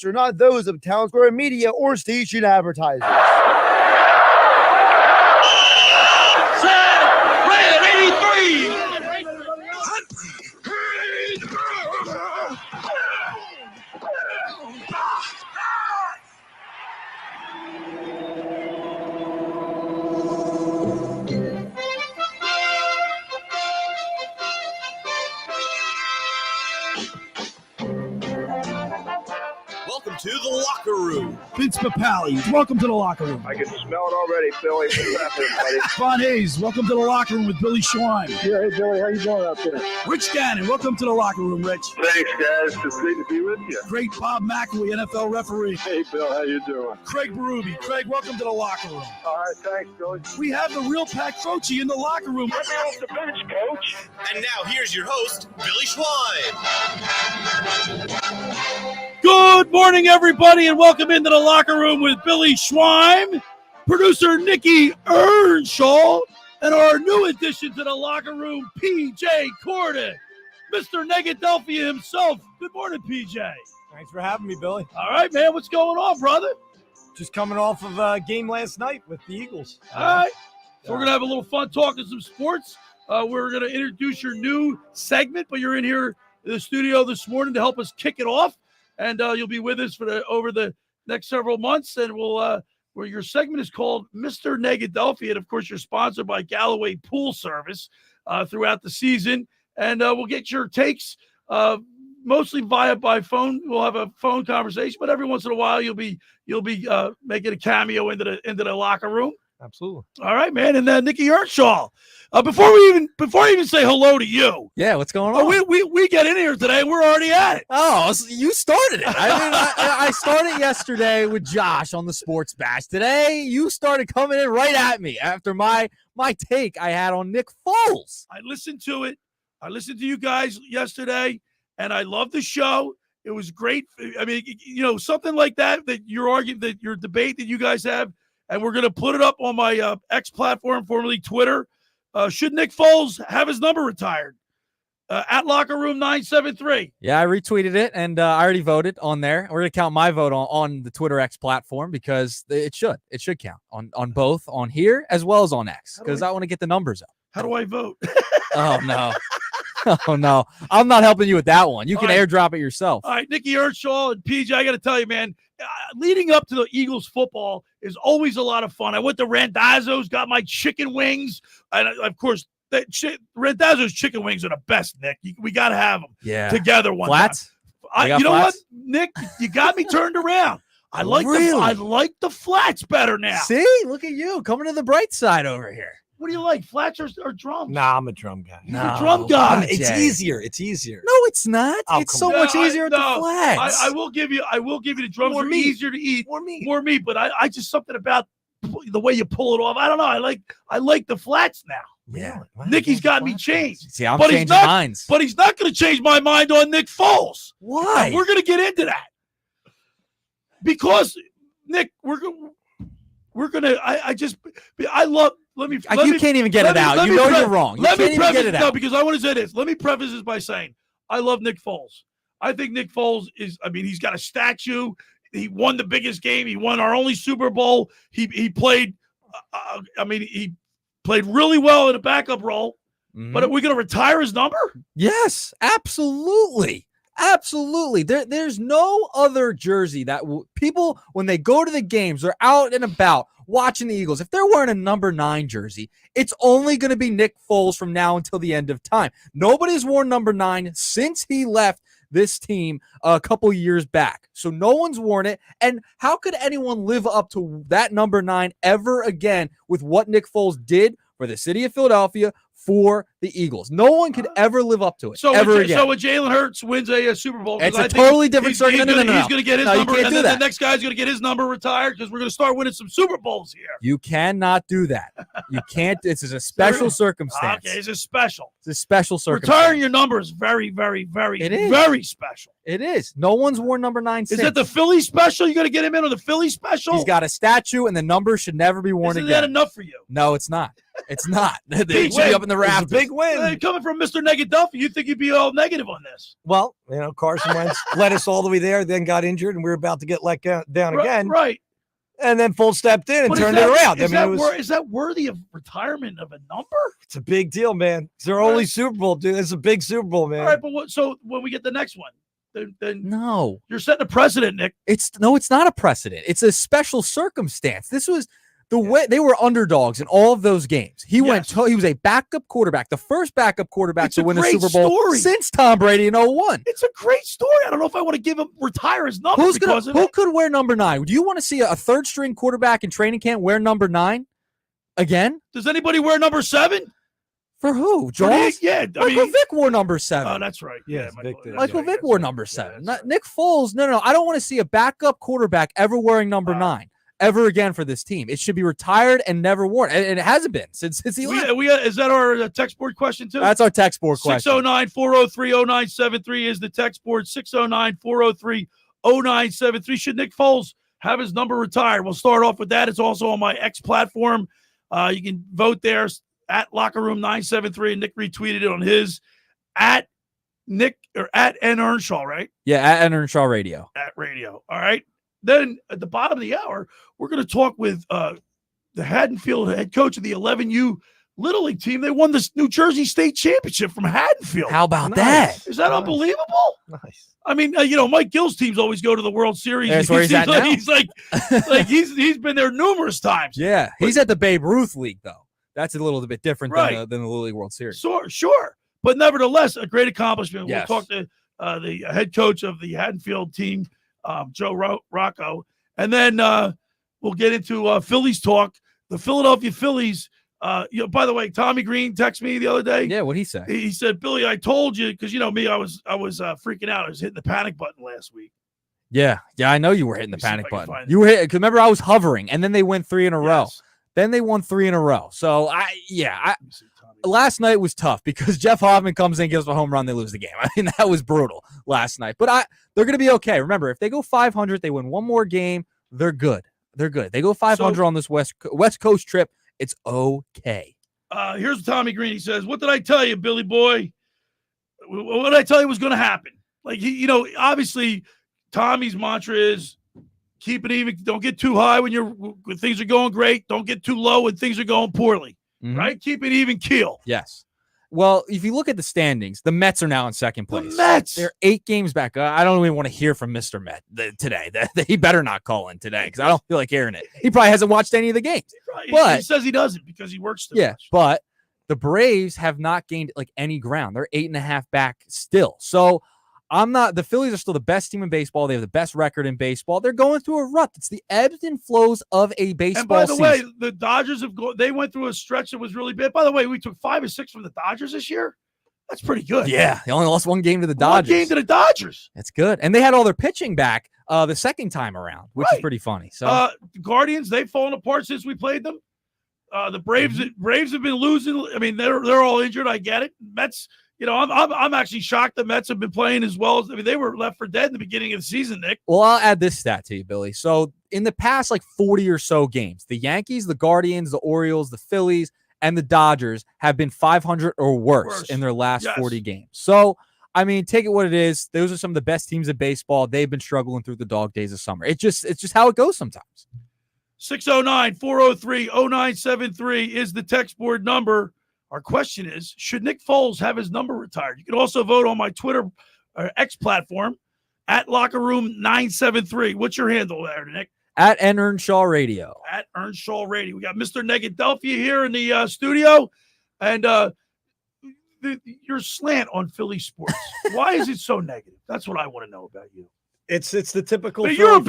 are not those of Town Square Media or station advertisers. Welcome to the locker room. Vince Papali, welcome to the locker room. I can smell it already, Billy. What's happening, buddy? Von Hayes, welcome to the locker room with Billy Schwein. Yeah, hey, Billy, how you doing out there? Rich Gannon, welcome to the locker room, Rich. Thanks, guys. It's great to be with you. Great Bob McElwee, NFL referee. Hey, Bill, how you doing? Craig Berube. Craig, welcome to the locker room. All right, thanks, Billy. We have the real Pat Croce in the locker room. Get me off the bench, Coach. And now here's your host, Billy Schwein. Good morning, everybody, and welcome into the locker room with Billy Schwein, producer Nick Earnshaw, and our new addition to the locker room, PJ Corda, Mr. Negadelphia himself. Good morning, PJ. Thanks for having me, Billy. All right, man, what's going on, brother? Just coming off of a game last night with the Eagles. All right, so we're going to have a little fun talking some sports. We're going to introduce your new segment, but you're in here in the studio this morning to help us kick it off. And you'll be with us over the next several months. And where your segment is called Mr. Negadelphia. And, of course, you're sponsored by Galloway Pool Service throughout the season. And we'll get your takes mostly by phone. We'll have a phone conversation. But every once in a while, you'll be making a cameo into the locker room. Absolutely. All right, man. And then Nick Earnshaw. Before I even say hello to you. Yeah, what's going on? We get in here today. We're already at it. Oh, you started it. I mean, I started yesterday with Josh on the Sports Bash. Today, you started coming in right at me after my take I had on Nick Foles. I listened to it. I listened to you guys yesterday, and I loved the show. It was great. I mean, something like that your argument, that your debate that you guys have, and we're going to put it up on my X platform, formerly Twitter. Should Nick Foles have his number retired? At Locker Room 973. Yeah, I retweeted it, and I already voted on there. We're going to count my vote on the Twitter X platform because it should count on both on here as well as on X because I want to get the numbers up. How do I vote? Oh, no. Oh, no. I'm not helping you with that one. You can airdrop it yourself. All right, Nicky Earnshaw and PJ, I got to tell you, man, leading up to the Eagles football is always a lot of fun. I went to Randazzo's, got my chicken wings. And, of course, Randazzo's chicken wings are the best, Nick. We got to have them together one Flats? time. You know what, Nick? You got me turned around. I like the flats better now. See? Look at you coming to the bright side over here. What do you like, flats or drums? Nah, I'm a drum guy. You're a drum guy. It's easier. It's easier. No, it's not. Oh, it's so much easier with the flats. I will give you the drums are easier to eat. More meat, but I just something about the way you pull it off. I don't know. I like the flats now. Yeah. Nicky's got me changed. See, I'm changing minds. But he's not going to change my mind on Nick Foles. Why? We're going to get into that. Because, Nick, we're going to you can't even get it out. You know you're wrong. You can't even get it out. No, because I want to say this. Let me preface this by saying I love Nick Foles. I think Nick Foles he's got a statue. He won the biggest game. He won our only Super Bowl. He played he played really well in a backup role. Mm-hmm. But are we going to retire his number? Yes, absolutely. Absolutely. There's no other jersey that people, when they go to the games, they're out and about watching the Eagles. If they're wearing a number 9 jersey, it's only going to be Nick Foles from now until the end of time. Nobody's worn number 9 since he left this team a couple years back. So no one's worn it. And how could anyone live up to that number 9 ever again with what Nick Foles did for the city of Philadelphia, for the Eagles? No one could ever live up to it again. So when Jalen Hurts wins a Super Bowl, it's a totally different circumstance. He's going to get his number, and then the next guy's going to get his number retired because we're going to start winning some Super Bowls here. You cannot do that. You can't. This is a special circumstance. Okay, it's a special. It's a special circumstance. Retiring your number is very, very, very, very special. It is. No one's worn number 9 since. Is that the Philly special? You got to get him in on the Philly special? He's got a statue, and the number should never be worn again. Isn't that enough for you? No, it's not. It's not. It should be up in the rafters. win. Coming from Mr. Negadelphia, you'd think he'd be all negative on this. Well, Carson Wentz led us all the way there, then got injured, and we were about to get let down again. Right. And then Foles stepped in and But turned it around. Is that worthy of retirement of a number? It's a big deal, man. It's their only Super Bowl, dude. It's a big Super Bowl, man. All right, but so when we get the next one, then No, you're setting a precedent, Nick. it's not a precedent. It's a special circumstance. This was the way they were underdogs in all of those games. He he was a backup quarterback, the first backup quarterback to win the Super Bowl since Tom Brady in 01. It's a great story. I don't know if I want to retire his number Who could wear number 9? Do you want to see a third string quarterback in training camp wear number 9 again? Does anybody wear number 7? For who? Jones? Yeah, Michael Vick wore number 7. Oh, that's right. Yeah, Michael Vick wore number 7. Nick Foles. No. I don't want to see a backup quarterback ever wearing number 9 ever again for this team. It should be retired and never worn. And it hasn't been since he left. Is that our text board question too? That's our text board question. 609-403-0973 is the text board. 609-403-0973. Should Nick Foles have his number retired? We'll start off with that. It's also on my X platform. You can vote there at Locker Room 973, and Nick retweeted it on his at Nick or at N Earnshaw, right? Yeah, at N Earnshaw Radio. At radio. All right. Then at the bottom of the hour, we're going to talk with the Haddonfield head coach of the 11U Little League team. They won this New Jersey State Championship from Haddonfield. How about that? Is that unbelievable? Nice. I mean, Mike Gill's teams always go to the World Series. That's where he's at now. He's like he's been there numerous times. Yeah, he's at the Babe Ruth League though. That's a little bit different than the Little League World Series. Sure. But nevertheless, a great accomplishment. Yes. We'll talk to the head coach of the Haddonfield team, Joe Rocco. And then we'll get into Phillies talk. The Philadelphia Phillies, by the way, Tommy Green texted me the other day. Yeah, what'd he say? He said, Billy, I told you, because you know me, I was freaking out. I was hitting the panic button last week. Yeah, I know you were hitting the panic button. You were hitting, because remember I was hovering, and then they went 3 in a row. Then they won 3 in a row. So, last night was tough because Jeff Hoffman comes in, gives a home run, they lose the game. I mean, that was brutal last night. But they're going to be okay. Remember, if they go 500, they win one more game, they're good. They're good. They go 500 on this West Coast trip, it's okay. Here's Tommy Green. He says, what did I tell you, Billy boy? What did I tell you was going to happen? Like, obviously, Tommy's mantra is keep it even. Don't get too high when things are going great. Don't get too low when things are going poorly. Mm-hmm. Right? Keep it even keel. Yes. Well, if you look at the standings, the Mets are now in second place. The Mets. They're 8 games back. I don't even want to hear from Mr. Met today. He better not call in today because I don't feel like hearing it. He probably hasn't watched any of the games. Right. But he says he doesn't because he works too much. But the Braves have not gained any ground. They're 8.5 back still. So the Phillies are still the best team in baseball. They have the best record in baseball. They're going through a rut. It's the ebbs and flows of a baseball season. And by the way, the Dodgers they went through a stretch that was really bad. By the way, we took 5 or 6 from the Dodgers this year. That's pretty good. Yeah, they only lost 1 game to the Dodgers. 1 game to the Dodgers. That's good. And they had all their pitching back the second time around, which is pretty funny. So the Guardians, they've fallen apart since we played them. The Braves have been losing. I mean, they're all injured. I get it. Mets, I'm actually shocked the Mets have been playing as well as they were left for dead in the beginning of the season, Nick. Well, I'll add this stat to you, Billy. So in the past 40 or so games, the Yankees, the Guardians, the Orioles, the Phillies, and the Dodgers have been 500 or worse in their last 40 games. So, I mean, take it what it is. Those are some of the best teams in baseball. They've been struggling through the dog days of summer. It's just how it goes sometimes. 609-403-0973 is the text board number. Our question is, should Nick Foles have his number retired? You can also vote on my Twitter X platform at Locker Room 973. What's your handle there, Nick? At N Earnshaw Radio. At Earnshaw Radio. We got Mr. Negadelphia here in the studio. And your slant on Philly sports. Why is it so negative? That's what I want to know about you. It's the typical. But you're a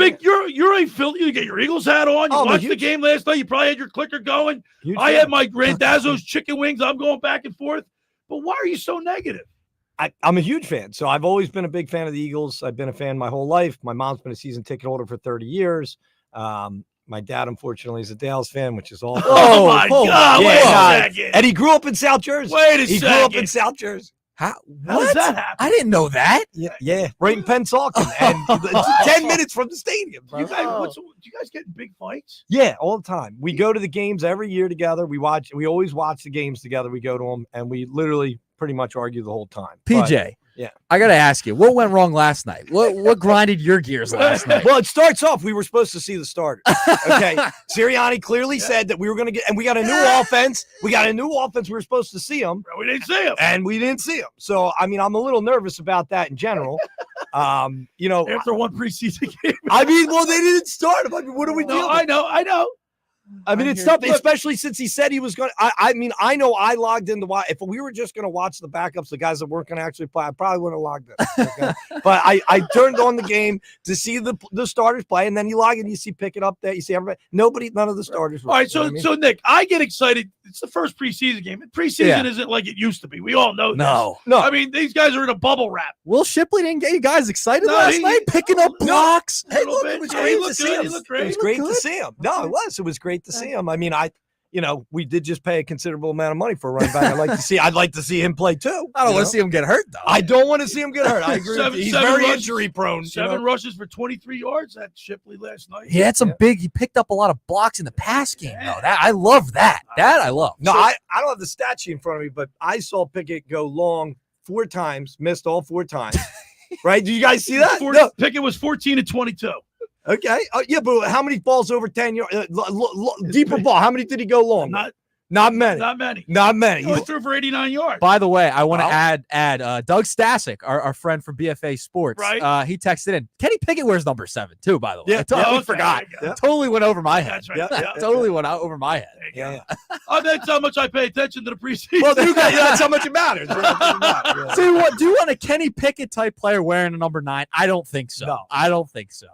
Philly. You get your Eagles hat on. You watched the game last night. You probably had your clicker going. I had my Randazzo's chicken wings. I'm going back and forth. But why are you so negative? I'm a huge fan. So I've always been a big fan of the Eagles. I've been a fan my whole life. My mom's been a season ticket holder for 30 years. My dad, unfortunately, is a Dallas fan, which is awful. Oh my God. Yeah, Wait a second. And he grew up in South Jersey. Wait a second. He grew up in South Jersey. How How does what? that happen? I didn't know that. Yeah, right in Pennsauken, and 10 minutes from the stadium. Bro. You guys, do you guys get in big fights? Yeah, all the time. We go to the games every year together. We always watch the games together. We go to them, and we literally pretty much argue the whole time. PJ, yeah. I got to ask you, what went wrong last night? What grinded your gears last night? Well, it starts off, we were supposed to see the starters. Okay. Sirianni clearly said that we were going to get, and we got a new offense. We were supposed to see them. We didn't see him. And we didn't see them. So, I mean, I'm a little nervous about that in general. After one preseason game. I mean, well, they didn't start. I mean, what are we doing? I know. I mean, it's tough, especially since he said he was going to. I mean, I know I logged in to watch. If we were just going to watch the backups, the guys that weren't going to actually play, I probably wouldn't have logged in. Okay? But I turned on the game to see the starters play, and then you log in, you see pick it up there, you see everybody. None of the starters. All right, so Nick, I get excited. It's the first preseason game. Preseason isn't like it used to be. We all know this. No. I mean, these guys are in a bubble wrap. Will Shipley didn't get you guys excited last night, picking up blocks. Hey, look, it was great to see him. It was great to see him. No, it was. It was great to see him. I mean, we did just pay a considerable amount of money for a running back. I'd like to see him play too. I don't want to see him get hurt, though. I don't want to see him get hurt. I agree. He's very injury prone. 7 rushes for 23 yards at Shipley last night. He had he picked up a lot of blocks in the pass game, though. I love that. I love. No, I don't have the stat sheet in front of me, but I saw Pickett go long 4 times, missed all 4 times. Right? Do you guys see that? No. Pickett was 14 and 22. Okay. Yeah, but how many balls over 10 yards? Deeper ball. How many did he go long? Not many. He went through for 89 yards. By the way, I want to add Doug Stasic, our friend from BFA Sports. Right. He texted in. Kenny Pickett wears number 7 too. By the way, Yeah. I totally forgot. Totally went over my head. That's right. Totally went out over my head. Yeah. That's how much I pay attention to the preseason. Well, that's how much it matters. So what? Do you want a Kenny Pickett type player wearing a number 9? I don't think so. No. I don't think so.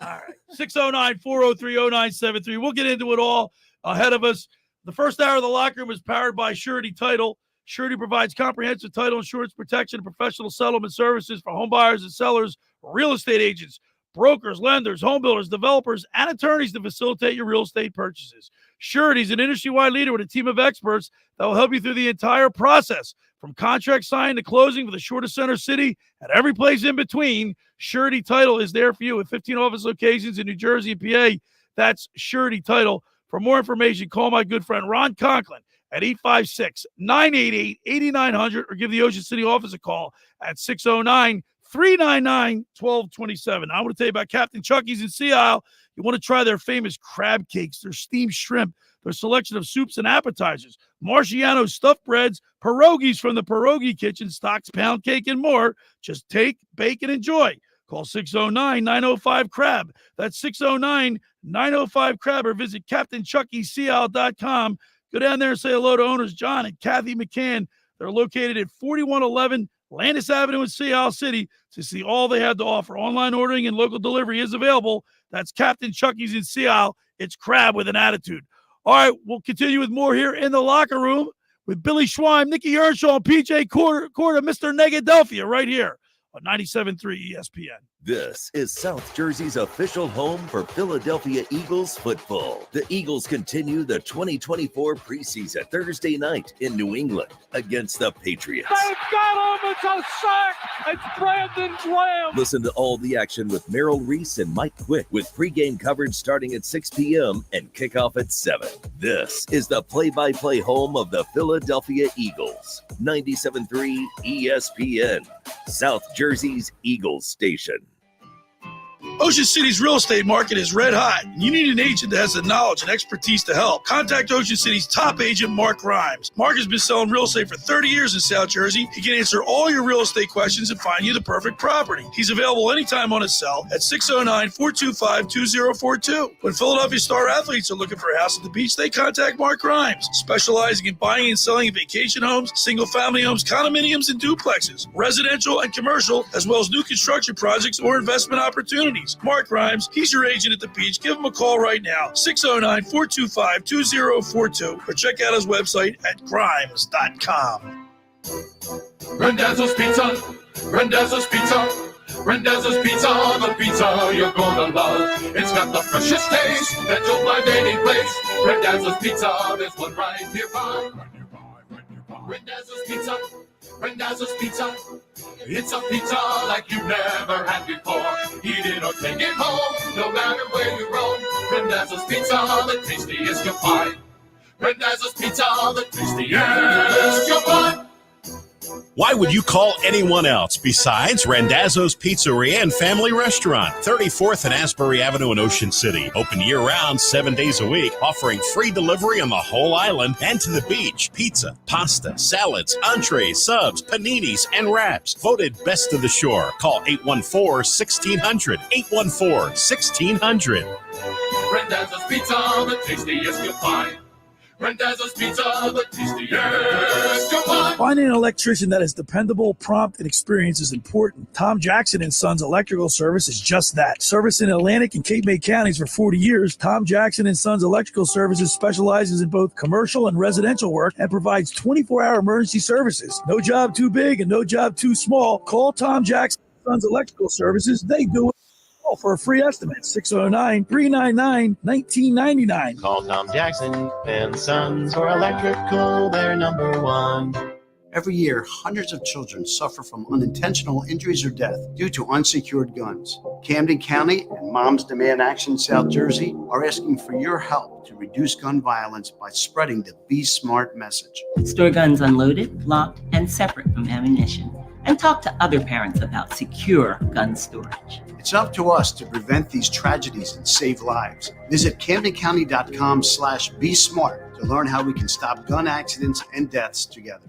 All right. 609-403-0973. We'll get into it all ahead of us. The first hour of the locker room is powered by Surety Title. Surety provides comprehensive title insurance protection and professional settlement services for home buyers and sellers, real estate agents, brokers, lenders, home builders, developers, and attorneys to facilitate your real estate purchases. Surety is an industry-wide leader with a team of experts that will help you through the entire process, from contract signing to closing for the shortest center city and every place in between. Surety Title is there for you with 15 office locations in New Jersey and PA. That's Surety Title. For more information, call my good friend Ron Conklin at 856-988-8900 or give the Ocean City office a call at 609-399-1227. I want to tell you about Captain Chucky's in Sea Isle. You want to try their famous crab cakes, their steamed shrimp, their selection of soups and appetizers, Marciano stuffed breads, pierogies from the Pierogi Kitchen, stocks, pound cake, and more. Just take, bake, and enjoy. Call 609-905-CRAB. That's 609-905-CRAB, or visit CaptainChuckySeaIsle.com. Go down there and say hello to owners John and Kathy McCann. They're located at 4111 Landis Avenue in Sea Isle City to see all they have to offer. Online ordering and local delivery is available. That's Captain Chucky's in Sea Isle. It's crab with an attitude. All right, we'll continue with more here in the locker room with Billy Schweim, Nicky Earnshaw, and PJ Corda, Mr. Negadelphia, right here on 97.3 ESPN. This is South Jersey's official home for Philadelphia Eagles football. The Eagles continue the 2024 preseason Thursday night in New England against the Patriots. They've got him. It's a sack. It's Brandon Graham. Listen to all the action with Merrill Reese and Mike Quick with pregame coverage starting at 6 p.m. and kickoff at 7. This is the play-by-play home of the Philadelphia Eagles. 97.3 ESPN, South Jersey's Eagles station. Ocean City's real estate market is red hot. You need an agent that has the knowledge and expertise to help. Contact Ocean City's top agent, Mark Grimes. Mark has been selling real estate for 30 years in South Jersey. He can answer all your real estate questions and find you the perfect property. He's available anytime on his cell at 609-425-2042. When Philadelphia star athletes are looking for a house at the beach, they contact Mark Grimes, specializing in buying and selling vacation homes, single-family homes, condominiums, and duplexes, residential and commercial, as well as new construction projects or investment opportunities. Mark Grimes, he's your agent at the beach. Give him a call right now, 609-425-2042, or check out his website at grimes.com. Randazzo's Pizza, Randazzo's Pizza, Randazzo's Pizza, the pizza you're gonna love. It's got the freshest taste that you'll find any place. Randazzo's Pizza, there's one right nearby. Randazzo's Pizza, Randazzo's Pizza. It's a pizza like you've never had before. Eat it or take it home, no matter where you roam. Randazzo's Pizza, the tastiest you'll find. Randazzo's Pizza, the tastiest you'll find. Why would you call anyone else besides Randazzo's Pizzeria and Family Restaurant, 34th and Asbury Avenue in Ocean City. Open year-round, 7 days a week, offering free delivery on the whole island and to the beach. Pizza, pasta, salads, entrees, subs, paninis, and wraps. Voted best of the shore. Call 814-1600. 814-1600. Randazzo's Pizza, the tastiest you'll find. Randazzo's Pizza, the tastiest you'll find. Finding an electrician that is dependable, prompt, and experienced is important. Tom Jackson & Sons Electrical Service is just that. Service in Atlantic and Cape May counties for 40 years, Tom Jackson & Sons Electrical Services specializes in both commercial and residential work and provides 24-hour emergency services. No job too big and no job too small. Call Tom Jackson & Sons Electrical Services. They do it all for a free estimate. 609-399-1999. Call Tom Jackson and Sons for electrical, they're number one. Every year, hundreds of children suffer from unintentional injuries or death due to unsecured guns. Camden County and Moms Demand Action South Jersey are asking for your help to reduce gun violence by spreading the Be Smart message. Store guns unloaded, locked, and separate from ammunition. And talk to other parents about secure gun storage. It's up to us to prevent these tragedies and save lives. Visit CamdenCounty.com/Be Smart to learn how we can stop gun accidents and deaths together.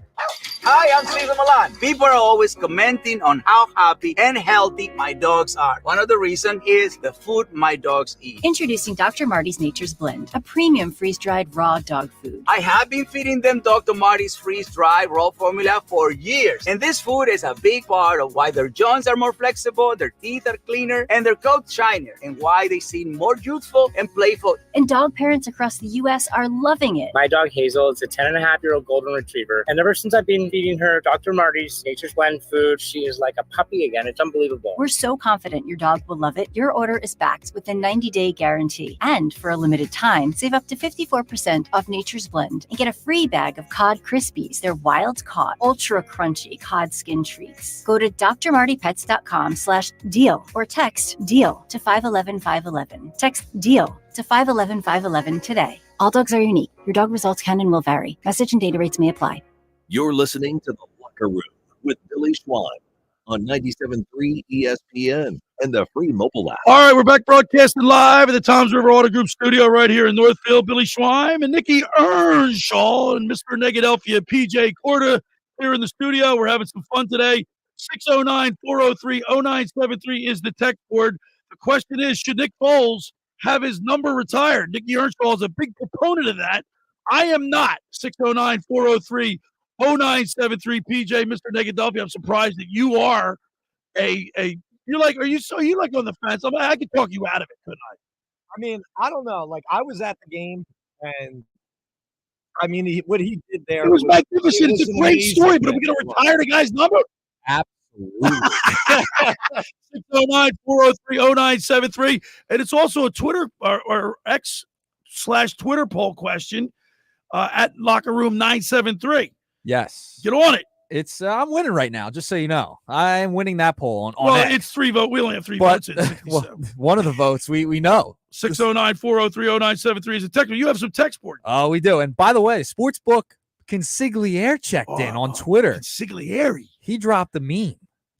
Hi, I'm Cesar Milan. People are always commenting on how happy and healthy my dogs are. One of the reasons is the food my dogs eat. Introducing Dr. Marty's Nature's Blend, a premium freeze-dried raw dog food. I have been feeding them Dr. Marty's freeze-dried raw formula for years. And this food is a big part of why their jaws are more flexible, their teeth are cleaner, and their coats shinier, and why they seem more youthful and playful. And dog parents across the U.S. are loving it. My dog Hazel is a 10-and-a-half-year-old golden retriever. And ever since I've been feeding her Dr. Marty's Nature's Blend food, she is like a puppy again. It's unbelievable. We're so confident your dog will love it. Your order is backed with a 90-day guarantee. And for a limited time, save up to 54% off Nature's Blend and get a free bag of Cod Krispies. They're wild caught, ultra crunchy cod skin treats. Go to drmartypets.com/deal or text DEAL to 511-511. Text DEAL to 511-511 today. All dogs are unique. Your dog results can and will vary. Message and data rates may apply. You're listening to The Locker Room with Billy Schwein on 97.3 ESPN and the free mobile app. All right, we're back broadcasting live at the Toms River Auto Group studio right here in Northfield. Billy Schwein and Nick Earnshaw and Mr. Negadelphia, PJ Corda here in the studio. We're having some fun today. 609-403-0973 is the text board. The question is, should Nick Foles have his number retired? Nick Earnshaw is a big proponent of that. I am not. 609-403-0973, PJ, Mr. Negadelphia. I'm surprised that you are you're like on the fence. I could talk you out of it, couldn't I? I mean, I don't know. Like, I was at the game, and I mean, what he did there. It was magnificent. It's a great story, but are we going to retire the guy's number? Absolutely. 609-403-0973. And it's also a Twitter or X/Twitter poll question at Locker Room 973. Yes. Get on it. It's I'm winning right now, just so you know. I'm winning that poll on Well, X. it's 3 votes. We only have 3 votes. Well, one of the votes we know. 609-403-0973 is a text. You have some text board. Oh, we do. And by the way, Sportsbook Consigliere checked in on Twitter. Consigliere. He dropped the meme.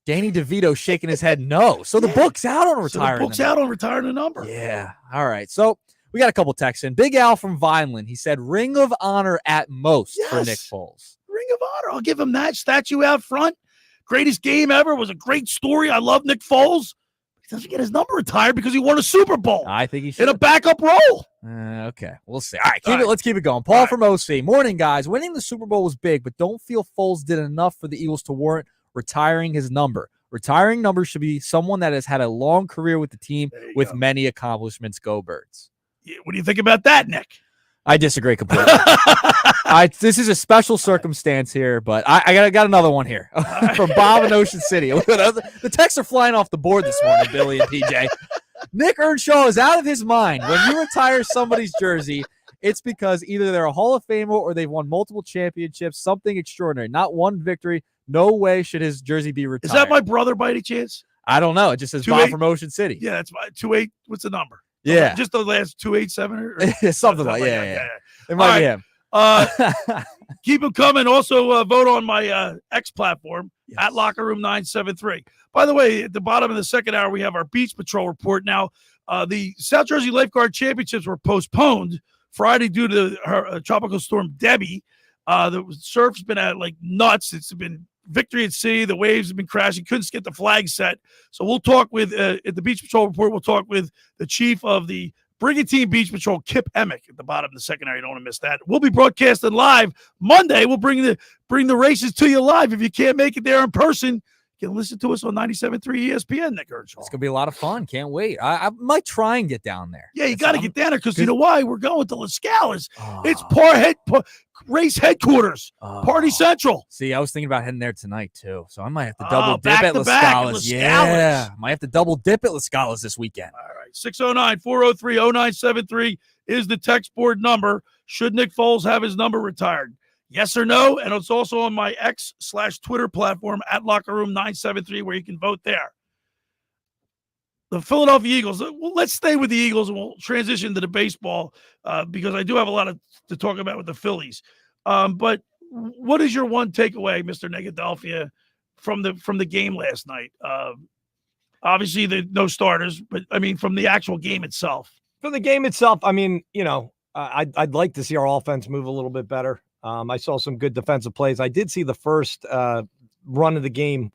Danny DeVito shaking his head no. So the book's out on retiring. The book's out on retiring a number. Yeah. All right. So we got a couple texts in. Big Al from Vineland. He said Ring of Honor at most for Nick Foles. Ring of Honor. I'll give him that statue out front. Greatest game ever. It was a great story. I love Nick Foles. He doesn't get his number retired because he won a Super Bowl. I think he should. In a backup role. Okay. We'll see. All right. Let's keep it going. Paul from OC. Morning, guys. Winning the Super Bowl was big, but don't feel Foles did enough for the Eagles to warrant retiring his number. Retiring number should be someone that has had a long career with the team with many accomplishments. Go Birds. Yeah, what do you think about that, Nick? I disagree completely. This is a special circumstance here, but I got another one here from Bob in Ocean City. The texts are flying off the board this morning, Billy and PJ. Nick Earnshaw is out of his mind. When you retire somebody's jersey, it's because either they're a Hall of Famer or they've won multiple championships, something extraordinary. Not one victory, No way should his jersey be retired. Is that my brother by any chance? I don't know. It just says Bob from Ocean City. Yeah, that's my 28. What's the number? Yeah. Just the last 287 or something like yeah. It might be him. Keep them coming. Also, vote on my X platform at Locker Room 973. By the way, at the bottom of the second hour, we have our Beach Patrol report. Now, the South Jersey Lifeguard Championships were postponed Friday due to Tropical Storm Debbie. The surf's been at like nuts. It's been victory at sea. The waves have been crashing. Couldn't get the flag set. So we'll talk with, at the Beach Patrol report, we'll talk with the chief of the Brigantine Beach Patrol, Kip Emig, at the bottom of the second hour. You don't want to miss that. We'll be broadcasting live Monday. We'll bring the races to you live. If you can't make it there in person, you can listen to us on 97.3 ESPN, Nick Earnshaw. It's going to be a lot of fun. Can't wait. I might try and get down there. Yeah, you got to get down there because you know why? We're going to Las Scales. It's race headquarters, Party Central. See, I was thinking about heading there tonight, too. So I might have to double dip at Las Scales. Yeah, might have to double dip at Las Scales this weekend. All right, 609-403-0973 is the text board number. Should Nick Foles have his number retired? Yes or no? And it's also on my X/Twitter platform at Locker Room 973 where you can vote there. The Philadelphia Eagles. Well, let's stay with the Eagles and we'll transition to the baseball because I do have a lot to talk about with the Phillies. But what is your one takeaway, Mr. Negadelphia, from the game last night? Obviously, no starters, but I mean from the actual game itself. From the game itself, I mean, I'd like to see our offense move a little bit better. I saw some good defensive plays. I did see the first run of the game.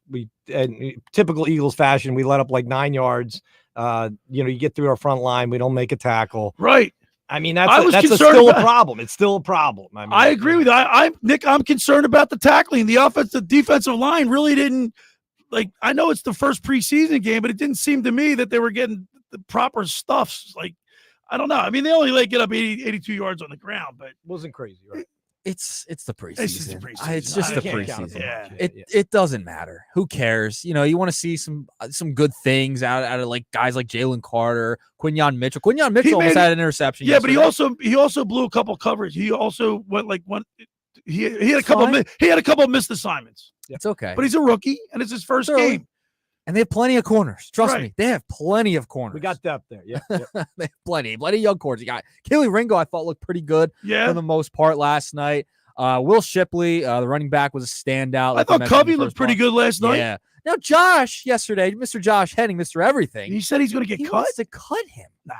In typical Eagles fashion, we let up like 9 yards. You get through our front line. We don't make a tackle. Right. I mean, that's still a problem. It's still a problem. I mean, I agree with you. Nick, I'm concerned about the tackling. The defensive line really didn't I know it's the first preseason game, but it didn't seem to me that they were getting the proper stuffs. I don't know. I mean, they only get up 82 yards on the ground, but wasn't crazy, right? It's the preseason. It's just the preseason. It doesn't matter. Who cares? You want to see some good things out of like guys like Jalen Carter, Quinyon Mitchell. Quinyon Mitchell almost had an interception. Yeah, yesterday. But he also blew a couple coverage. He also went he had a couple of missed assignments. It's okay. But he's a rookie and it's his first game. And they have plenty of corners. Trust me, they have plenty of corners. We got depth there. Yeah. They have plenty of young corners. You got Keely Ringo, I thought looked pretty good for the most part last night. Will Shipley, the running back, was a standout. I thought Covey looked pretty good last night. Yeah. Now, Josh, yesterday, Mr. Josh Henning, Mr. Everything. He said he's going to get he cut? Wants to cut him. Nah.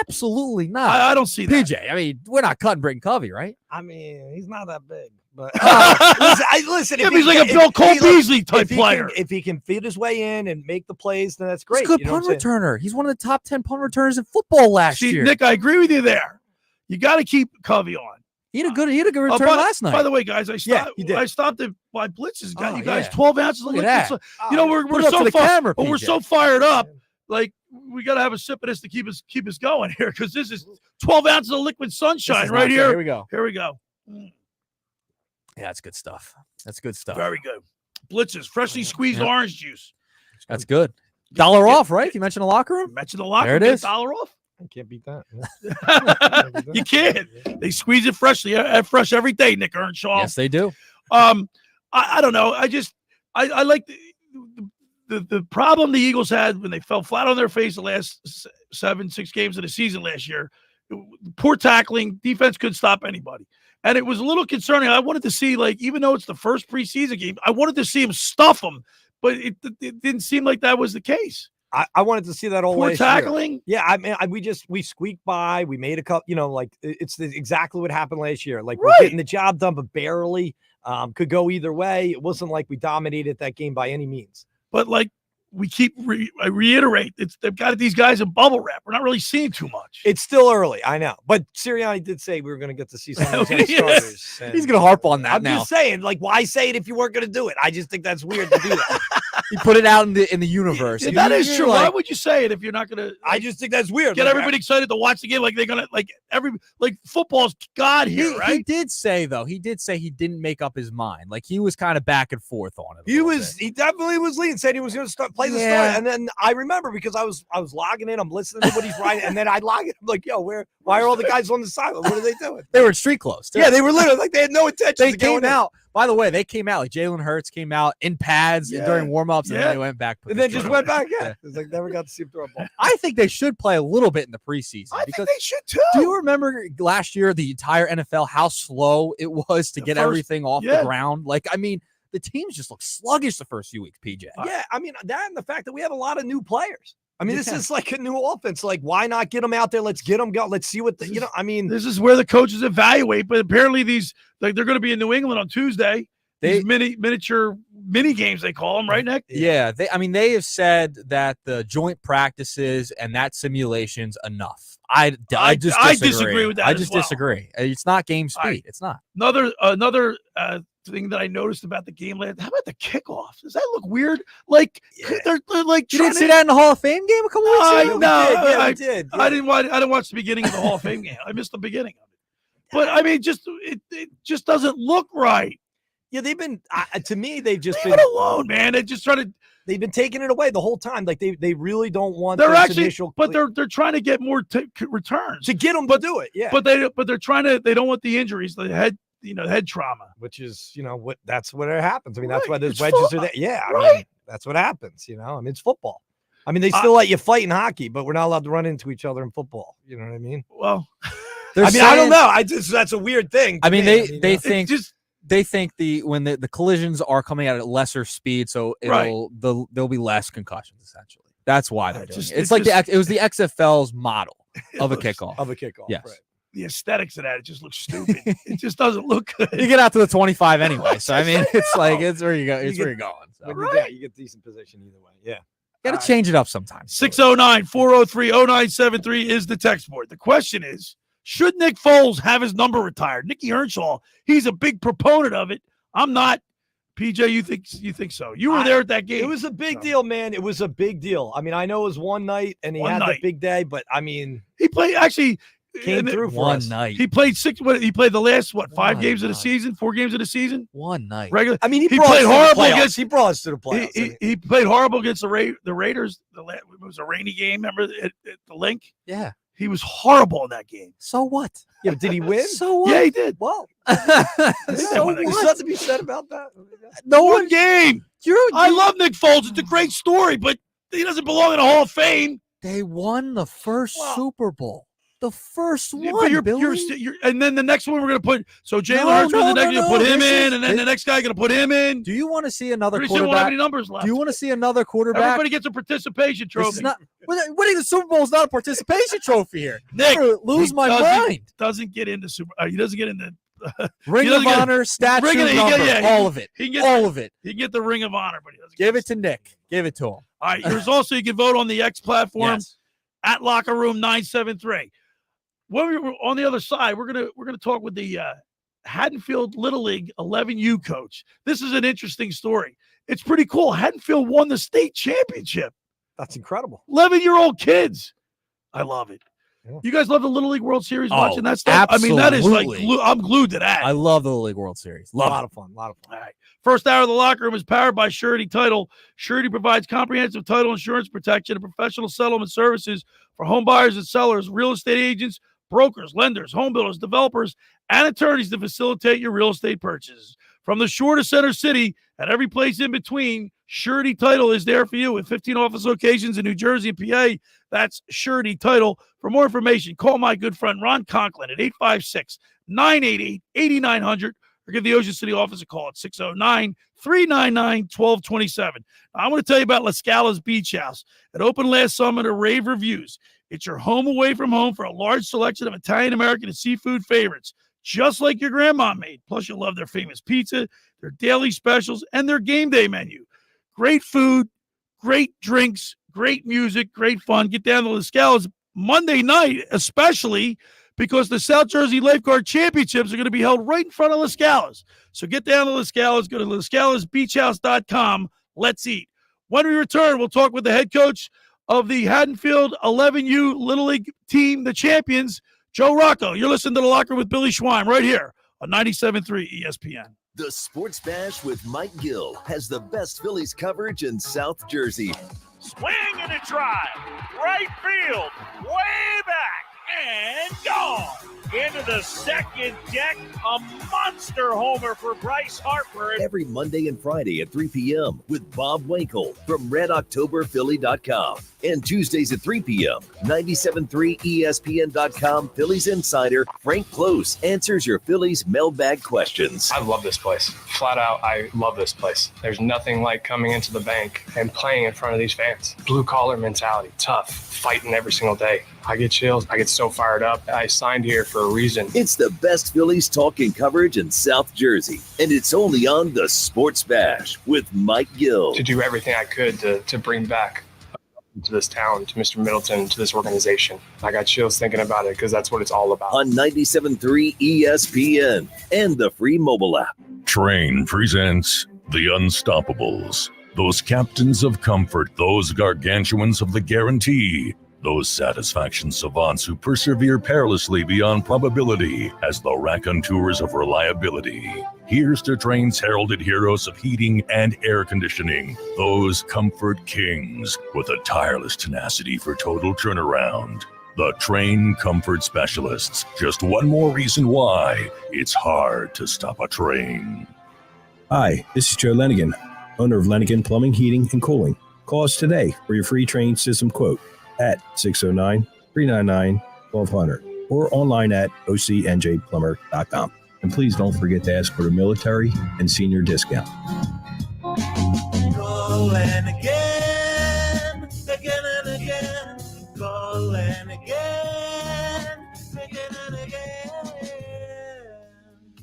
Absolutely not. I don't see that. PJ, I mean, we're not cutting Britton Covey, right? I mean, he's not that big. But listen, if he's like a Bill Cole Beasley type player. If he can fit his way in and make the plays, then that's great. He's a good punt returner. He's one of the top 10 punt returners in football last year. Nick, I agree with you there. You got to keep Covey on. He had a good return last night. By the way, guys, I stopped at my blitzes. Got you guys 12 ounces of liquid. We're so fired up. Like we got to have a sip of this to keep us going here because this is 12 ounces of liquid sunshine right here. Here we go. Here we go. Yeah, that's good stuff. That's good stuff. Very good. Blitzes, freshly squeezed orange juice. That's good. $1 off, right? You mentioned the locker room? Mentioned the locker room. There it is. $1 off. I can't beat that. You can't. They squeeze it freshly, fresh every day, Nick Earnshaw. Yes, they do. I don't know. I like the problem the Eagles had when they fell flat on their face the last 6 games of the season last year. Poor tackling. Defense couldn't stop anybody. And it was a little concerning. I wanted to see, even though it's the first preseason game, I wanted to see him stuff them, but it didn't seem like that was the case. I wanted to see that all poor tackling. Year. Yeah, I mean, we squeaked by. We made a couple. It's exactly what happened last year. We're getting the job done, but barely. Could go either way. It wasn't like we dominated that game by any means. But we keep I reiterate, they've got these guys in bubble wrap. We're not really seeing too much. It's still early, I know. But Sirianni did say we were going to get to see some of those starters. He's going to harp on that I'm now. just saying, why say it if you weren't going to do it? I just think that's weird to do that. You put it out in the universe. Yeah, that is true. Why would you say it if you're not going to? I just think that's weird. Get everybody excited to watch the game they're going to football's God here, right? He did say he didn't make up his mind. He was kind of back and forth on it. He definitely was leaning, said he was going to play the start. And then I remember because I was logging in, I'm listening to what he's writing, and then I log in, I'm like, yo, why are all the guys on the sideline? What are they doing? They were in street clothes. Yeah, they were literally they had no intention. They came out. By the way, they came out like Jalen Hurts came out in pads during warmups, and then they went back. And then just went back. Yeah, it's like never got to see him throw a ball. I think they should play a little bit in the preseason. I think they should too. Do you remember last year the entire NFL how slow it was to get everything off the ground? Like, I mean, the teams just look sluggish the first few weeks. PJ. Yeah, I mean that and the fact that we have a lot of new players. I mean, this is like a new offense. Like, why not get them out there? Let's get them go. Let's see what I mean. This is where the coaches evaluate. But apparently, these they're going to be in New England on Tuesday. These miniature mini games they call them, right, Nick? Yeah, they have said that the joint practices and that simulation's enough. I disagree with that. I just disagree. It's not game speed. It's not. Another thing that I noticed about the game last. How about the kickoff? Does that look weird? Like they're like you didn't see that in the Hall of Fame game a couple weeks ago. I did. I didn't watch the beginning of the Hall of Fame game. I missed the beginning of it. But I mean, it just doesn't look right. Yeah, they've been to me. They've just been alone, man. They just try to. They've been taking it away the whole time. Like they really don't want. They're actually, but they're trying to get more returns to get them to do it. Yeah, but they're trying to. They don't want the injuries, the head trauma, which is that's what it happens. I mean, that's why those wedges are there. Yeah, I mean, that's what happens. I mean, it's football. I mean, they still let you fight in hockey, but we're not allowed to run into each other in football. You know what I mean? Well, I don't know. That's a weird thing. I mean, they think. They think when the collisions are coming at a lesser speed, so there'll be less concussions. Essentially, that's why they're doing it. It's like it was the XFL's model of a kickoff. Yes. Right. The aesthetics of that, it just looks stupid. It just doesn't look good. You get out to the 25 anyway, so I mean, it's like it's where you go. It's where you're going. So. You get decent position either way. Yeah. Got to change it up sometimes. 609-403-0973 is the text board. The question is, should Nick Foles have his number retired? Nick Earnshaw, he's a big proponent of it. I'm not. PJ, you think so? You were there at that game. It was a big deal, man. It was a big deal. I mean, I know it was one night and he had the big day, but I mean, he played came through for one us. night. He played he played the last 5 games of the season, 4 games of the season. One night. Regular. I mean, he played horrible against. He brought us to the playoffs. He played horrible against the Raiders. It was a rainy game. Remember at the link? Yeah. He was horrible in that game. So what? Yeah, but did he win? So what? Yeah, he did. Well, so what? There's something to be said about that. No one game. I love Nick Foles. It's a great story, but he doesn't belong in the Hall of Fame. They won the first Super Bowl. The first one, and then the next one we're going to put. So Jalen Hurts was the next. Put him in, and then the next guy going to put him in. Do you want to see another quarterback? quarterback? Won't have any numbers left. Do you want to see another quarterback? Everybody gets a participation trophy. Winning the Super Bowl is not a participation trophy here. Nick, lose my mind. Doesn't get into He doesn't get into Ring of Honor, statue, number, all of it. All of it. He can get the Ring of Honor, but he doesn't. Give it to Nick. Give it to him. All right. There's also you can vote on the X platform at Locker Room 973. When we were on the other side, we're gonna talk with the Haddonfield Little League 11U coach. This is an interesting story. It's pretty cool. Haddonfield won the state championship. That's incredible. 11-year-old kids. I love it. Yeah. You guys love the Little League World Series watching that stuff? Absolutely. I mean, that is like I'm glued to that. I love the Little League World Series. A lot of fun. All right. First hour of the Locker Room is powered by Surety Title. Surety provides comprehensive title insurance protection and professional settlement services for home buyers and sellers, real estate agents, brokers, lenders, home builders, developers, and attorneys to facilitate your real estate purchases. From the shore to Center City and every place in between, Surety Title is there for you with 15 office locations in New Jersey and PA. That's Surety Title. For more information, call my good friend Ron Conklin at 856-988-8900 or give the Ocean City office a call at 609-399-1227. I want to tell you about La Scala's Beach House. It opened last summer to rave reviews. It's your home away from home for a large selection of Italian, American, and seafood favorites, just like your grandma made. Plus, you'll love their famous pizza, their daily specials, and their game day menu. Great food, great drinks, great music, great fun. Get down to La Scala's Monday night, especially because the South Jersey Lifeguard Championships are going to be held right in front of La Scala's. So get down to La Scala's. Go to LaScalasBeachHouse.com. Let's eat. When we return, we'll talk with the head coach of the Haddonfield 11U Little League team, the champions, Joe Rocco. You're listening to The Locker with Billy Schwein right here on 97.3 ESPN. The Sports Bash with Mike Gill has the best Phillies coverage in South Jersey. Swing and a drive. Right field. Way back. And gone. Into to the second deck. A monster homer for Bryce Harper. Every Monday and Friday at 3 p.m. with Bob Wankel from RedOctoberPhilly.com. And Tuesdays at 3 p.m., 97.3 ESPN.com Phillies insider Frank Close answers your Phillies mailbag questions. I love this place. Flat out, I love this place. There's nothing like coming into the bank and playing in front of these fans. Blue collar mentality, tough, fighting every single day. I get chills. I get so fired up. I signed here for a reason. It's the best Phillies talk and coverage in South Jersey, and it's only on the Sports Bash with Mike Gill. To do everything I could to bring back to this town, to Mr. Middleton, to this organization. I got chills thinking about it because that's what it's all about. On 97.3 ESPN and the free mobile app. Train presents The Unstoppables. Those captains of comfort, those gargantuans of the guarantee, those satisfaction savants who persevere perilously beyond probability as the raconteurs of reliability. Here's to Train's heralded heroes of heating and air conditioning, those comfort kings with a tireless tenacity for total turnaround. The Train Comfort Specialists. Just one more reason why it's hard to stop a train. Hi, this is Joe Lenigan, owner of Lenigan Plumbing, Heating, and Cooling. Call us today for your free Train system quote at 609-399-1200 or online at ocnjplumber.com. And please don't forget to ask for the military and senior discount. Call and again, again and again. Call and again, again and again.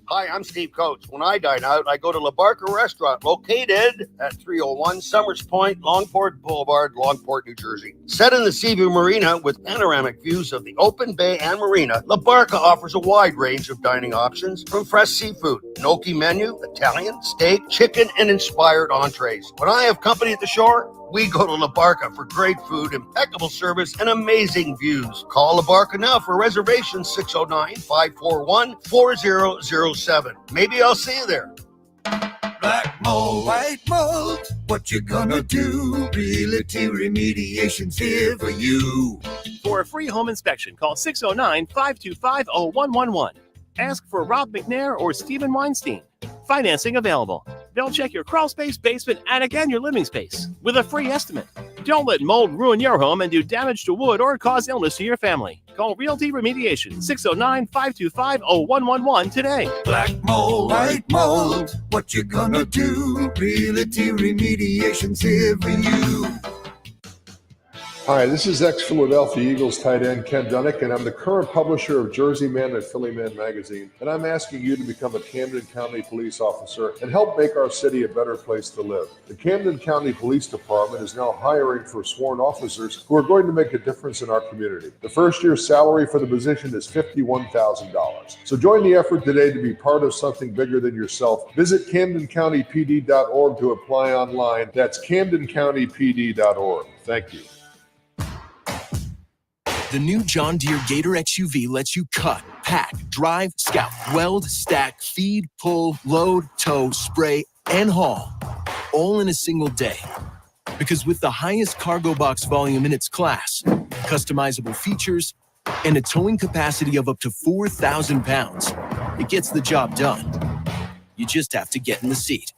Hi, I'm Steve Coates. When I dine out, I go to La Barca Restaurant, located at 301 Summers Point, Longport Boulevard, Longport, New Jersey. Set in the Seaview Marina with panoramic views of the open bay and marina, La Barca offers a wide range of dining options from fresh seafood, gnocchi menu, Italian, steak, chicken, and inspired entrees. When I have company at the shore, we go to La Barca for great food, impeccable service, and amazing views. Call La Barca now for reservations, 609-541-4007. Maybe I'll see you there. Black mold, white mold, what you gonna do? Realty Remediation's here for you. For a free home inspection, call 609-525-0111. Ask for Rob McNair or Stephen Weinstein. Financing available. They'll check your crawl space, basement, attic, and your living space with a free estimate. Don't let mold ruin your home and do damage to wood or cause illness to your family. Call Realty Remediation, 609-525-0111 today. Black mold, white mold, what you gonna do? Realty Remediation's here for you. Hi, this is ex-Philadelphia Eagles tight end Ken Dunnick, and I'm the current publisher of Jersey Man and Philly Man magazine, and I'm asking you to become a Camden County police officer and help make our city a better place to live. The Camden County Police Department is now hiring for sworn officers who are going to make a difference in our community. The first year's salary for the position is $51,000. So join the effort today to be part of something bigger than yourself. Visit CamdenCountyPD.org to apply online. That's CamdenCountyPD.org. Thank you. The new John Deere Gator XUV lets you cut, pack, drive, scout, weld, stack, feed, pull, load, tow, spray, and haul, all in a single day. Because with the highest cargo box volume in its class, customizable features, and a towing capacity of up to 4,000 pounds, it gets the job done. You just have to get in the seat.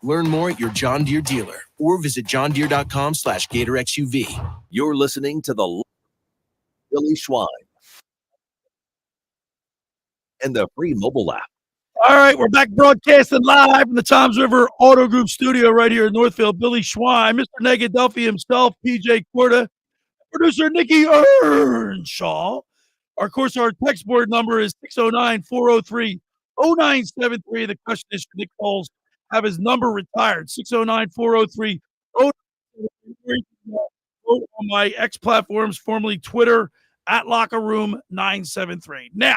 Learn more at your John Deere dealer or visit johndeere.com/Gator XUV. You're listening to the Billy Schwein and the free mobile app. All right, we're back broadcasting live from the Toms River Auto Group studio right here in Northfield. Billy Schwein, Mr. Negadelphia himself, PJ Corda, producer Nick Earnshaw. Of course, our text board number is 609-403-0973. The question is, Nick Foles have his number retired, 609-403-0973. On my X platforms, formerly Twitter, at Locker Room 973. Now,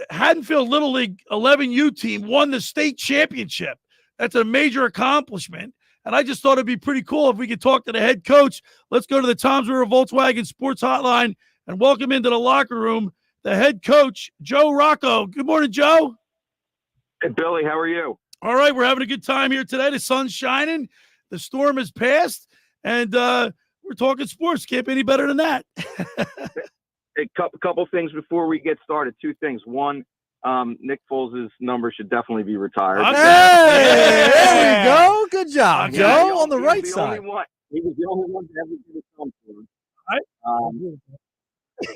Haddonfield Little League 11U team won the state championship. That's a major accomplishment. And I just thought it'd be pretty cool if we could talk to the head coach. Let's go to the Toms River Volkswagen Sports Hotline and welcome into the locker room the head coach, Joe Rocco. Good morning, Joe. Hey, Billy. How are you? All right. We're having a good time here today. The sun's shining. The storm has passed. And we're talking sports. Can't be any better than that. It Couple things before we get started. Two things. One, Nick Foles' number should definitely be retired. Hey, there we go. Good job, Okay. Joe, on the right He side. was the only one to ever get a thumb for him.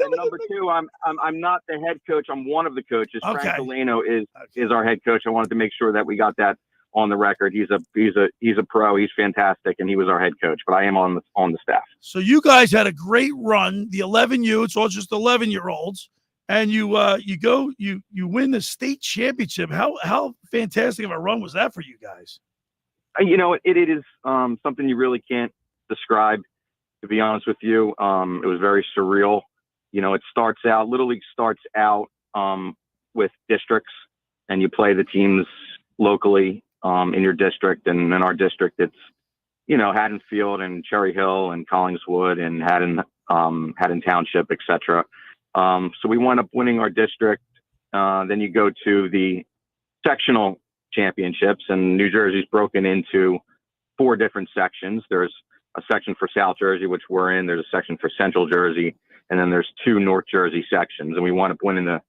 And number two, I'm not the head coach. I'm one of the coaches. Okay. Frank Delano is our head coach. I wanted to make sure that we got that on the record. He's a pro. He's fantastic, and he was our head coach. But I am on the staff. So you guys had a great run. The 11U, it's all just 11-year-olds, and you win the state championship. How fantastic of a run was that for you guys? You know, it is something you really can't describe. To be honest with you, it was very surreal. You know, Little League starts out with districts, and you play the teams locally in your district. And in our district, it's, you know, Haddonfield and Cherry Hill and Collingswood and Haddon Township, etc. So we wound up winning our district. Then you go to the sectional championships, and New Jersey's broken into 4 different sections. There's a section for South Jersey, which we're in. There's a section for Central Jersey, and then there's 2 North Jersey sections. And we wound up winning the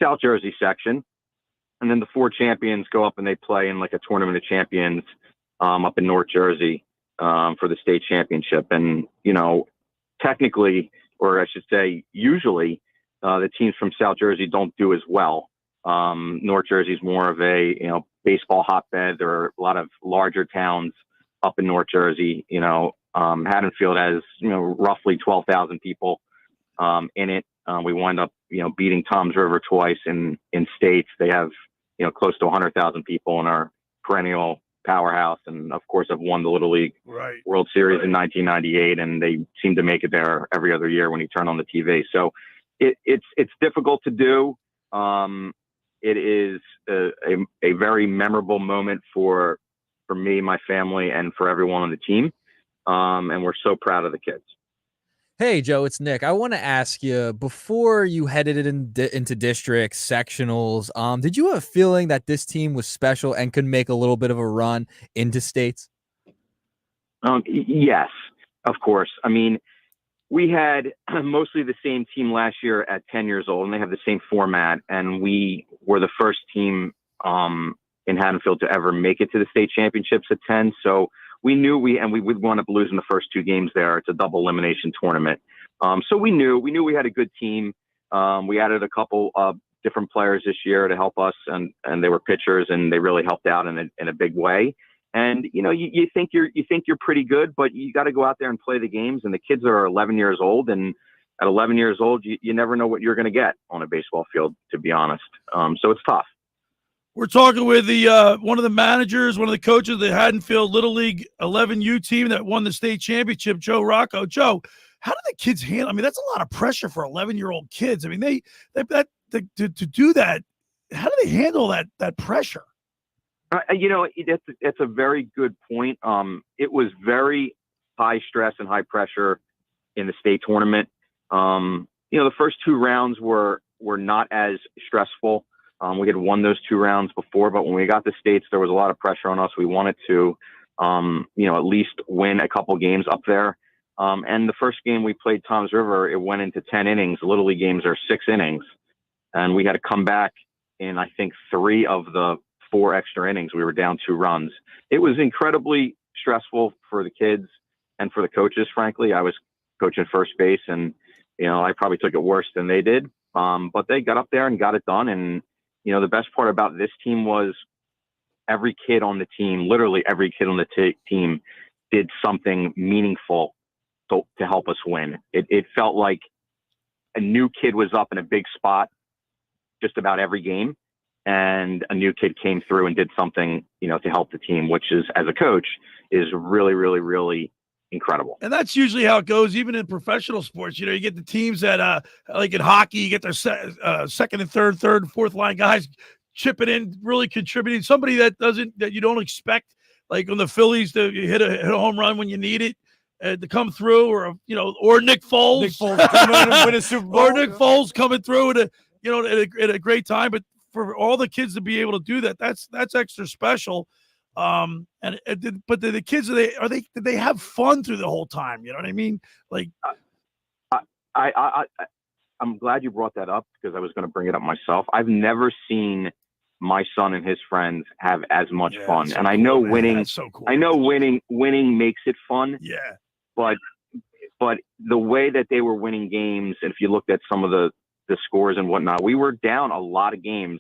South Jersey section. And then the 4 champions go up and they play in like a tournament of champions up in North Jersey for the state championship. And, you know, technically, or I should say, usually the teams from South Jersey don't do as well. North Jersey is more of a, you know, baseball hotbed. There are a lot of larger towns up in North Jersey. You know, Haddonfield has, you know, roughly 12,000 people in it. We wind up, you know, beating Toms River twice in states. They have, you know, close to 100,000 people in our perennial powerhouse, and of course have won the Little League World Series in 1998, and they seem to make it there every other year when you turn on the TV. So it's difficult to do. It is a very memorable moment for me, my family, and for everyone on the team. And we're so proud of the kids. Hey, Joe, it's Nick. I want to ask you, before you headed it into districts, sectionals, did you have a feeling that this team was special and could make a little bit of a run into states? Yes, of course. I mean, we had mostly the same team last year at 10 years old, and they have the same format. And we were the first team in Haddonfield to ever make it to the state championships at 10. So we knew we would wind up losing the first 2 games there. It's a double elimination tournament. So we knew we had a good team. We added a couple of different players this year to help us, and they were pitchers, and they really helped out in a big way. And, you know, you think you're pretty good, but you got to go out there and play the games. And the kids are 11 years old, and at 11 years old, you never know what you're going to get on a baseball field, to be honest. So it's tough. We're talking with the one of the managers, one of the coaches of the Haddonfield Little League 11U team that won the state championship, Joe Rocco. Joe, how do the kids handle? I mean, that's a lot of pressure for 11-year-old kids. I mean, to do that, how do they handle that pressure? You know, it's a very good point. It was very high stress and high pressure in the state tournament. You know, the first 2 rounds were not as stressful. We had won those 2 rounds before, but when we got to states, there was a lot of pressure on us. We wanted to, you know, at least win a couple games up there. And the first game we played Toms River, it went into 10 innings. Little League games are 6 innings. And we had to come back in, I think, 3 of the 4 extra innings. We were down 2 runs. It was incredibly stressful for the kids and for the coaches, frankly. I was coaching first base, and, you know, I probably took it worse than they did. But they got up there and got it done. And, you know, the best part about this team was every kid on the team, literally every kid on the team, did something meaningful to help us win. It felt like a new kid was up in a big spot just about every game, and a new kid came through and did something, you know, to help the team, which is, as a coach, is really, really, really incredible. And that's usually how it goes, even in professional sports. You know, you get the teams that, like in hockey, you get their second and third and fourth line guys chipping in, really contributing. Somebody that you don't expect, like on the Phillies, to hit a home run when you need it to come through, or or Nick Foles coming in and win a Super Bowl, or Nick Foles coming through at a great time. But for all the kids to be able to do that, that's extra special. But the kids, did they have fun through the whole time? You know what I mean? Like, I I'm glad you brought that up because I was going to bring it up myself. I've never seen my son and his friends have as much fun. so And I cool, know man. winning, That's so cool. I know winning makes it fun. Yeah. But the way that they were winning games, and if you looked at some of the scores and whatnot, we were down a lot of games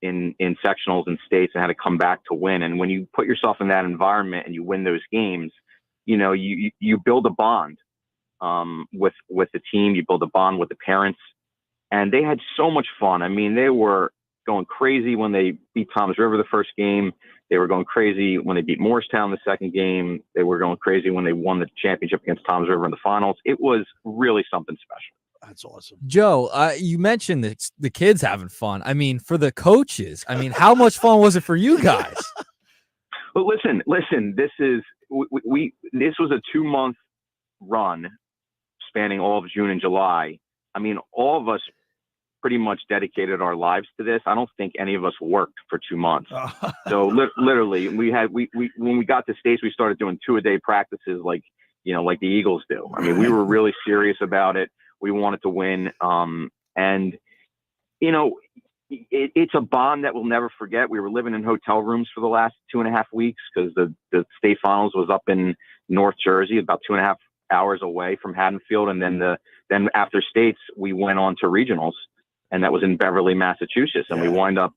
in sectionals and states and had to come back to win. And when you put yourself in that environment and you win those games, you know, you build a bond with the team, you build a bond with the parents, and they had so much fun. I mean, they were going crazy when they beat Toms River the first game. They were going crazy when they beat Morristown the second game. They were going crazy when they won the championship against Toms River in the finals. It was really something special. That's awesome. Joe, you mentioned the kids having fun. I mean, for the coaches, I mean, how much fun was it for you guys? But listen, this is this was a 2-month run spanning all of June and July. I mean, all of us pretty much dedicated our lives to this. I don't think any of us worked for 2 months. So literally when we got to states, we started doing 2-a-day practices like the Eagles do. I mean, we were really serious about it. We wanted to win. And you know, it's a bond that we'll never forget. We were living in hotel rooms for the last 2.5 weeks because the state finals was up in North Jersey, about 2.5 hours away from Haddonfield. And then after states, we went on to regionals, and that was in Beverly, Massachusetts. And we wind up,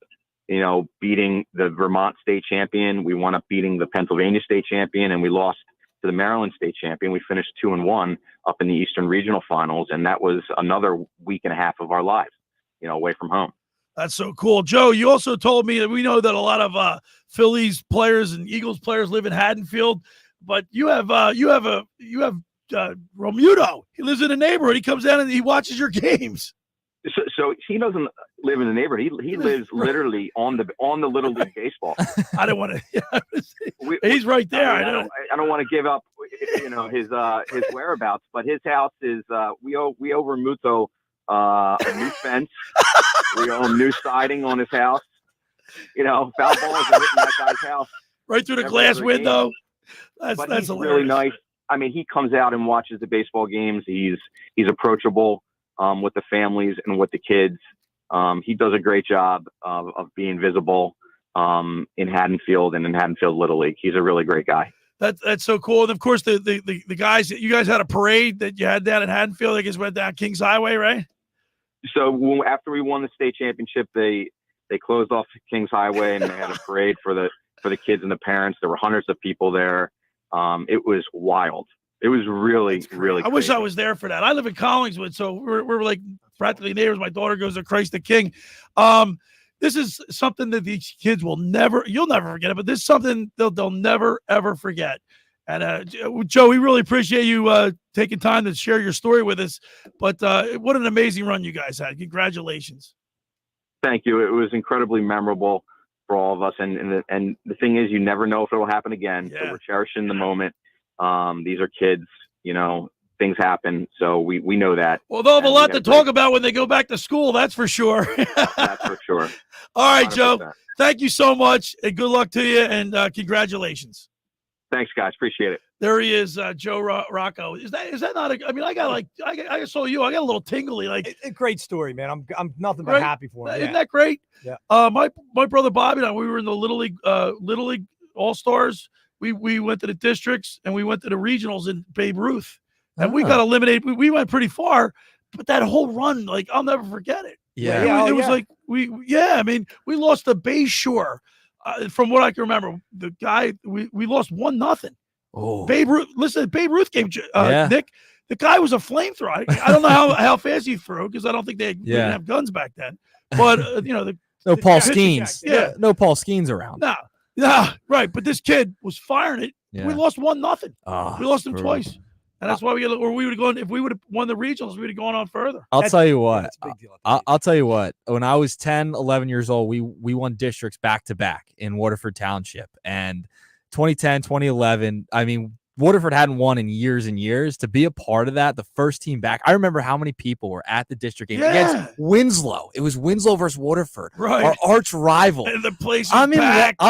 beating the Vermont state champion. We wound up beating the Pennsylvania state champion, and we lost to the Maryland state champion. We finished 2-1 up in the Eastern Regional Finals. And that was another week and a half of our lives, away from home. That's so cool. Joe, you also told me that we know that a lot of Phillies players and Eagles players live in Haddonfield, but you have Romuto. He lives in the neighborhood. He comes down and he watches your games. So he doesn't live in the neighborhood. He lives literally on the Little League baseball. I don't want to. He's right there. I don't want to give up, his whereabouts, but his house is. We owe Romuto a new fence. We owe him new siding on his house. Foul balls are hitting that guy's house right through the glass window. That's he's hilarious. Really nice. I mean, he comes out and watches the baseball games. He's approachable with the families and with the kids. He does a great job of being visible in Haddonfield and in Haddonfield Little League. He's a really great guy. That's so cool. And of course, the guys, you guys had a parade that you had down in Haddonfield. I guess went down Kings Highway, right? So after we won the state championship, they closed off Kings Highway and they had a parade for the kids and the parents. There were hundreds of people there. It was wild. It was really, really. I wish I was there for that. I live in Collingswood, so we're like practically neighbors. My daughter goes to Christ the King. This is something that these kids you'll never forget it, but this is something they'll never, ever forget. And Joe, we really appreciate you taking time to share your story with us. But what an amazing run you guys had. Congratulations. Thank you. It was incredibly memorable for all of us. And the thing is, you never know if it will happen again. Yeah. So we're cherishing the moment. These are kids, things happen. So we know that. Well, they'll have a lot to talk about when they go back to school. That's for sure. That's for sure. All right, 100%. Joe, thank you so much and good luck to you. And congratulations. Thanks, guys. Appreciate it. There he is, Joe Rocco. Is that not a? I mean, I saw you. I got a little tingly. Like a great story, man. I'm nothing but happy for him. Isn't that great? Yeah. My brother Bobby and I, we were in the Little League All Stars. We went to the districts and we went to the regionals in Babe Ruth, and we got eliminated. We went pretty far, but that whole run, like I'll never forget it. Yeah, it was like we lost to Bay Shore. From what I can remember, the guy we lost 1-0. Oh, Babe Ruth! Listen, Babe Ruth game. Nick, the guy was a flamethrower. I don't know how fast he threw because I don't think they didn't have guns back then. But no Paul Skeens. Yeah, no Paul Skeens around. No, right. But this kid was firing it. Yeah. We lost 1-0. Oh, we lost him twice, and that's why we would have gone. If we would have won the regionals, we would have gone on further. I'll tell you what. I'll tell you what. When I was 10, 11 years old, we won districts back to back in Waterford Township. And 2010, 2011, I mean, Waterford hadn't won in years and years. To be a part of that, the first team back, I remember how many people were at the district game against Winslow. It was Winslow versus Waterford, our arch rival. And the place I'm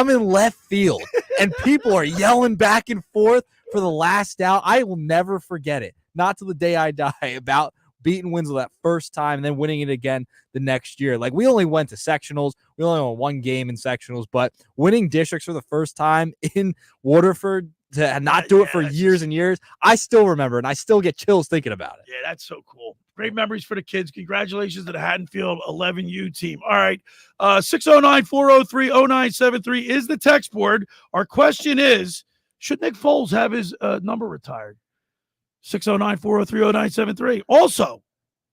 in left field, and people are yelling back and forth for the last out. I will never forget it. Not till the day I die about beating Winslow that first time and then winning it again the next year. Like, we only went to sectionals. We only won one game in sectionals, but winning districts for the first time in Waterford, to not do it for years and years, I still remember, and I still get chills thinking about it. Yeah, that's so cool. Great memories for the kids. Congratulations to the Haddonfield 11U team. All right, 609-403-0973 is the text board. Our question is, should Nick Foles have his number retired? 609-403-0973. Also,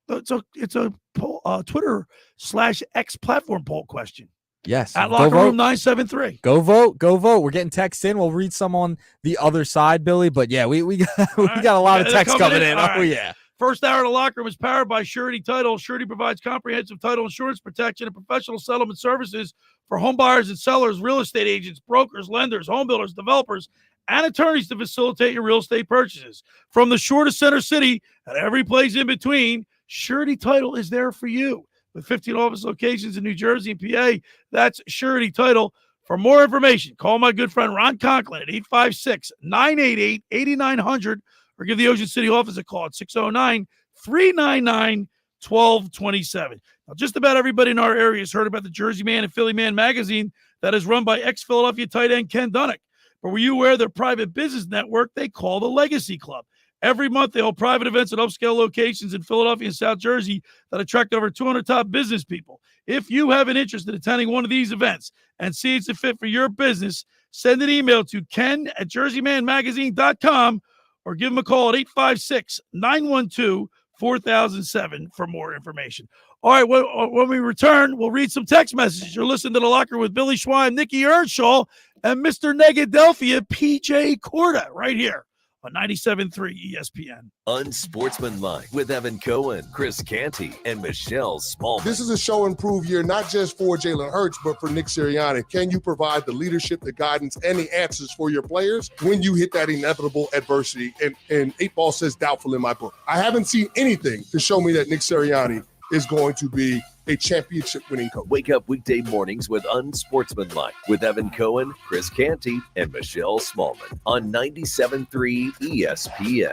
it's a poll, Twitter/X platform poll question. Yes. At Locker Room 973. Go vote. Go vote. We're getting texts in. We'll read some on the other side, Billy. But yeah, we got a lot of texts coming in. All Oh, yeah. First hour of the Locker Room is powered by Surety Title. Surety provides comprehensive title insurance protection and professional settlement services for home buyers and sellers, real estate agents, brokers, lenders, home builders, developers, and attorneys to facilitate your real estate purchases. From the shore to Center City and every place in between, Surety Title is there for you. With 15 office locations in New Jersey and PA, that's Surety Title. For more information, call my good friend Ron Conklin at 856-988-8900 or give the Ocean City office a call at 609-399-1227. Now, just about everybody in our area has heard about the Jersey Man and Philly Man magazine that is run by ex-Philadelphia tight end Ken Dunnick. But were you aware of their private business network they call the Legacy Club? Every month, they hold private events at upscale locations in Philadelphia and South Jersey that attract over 200 top business people. If you have an interest in attending one of these events and see it's a fit for your business, send an email to ken@jerseymanmagazine.com or give them a call at 856-912-4007 for more information. All right, when we return, we'll read some text messages. You're listening to The Locker with Billy Schwein, Nicky Earnshaw, and Mr. Negadelphia, PJ Corda, right here on 97.3 ESPN. Unsportsmanlike with Evan Cohen, Chris Canty, and Michelle Smallman. This is a show and prove year, not just for Jalen Hurts, but for Nick Sirianni. Can you provide the leadership, the guidance, and the answers for your players when you hit that inevitable adversity? And 8 Ball says doubtful in my book. I haven't seen anything to show me that Nick Sirianni is going to be a championship-winning coach. Wake up weekday mornings with Unsportsmanlike with Evan Cohen, Chris Canty, and Michelle Smallman on 97.3 ESPN.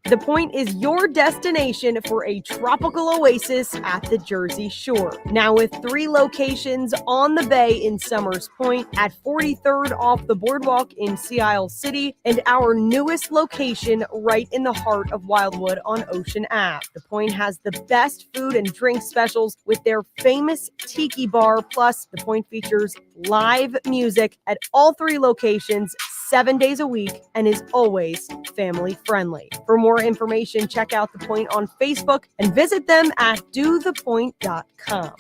The Point is your destination for a tropical oasis at the Jersey Shore. Now with 3 locations on the bay in Summers Point, at 43rd off the boardwalk in Sea Isle City, and our newest location right in the heart of Wildwood on Ocean Ave. The Point has the best food and drink specials with their famous Tiki Bar. Plus, The Point features live music at all 3 locations 7 days a week and is always family friendly. For more information, check out The Point on Facebook and visit them at dothepoint.com.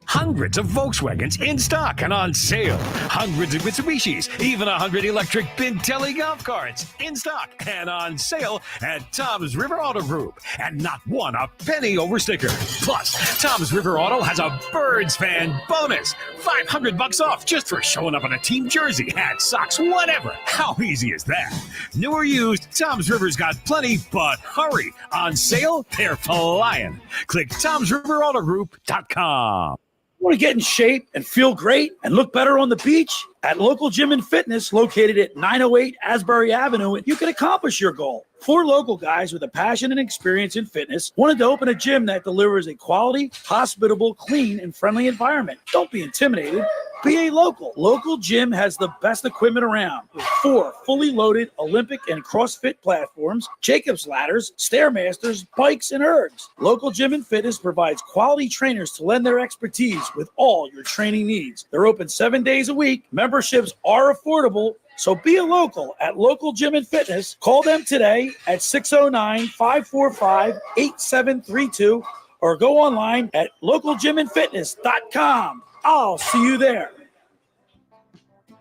Hundreds of Volkswagens in stock and on sale. Hundreds of Mitsubishis, even 100 electric Bintelli golf carts in stock and on sale at Tom's River Auto Group. And not one a penny over sticker. Plus, Tom's River Auto has a Birds fan bonus. $500 off just for showing up in a team jersey, hat, socks, whatever. How easy is that? New or used, Tom's River's got plenty, but hurry. On sale, they're flying. Click Tom'sRiverAutoGroup.com. Want to get in shape and feel great and look better on the beach? At Local Gym and Fitness, located at 908 Asbury Avenue, you can accomplish your goal. 4 local guys with a passion and experience in fitness wanted to open a gym that delivers a quality, hospitable, clean, and friendly environment. Don't be intimidated. Be a local. Local Gym has the best equipment around with 4 fully loaded Olympic and CrossFit platforms, Jacob's ladders, Stairmasters, bikes, and ergs. Local Gym and Fitness provides quality trainers to lend their expertise with all your training needs. They're open 7 days a week. Memberships are affordable. So be a local at Local Gym and Fitness. Call them today at 609-545-8732 or go online at localgymandfitness.com. I'll see you there.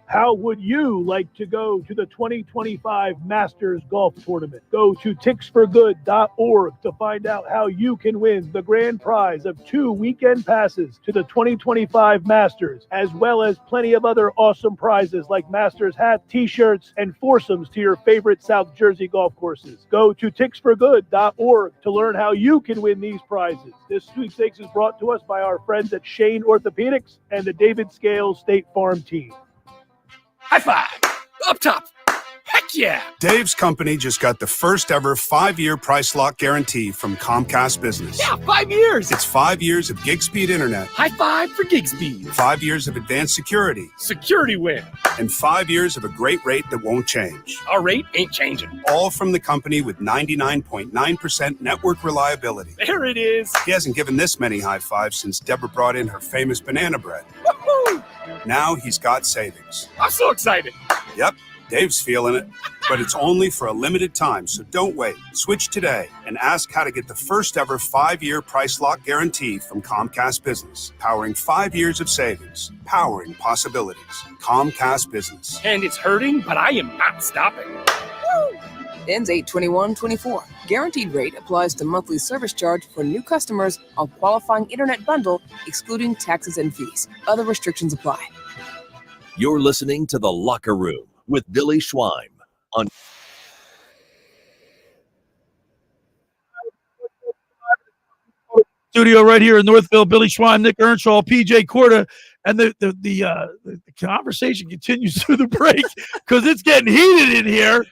How would you like to go to the 2025 Masters Golf Tournament? Go to ticksforgood.org to find out how you can win the grand prize of 2 weekend passes to the 2025 Masters, as well as plenty of other awesome prizes like Masters hats, t-shirts, and foursomes to your favorite South Jersey golf courses. Go to ticksforgood.org to learn how you can win these prizes. This sweepstakes is brought to us by our friends at Shane Orthopedics and the David Scales State Farm team. High five. Up top. Heck yeah. Dave's company just got the first ever 5-year price lock guarantee from Comcast Business. Yeah, 5 years. It's 5 years of gig speed internet, High five for gig speed. 5 years of advanced security, Security win. and 5 years of a great rate that won't change. Our rate ain't changing. All from the company with 99.9% network reliability. There it is. He hasn't given this many high fives since Deborah brought in her famous banana bread. Woo-hoo. Now he's got savings. I'm so excited. Yep, Dave's feeling it. But it's only for a limited time, so don't wait. Switch today and ask how to get the first ever 5-year price lock guarantee from Comcast Business. Powering 5 years of savings. Powering possibilities. Comcast Business. And it's hurting, but I am not stopping. Ends 8/21/24. Guaranteed rate applies to monthly service charge for new customers on qualifying internet bundle, excluding taxes and fees. Other restrictions apply. You're listening to The Locker Room with Billy Schweim on studio right here in Northville. Billy Schweim, Nick Earnshaw, PJ Corda, and the conversation continues through the break because it's getting heated in here.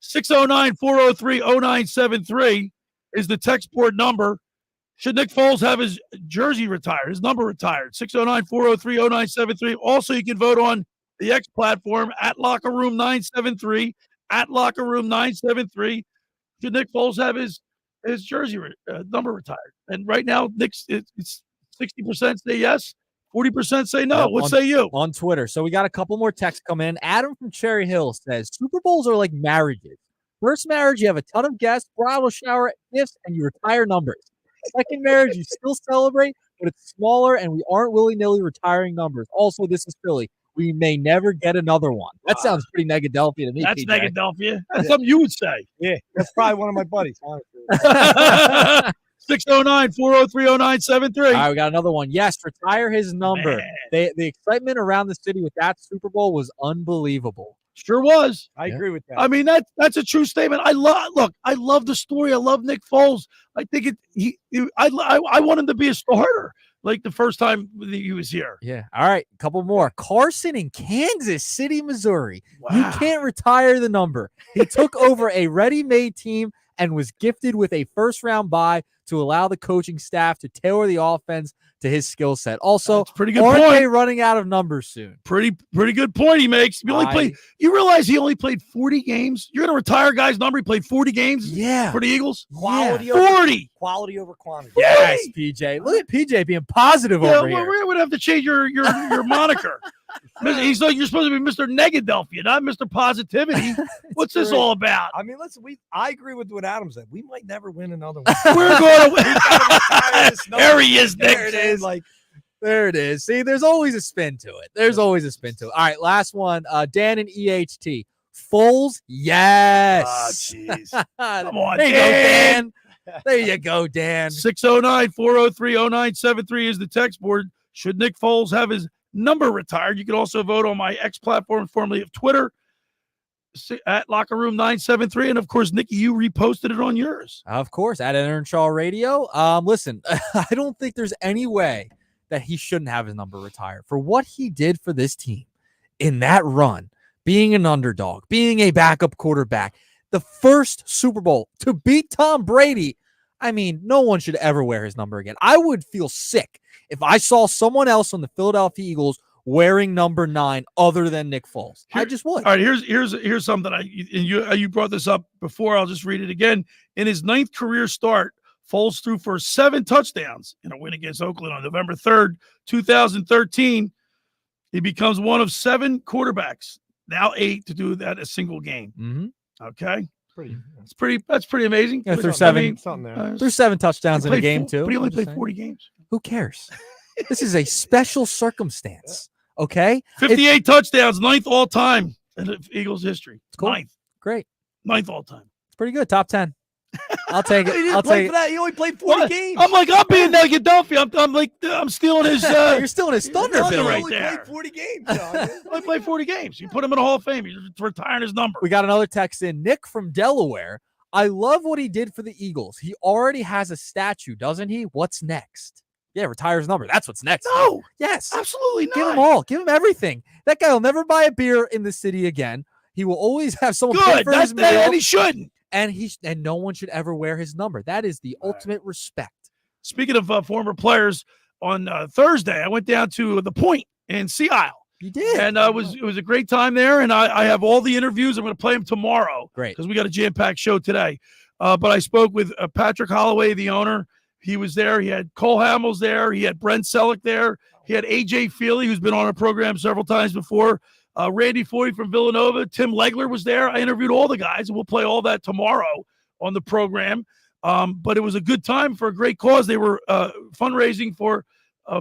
609-403-0973 is the text board number. Should Nick Foles have his jersey retired, his number retired? 609-403-0973. Also, you can vote on the X platform at Locker Room 973, at Locker Room 973. Should Nick Foles have his jersey number retired? And right now, it's 60% say yes, 40% say no. What say you? On Twitter. So we got a couple more texts come in. Adam from Cherry Hill says, Super Bowls are like marriages. First marriage, you have a ton of guests, bridal shower, gifts, and you retire numbers. Second marriage, you still celebrate, but it's smaller, and we aren't willy-nilly retiring numbers. Also, this is Philly. We may never get another one. That sounds pretty Negadelphia to me. That's PJ. Negadelphia. That's something you would say. Yeah, that's probably one of my buddies, honestly. 609-403-0973. All right, we got another one. Yes, retire his number. The excitement around the city with that Super Bowl was unbelievable. Sure was. I agree with that. I mean, that's a true statement. I love the story. I love Nick Foles. I think I want him to be a starter like the first time that he was here. Yeah. All right, a couple more. Carson in Kansas City, Missouri. Wow. You can't retire the number. He took over a ready-made team and was gifted with a first-round bye to allow the coaching staff to tailor the offense to his skill set. Also, that's pretty good aren't point. they running out of numbers soon? Pretty good point he makes. You realize he only played 40 games? You're going to retire a guy's number. He played 40 games for the Eagles? Quality over 40. Quality over quantity. Yes, PJ. Look at PJ being positive over here. We're going to have to change your moniker. He's like, you're supposed to be Mr. Negadelphia, not Mr. Positivity. What's this all about? I mean, listen, I agree with what Adam said. We might never win another one. We're going to win. There he is, Nick. There it is. There it is. See, there's always a spin to it. All right, last one. Dan and EHT. Foles, yes. Oh, jeez. Come on, there you go, Dan. There you go, Dan. 609-403-0973 is the text board. Should Nick Foles have his number retired? You can also vote on my X platform, formerly of Twitter, at Locker Room 973. And of course, Nikki, you reposted it on yours. Of course, at Earnshaw Radio. Listen, I don't think there's any way that he shouldn't have his number retired for what he did for this team in that run, being an underdog, being a backup quarterback, the first Super Bowl to beat Tom Brady. I mean, no one should ever wear his number again. I would feel sick if I saw someone else on the Philadelphia Eagles wearing number 9 other than Nick Foles. I just would. All right, here's something you brought this up before. I'll just read it again. In his 9th career start, Foles threw for 7 touchdowns in a win against Oakland on November 3rd, 2013. He becomes one of 7 quarterbacks, now 8, to do that a single game. Mm-hmm. Okay. That's pretty amazing. Yeah, threw 7 touchdowns in a game too. But he only played 40 games. Who cares? This is a special circumstance. Okay. 58 touchdowns, 9th all time in the Eagles history. It's cool. 9th. Great. 9th all time. It's pretty good. Top 10. I'll take it. He didn't I'll play take for that. He only played 40 games. I'm being Negadelphia. I'm stealing his. You're stealing his thunder, Bill. right He only there. played 40 games. John. I played 40 games. You put him in the Hall of Fame. He's retiring his number. We got another text in. Nick from Delaware. I love what he did for the Eagles. He already has a statue, doesn't he? What's next? Yeah, retire his number. That's what's next. No. Yes. Absolutely not. Give him all. Give him everything. That guy will never buy a beer in the city again. He will always have someone Good. pay for his meal, And he shouldn't. and no one should ever wear his number. That is the ultimate respect. Speaking of former players, on Thursday, I went down to the Point in Sea Isle. You did, and it was a great time there. And I have all the interviews. I'm going to play them tomorrow. Great, because we got a jam-packed show today. But I spoke with Patrick Holloway, the owner. He was there. He had Cole Hamels there. He had Brent Selleck there. He had AJ Feely, who's been on our program several times before. Randy Foy from Villanova. Tim Legler was there. I interviewed all the guys, and we'll play all that tomorrow on the program. But it was a good time for a great cause. They were fundraising for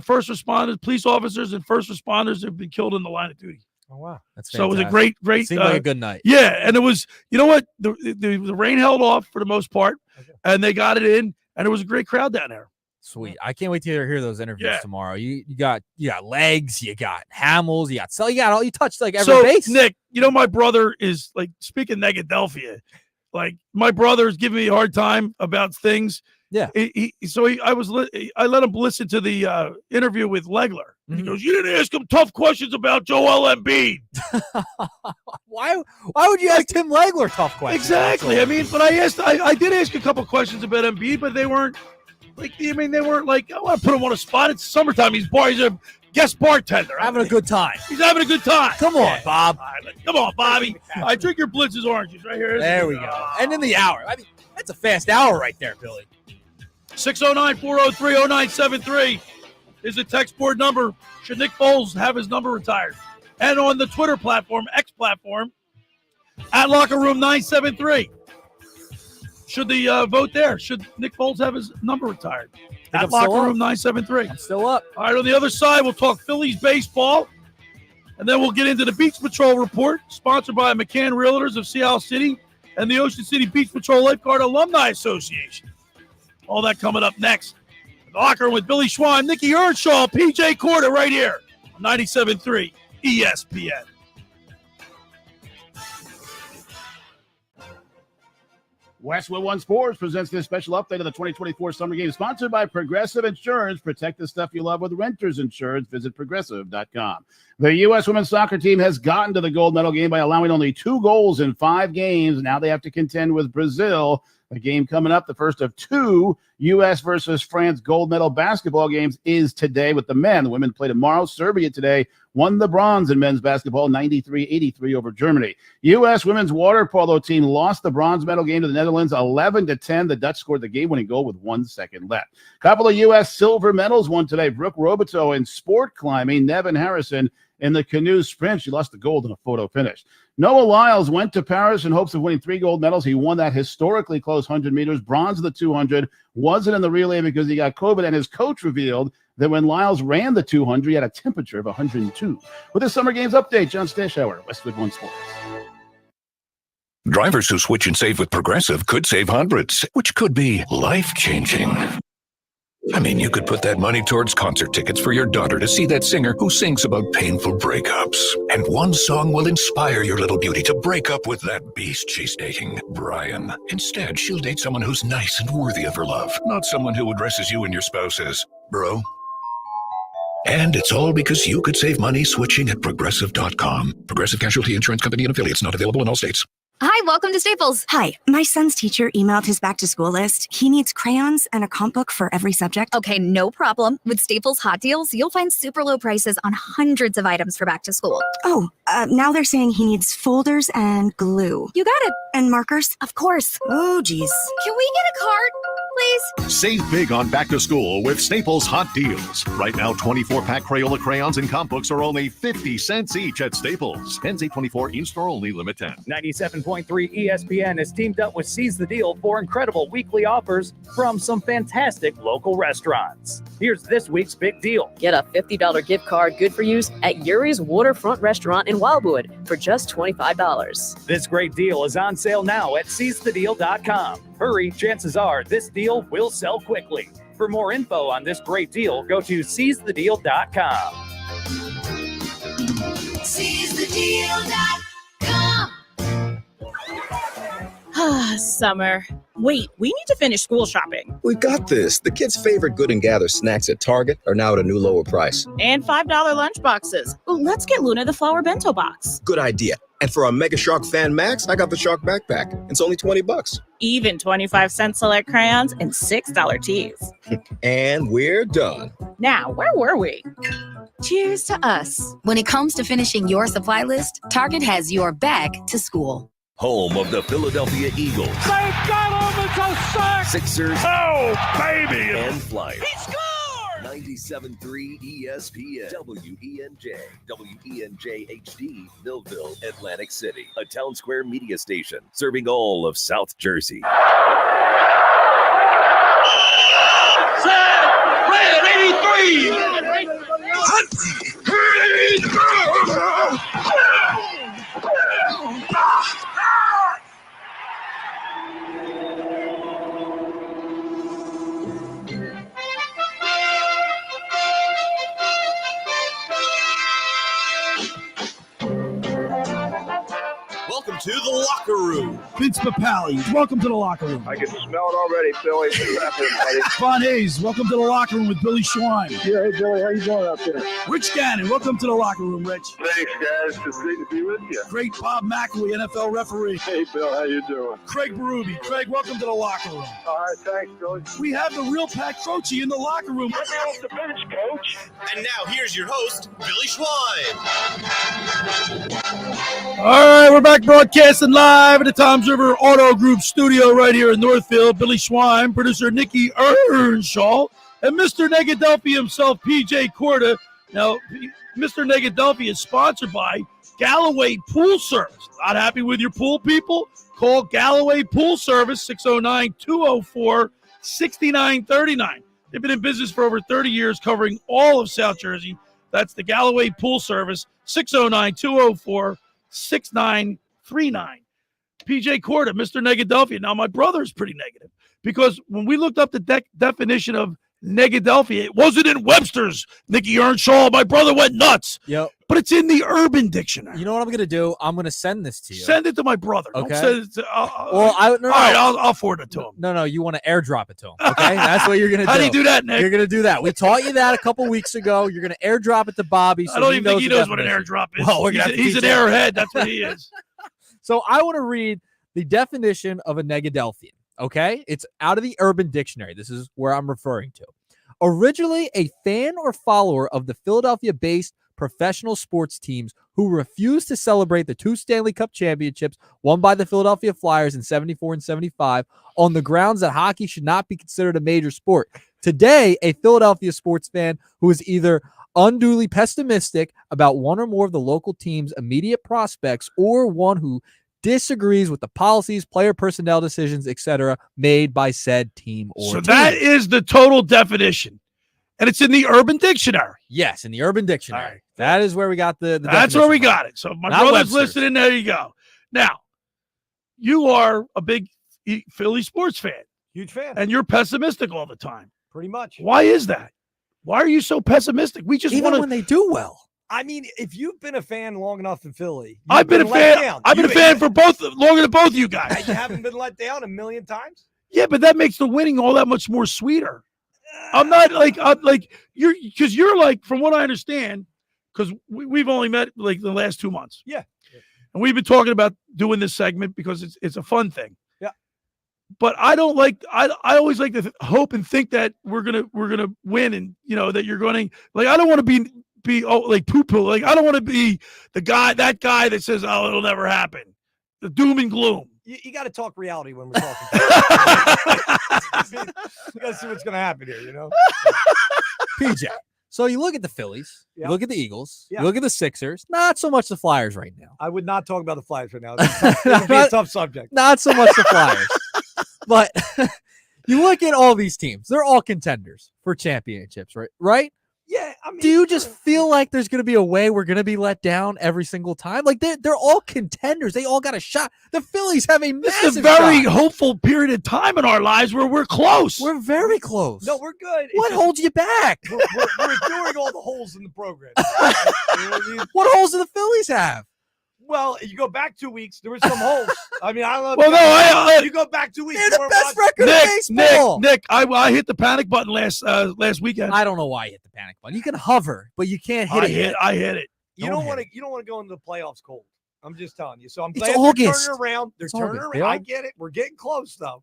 first responders, police officers, and first responders who have been killed in the line of duty. Oh, wow. That's so it was a great. Seemed like a good night. Yeah, and it was, you know what? The rain held off for the most part, and they got it in, and it was a great crowd down there. Sweet. I can't wait to hear those interviews tomorrow. You got Legs, you got Hamels, you touched like every base. Nick, my brother is like, speaking Negadelphia, like my brother is giving me a hard time about things. Yeah. I let him listen to the interview with Legler. And he goes, "You didn't ask him tough questions about Joel Embiid." Why would you ask Tim Legler tough questions? Exactly. I mean, but I did ask a couple questions about Embiid, but they weren't like, I want to put him on a spot. It's summertime. He's a guest bartender. Having a good time. He's having a good time. Come on, Bob. Come on, Bobby. I drink your Blitz's oranges right here. There we go. And in the hour. I mean, that's a fast hour right there, Billy. 609-403-0973 is the text board number. Should Nick Foles have his number retired? And on the Twitter platform, X platform, at Locker Room 973. Should the vote there? Should Nick Foles have his number retired? At Locker Room 973. I'm still up. All right, on the other side, we'll talk Phillies baseball. And then we'll get into the Beach Patrol report, sponsored by McCann Realtors of Sea City and the Ocean City Beach Patrol Lifeguard Alumni Association. All that coming up next. The Locker Room with Billy Schwan, Nicky Earnshaw, PJ Corda right here on 97.3 ESPN. Westwood One Sports presents this special update of the 2024 Summer Games, sponsored by Progressive Insurance. Protect the stuff you love with Renters Insurance. Visit Progressive.com. The U.S. women's soccer team has gotten to the gold medal game by allowing only 2 goals in 5 games. Now they have to contend with Brazil. The game coming up, the first of 2 U.S. versus France gold medal basketball games, is today with the men. The women play tomorrow. Serbia today won the bronze in men's basketball, 93-83 over Germany. U.S. women's water polo team lost the bronze medal game to the Netherlands 11-10. The Dutch scored the game-winning goal with 1 second left. Couple of U.S. silver medals won today. Brooke Roboto in sport climbing, Nevin Harrison in the canoe sprint. She lost the gold in a photo finish. Noah Lyles went to Paris in hopes of winning 3 gold medals. He won that historically close 100 meters, bronze in the 200, wasn't in the relay because he got COVID, and his coach revealed that when Lyles ran the 200, he had a temperature of 102. With this Summer Games update, John Stashauer, Westwood One Sports. Drivers who switch and save with Progressive could save hundreds, which could be life-changing. I mean, you could put that money towards concert tickets for your daughter to see that singer who sings about painful breakups. And one song will inspire your little beauty to break up with that beast she's dating, Brian. Instead, she'll date someone who's nice and worthy of her love, not someone who addresses you and your spouse as bro. And it's all because you could save money switching at Progressive.com. Progressive Casualty Insurance Company and Affiliates, not available in all states. Hi, welcome to Staples. Hi, my son's teacher emailed his back-to-school list. He needs crayons and a comp book for every subject. Okay, no problem. With Staples Hot Deals, you'll find super low prices on hundreds of items for back to school. Oh, now they're saying he needs folders and glue. You got it. And markers? Of course. Oh, geez. Can we get a card, please? Save big on back to school with Staples Hot Deals. Right now, 24-pack Crayola crayons and comp books are only 50 cents each at Staples. Ends 8/24, in-store only, limit 10. 97.3 ESPN has teamed up with Seize the Deal for incredible weekly offers from some fantastic local restaurants. Here's this week's big deal. Get a $50 gift card good for use at Yuri's Waterfront Restaurant in Wildwood for just $25. This great deal is on sale now at seizethedeal.com. Hurry, chances are this deal will sell quickly. For more info on this great deal, go to seizethedeal.com. seizethedeal.com. Summer. Wait, we need to finish school shopping. We got this. The kids' favorite Good and Gather snacks at Target are now at a new lower price. And $5 lunch boxes. Ooh, let's get Luna the flour bento box. Good idea. And for our Mega Shark Fan Max, I got the Shark Backpack. It's only $20. Even 25-cent select crayons and $6 tees. And we're done. Now, where were we? Cheers to us. When it comes to finishing your supply list, Target has your back to school. Home of the Philadelphia Eagles. They've got him. It's a sack. Sixers. Oh, baby. And Flyers. He scored. 97.3 ESPN. WENJ HD, Millville, Atlantic City. A Town Square media station serving all of South Jersey. Red 83. Welcome to the locker room. Vince Papali, welcome to the locker room. I can smell it already, Billy. Von Hayes, welcome to the locker room with Billy Schwein. Yeah, hey, Billy, how you doing out there? Rich Gannon, welcome to the locker room, Rich. Thanks, guys. It's great to be with you. Great Bob McElwee, NFL referee. Hey, Bill, how you doing? Craig Berube. Craig, welcome to the locker room. All right, thanks, Billy. We have the real Pat Croce in the locker room. Let me off the bench, Coach. And now here's your host, Billy Schwein. All right, we're back broadcasting live at the Toms River Auto Group studio right here in Northfield. Billy Schwein, producer Nick Earnshaw, and Mr. Negadelphia himself, PJ Corda. Now, Mr. Negadelphia is sponsored by Galloway Pool Service. Not happy with your pool, people? Call Galloway Pool Service, 609-204-6939. They've been in business for over 30 years, covering all of South Jersey. That's the Galloway Pool Service, 609-204-6939. PJ Corda, Mr. Negadelphia. Now, my brother is pretty negative because when we looked up the definition of Negadelphia, it wasn't in Webster's. Nick Earnshaw, my brother went nuts. Yep. But it's in the Urban Dictionary. You know what I'm going to do? I'm going to send this to you. Send it to my brother. Okay. Don't send it to, All right, I'll forward it to him. No, you want to airdrop it to him. Okay, that's what you're going to do. How do you do that, Nick? You're going to do that. We taught you that a couple weeks ago. You're going to airdrop it to Bobby. So I don't even think he knows the what an definition. airdrop is. Well, He's an airhead. That's what he is. So I want to read the definition of a Negadelphian. Okay, it's out of the Urban Dictionary. This is where I'm referring to. Originally a fan or follower of the Philadelphia-based professional sports teams who refused to celebrate the 2 Stanley Cup championships won by the Philadelphia Flyers in 74 and 75 on the grounds that hockey should not be considered a major sport. Today, a Philadelphia sports fan who is either unduly pessimistic about one or more of the local team's immediate prospects or one who disagrees with the policies, player personnel decisions, etc., made by said team or So team. that is the total definition. And it's in the Urban Dictionary. Yes, in the Urban Dictionary. Right. That is where we got the That's where we got it. So my Not brother's Webster's. listening. There you go. Now, you are a big Philly sports fan. Huge fan. And you're pessimistic all the time. Pretty much. Why is that? Why are you so pessimistic? We just Even want when they do well. I mean, if you've been a fan long enough in Philly, I've been a let fan. down. I've been a fan for longer than both of you guys. You haven't been let down a million times? Yeah, but that makes the winning all that much more sweeter. I'm not you're like, from what I understand, because we've only met like the last 2 months. Yeah. And we've been talking about doing this segment because it's a fun thing. Yeah. But I don't like, I always like to hope and think that we're gonna win, and that you're going to, like, I don't want to be like poo-poo. Like, I don't want to be that guy that says, oh, it'll never happen. The doom and gloom. You got to talk reality when we're talking. You got to see what's going to happen here, PJ. So you look at the Phillies, Yeah. you look at the Eagles, Yeah. you look at the Sixers, not so much the Flyers right now. I would not talk about the Flyers right now. It'll be a tough subject. Not so much the Flyers. But you look at all these teams, they're all contenders for championships, right? Yeah, I mean, do you just feel like there's going to be a way we're going to be let down every single time? Like they're all contenders. They all got a shot. The Phillies have a massive It's a very shot. hopeful period of time in our lives where we're close. We're very close. No, we're good. What holds you back? We're ignoring all the holes in the program. What holes do the Phillies have? Well, you go back 2 weeks, there were some holes. I mean, I don't know. Well, no, you go back 2 weeks. They're the best record in baseball. Nick, I hit the panic button last weekend. I don't know why you hit the panic button. You can hover, but you can't hit it. I hit it. You don't want to go into the playoffs cold. I'm just telling you. So I'm It's glad August. they're turning around. They're It's turning August, around. yeah. I get it. We're getting close, though.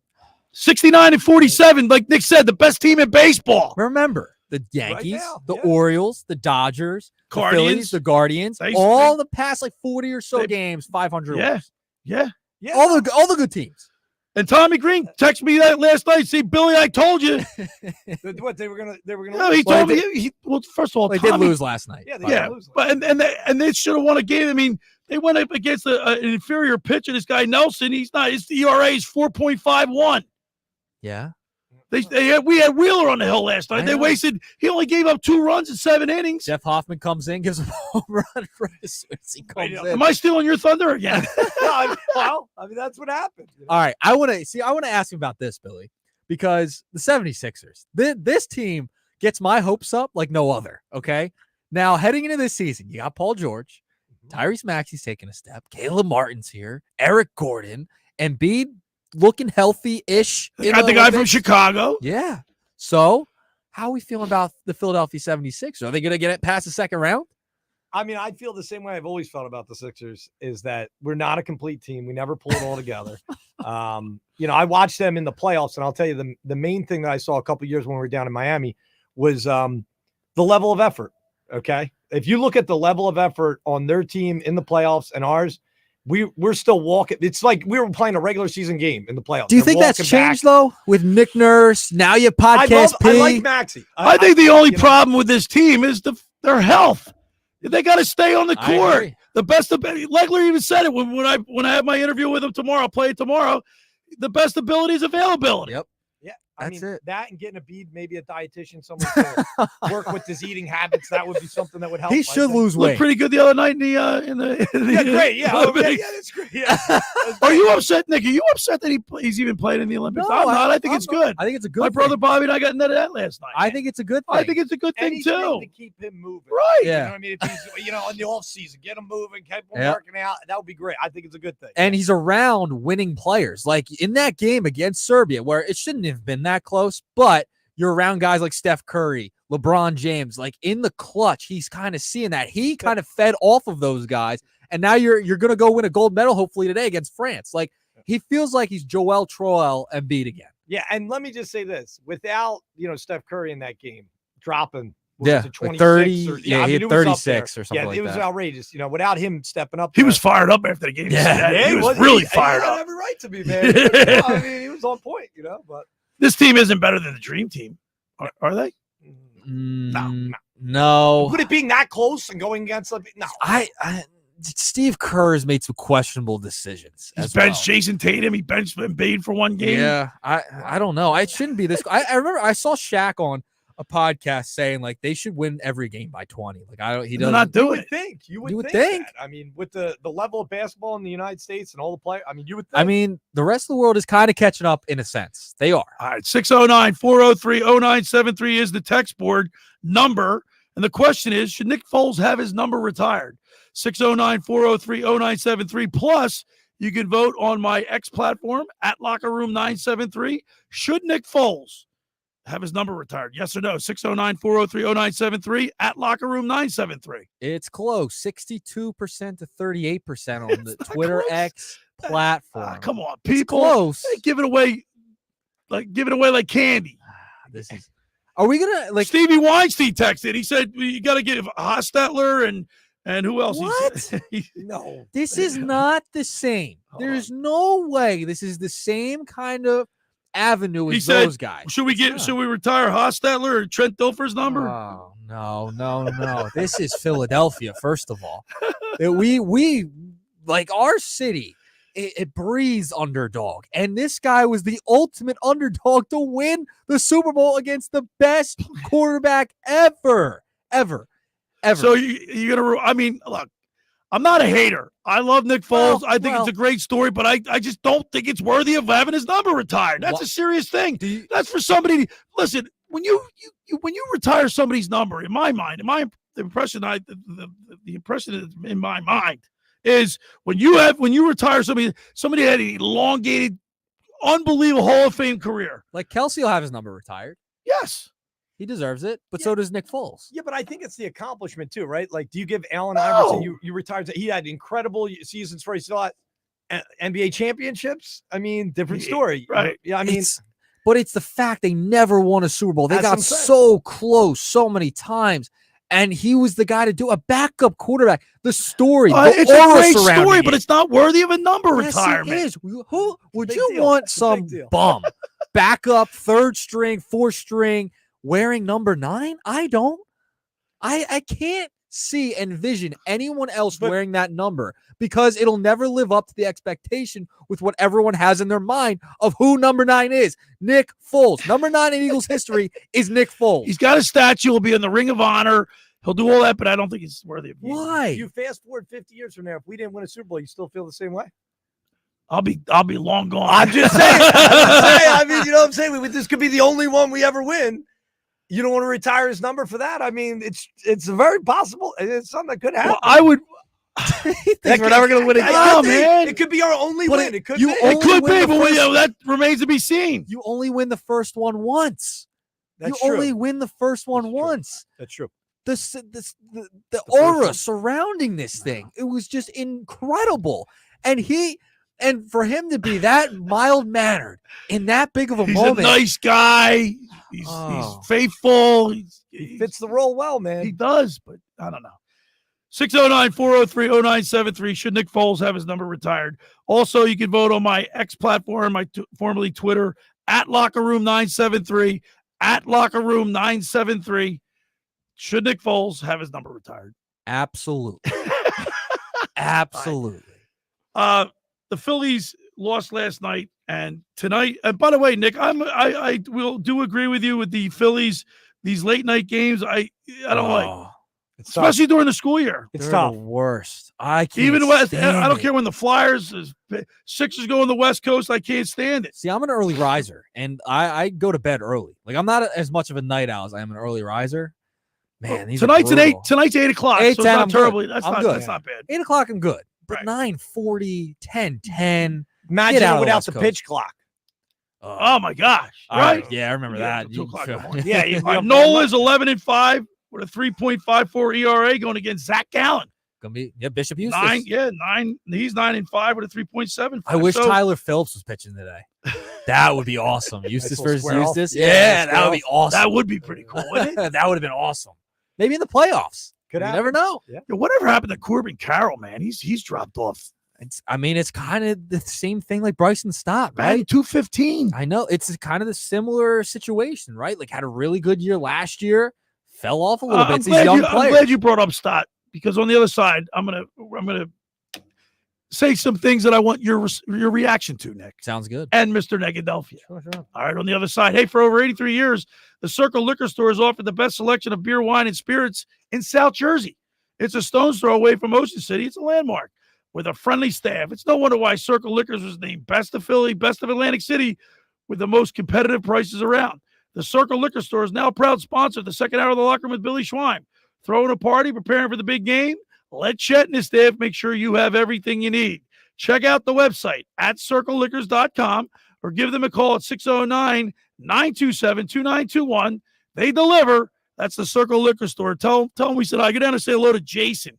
69-47, like Nick said, the best team in baseball. Remember, the Yankees, now, the Orioles, the Dodgers, the Guardians. Phillies, the Guardians, They- all the past like 40 or so games, 500 Yeah. wins. Yeah. All the good teams. And Tommy Green texted me that last night. See, Billy, I told you. What they were gonna No, he told me. Well, first of all, They did Tommy, lose last night. Yeah, they Yeah, did lose. but and they should have won a game. I mean, they went up against an inferior pitcher. This guy Nelson, he's not. His ERA is 4.51. Yeah. We had Wheeler on the hill last night. I They know. wasted. He only gave up 2 runs in 7 innings. Jeff Hoffman comes in, gives him a home run right as soon as he comes in. Am I stealing your thunder again? Well, I mean, that's what happened. All right. I want to ask you about this, Billy, because the 76ers, this team gets my hopes up like no other. Okay. Now, heading into this season, you got Paul George, Tyrese Maxey's taking a step, Caleb Martin's here, Eric Gordon, Embiid looking healthy-ish. Got the guy from Chicago. Yeah. So, how are we feeling about the Philadelphia 76ers? Are they going to get it past the second round? I mean, I feel the same way I've always felt about the Sixers, is that we're not a complete team. We never pull it all together. I watched them in the playoffs, and I'll tell you the main thing that I saw a couple years when we were down in Miami was the level of effort. Okay. If you look at the level of effort on their team in the playoffs and ours, we're still walking. It's like we were playing a regular season game in the playoffs. Do you think that's changed, though, with Nick Nurse? Now you have Podcast P. I like Maxey. I think the only problem with this team is their health. They got to stay on the I court. agree. The best of Legler even said it when I have my interview with him tomorrow. I'll play it tomorrow. The best ability is availability. Yep. Yeah, I That's mean, it. that and getting a bead, maybe a dietitian, someone to work with his eating habits. That would be something that would help. He I should think. lose Looked weight. pretty good the other night in the Yeah, great. Yeah, Olympics. that's great. Yeah. Are you upset, Nick? Are you upset that he's even played in the Olympics? No, I'm not. I think I'm it's not. good. I think it's a good My brother thing. Bobby and I got into that last night. I think it's a good thing. I think it's a good thing Anything too. to keep him moving. Right. You know Yeah. what I mean? If he's, in the off season, get him moving, keep him Yeah. working out. That would be great. I think it's a good thing. And he's around winning players. Like in that game against Serbia, where it shouldn't have been that close, but you're around guys like Steph Curry, LeBron James. Like in the clutch, he's kind of seeing that. He kind of fed off of those guys. And now you're going to go win a gold medal, hopefully, today against France. Like he feels like he's Joel Troel Embiid again. Yeah, and let me just say this: without Steph Curry in that game dropping, Yeah, was it, like 26 30, or, yeah, he had it was up 36 there. or something like it was that. outrageous. Without him stepping up, He there. was fired up after the game. Yeah. He was really fired He up. had every right to be, man. I mean, he was on point, But This team isn't better than the Dream Team, are they? No. would it being that close and going against something? No, I Steve Kerr has made some questionable decisions. He's as benched well. Jason Tatum. He benched Embiid for one game. Yeah, I don't know. It shouldn't be this. I remember I saw Shaq on a podcast saying like they should win every game by 20. Like I don't. He They're doesn't. not doing you it. would think. You would, You would think. think. That. I mean, with the level of basketball in the United States and all the players, you would think. I mean, the rest of the world is kind of catching up in a sense. They are. All right, 609-403-0973 is the text board number. And the question is, should Nick Foles have his number retired? 609-403-0973. Plus, you can vote on my X platform at Locker Room 973. Should Nick Foles have his number retired? Yes or no? 609-403-0973 at Locker Room 973. It's close, 62% to 38% on the Twitter X platform. Come on, It's people. close. They give it away like candy. This is. Are we gonna like Stevie Weinstein texted? He said you got to give Hostetler and who else? What? No, This is not the same. There's no way this is the same kind of avenue He as said, "Those guys." Should we retire Hostetler or Trent Dilfer's number? Oh no! This is Philadelphia. First of all, we like our city. It breathes underdog, and this guy was the ultimate underdog to win the Super Bowl against the best quarterback ever. So you're gonna? I mean, look, I'm not a hater. I love Nick Foles. I think it's a great story, but I just don't think it's worthy of having his number retired. That's a serious thing. That's for somebody. Listen, when you retire somebody's number, in my mind, the impression in my mind is when you retire somebody had an elongated, unbelievable Hall of Fame career. Like Kelsey will have his number retired. Yes. He deserves it, but so does Nick Foles. Yeah, but I think it's the accomplishment too, right? Like, do you give Allen Iverson? You retired. He had incredible seasons for. He still had NBA championships. I mean, different story, right? Yeah, I mean, but it's the fact they never won a Super Bowl. They That's what got I'm saying. so close so many times, and he was the guy to do a backup quarterback. The story, the it's a aura great surrounding story, it. but it's not worthy of a number Yes, retirement. it is. Who would Big you deal. want It's a some big deal. bum backup, third string, fourth string, wearing number 9? I don't. I can't envision anyone else wearing that number because it'll never live up to the expectation with what everyone has in their mind of who number 9 is. Nick Foles. Number 9 in Eagles history is Nick Foles. He's got a statue. He'll be in the Ring of Honor. He'll do all that, but I don't think he's worthy of it. Why? you fast forward 50 years from now, if we didn't win a Super Bowl, you still feel the same way? I'll be long gone. I'm just saying. I mean, you know what I'm saying? This could be the only one we ever win. You don't want to retire his number for that? I mean, it's very possible. It's something that could happen. Well, I would. We're never going to win again. Oh, man. It could be our only win. It could be. It could be, but that remains to be seen. You only win the first one once. That's you true. only win the first one once. That's true. The aura surrounding this thing, it was just incredible. And for him to be that mild-mannered in that big of a He's moment. a nice guy. He's faithful. He fits the role well, man. He does, but I don't know. 609-403-0973. Should Nick Foles have his number retired? Also, you can vote on my X platform, formerly Twitter, at Locker Room 973, at Locker Room 973. Should Nick Foles have his number retired? Absolutely. Absolutely. The Phillies lost last night and tonight. And by the way, Nick, I will agree with you with the Phillies. These late night games, I don't like, especially during the school year. It's They're tough. the worst. I can't Even West, stand I don't it. care when the Flyers, Sixers go on the West Coast. I can't stand it. See, I'm an early riser, and I go to bed early. Like, I'm not as much of a night owl as I am an early riser. Man, these Tonight's are at 8. brutal. Tonight's 8 o'clock. 8, so 10, it's not I'm terribly. good. That's I'm not. good. That's not bad. 8 o'clock, I'm good. But Right. 9:40, 10. Imagine Get out it of without West the Coast. pitch clock. Oh my gosh! All Right? Yeah, I remember that. 2 o'clock in the morning. Yeah, you Nola's 11-5 with a 3.54 ERA going against Zach Gallen. Gonna be Bishop Eustace. 9. He's 9-5 with a 3.7. I wish So- Tyler Phillips was pitching today. That would be awesome. Eustace little versus square off. Eustace. Yeah, Yeah, that would be square awesome. That would be pretty cool, wouldn't it? That would have been awesome. Maybe in the playoffs. Could you happen. never know. Yeah. Yeah, whatever happened to Corbin Carroll, man? He's dropped off. It's kind of the same thing like Bryson Stott, Man, right? 215. I know it's kind of the similar situation, right? Like had a really good year last year, fell off a little bit. I'm It's these young players. I'm glad you brought up Stott because on the other side, I'm gonna say some things that I want your reaction to, Nick. Sounds good. And Mr. Negadelphia. Sure. All right, on the other side. Hey, for over 83 years, the Circle Liquor Store has offered the best selection of beer, wine, and spirits in South Jersey. It's a stone's throw away from Ocean City. It's a landmark with a friendly staff. It's no wonder why Circle Liquors was named Best of Philly, Best of Atlantic City, with the most competitive prices around. The Circle Liquor Store is now a proud sponsor of the second hour of the Locker Room with Billy Schwein. Throwing a party, preparing for the big game? Let Chet and his staff make sure you have everything you need. Check out the website at circleliquors.com or give them a call at 609-927-2921. They deliver. That's the Circle Liquor Store. Tell them we said, I go down and say hello to Jason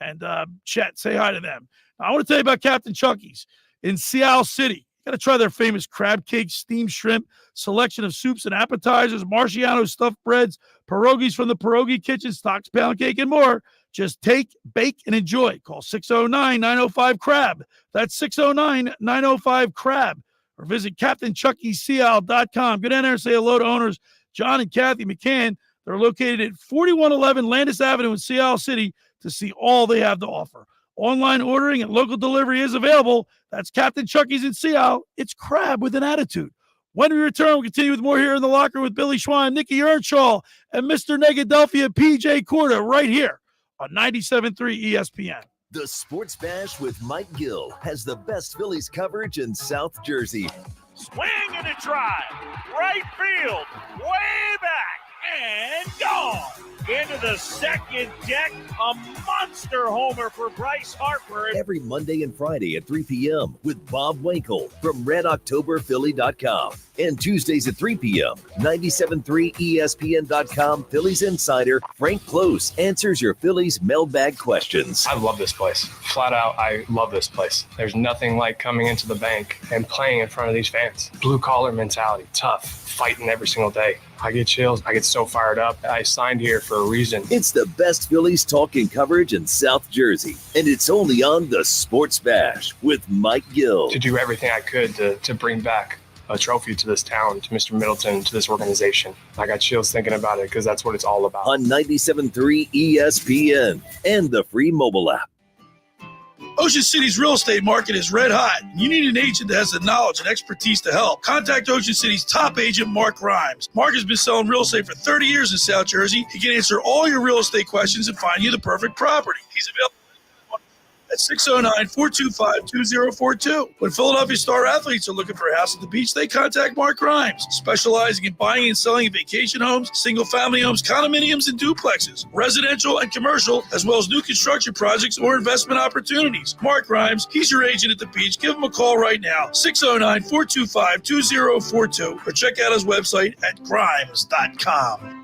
and Chet. Say hi to them. Now, I want to tell you about Captain Chucky's in Seattle City. Got to try their famous crab cake, steamed shrimp, selection of soups and appetizers, Marciano stuffed breads, pierogies from the pierogi kitchen, stocks, pound cake, and more. Just take, bake, and enjoy. Call 609-905-CRAB. That's 609-905-CRAB. Or visit CaptainChuckySeattle.com. Go down there and say hello to owners John and Kathy McCann. They're located at 4111 Landis Avenue in Seattle City to see all they have to offer. Online ordering and local delivery is available. That's Captain Chucky's in Seattle. It's crab with an attitude. When we return, we'll continue with more here in the locker with Billy Schwein, Nick Earnshaw, and Mr. Negadelphia, PJ Corda, right here on 97.3 ESPN. The Sports Bash with Mike Gill has the best Phillies coverage in South Jersey. Swing and a drive. Right field. Way back. And gone. into the second deck. A monster homer for Bryce Harper. Every Monday and Friday at 3 p.m. with Bob Wankel from RedOctoberPhilly.com. And Tuesdays at 3 p.m., 97.3 ESPN.com Phillies insider Frank Close answers your Phillies mailbag questions. I love this place. Flat out, I love this place. There's nothing like coming into the bank and playing in front of these fans. Blue collar mentality, tough, fighting every single day. I get chills. I get so fired up. I signed here for a reason. It's the best Phillies talk and coverage in South Jersey, and it's only on the Sports Bash with Mike Gill. To do everything I could to bring back a trophy to this town, to Mr. Middleton, to this organization. I got chills thinking about it because that's what it's all about. On 97.3 ESPN and the free mobile app. Ocean City's real estate market is red hot. You need an agent that has the knowledge and expertise to help. Contact Ocean City's top agent, Mark Rhymes. Mark has been selling real estate for 30 years in South Jersey. He can answer all your real estate questions and find you the perfect property. He's available at 609-425-2042. When Philadelphia Star athletes are looking for a house at the beach, they contact Mark Rhymes, specializing in buying and selling vacation homes, single-family homes, condominiums, and duplexes, residential and commercial, as well as new construction projects or investment opportunities. Mark Rhymes, he's your agent at the beach. Give him a call right now, 609-425-2042, or check out his website at grimes.com.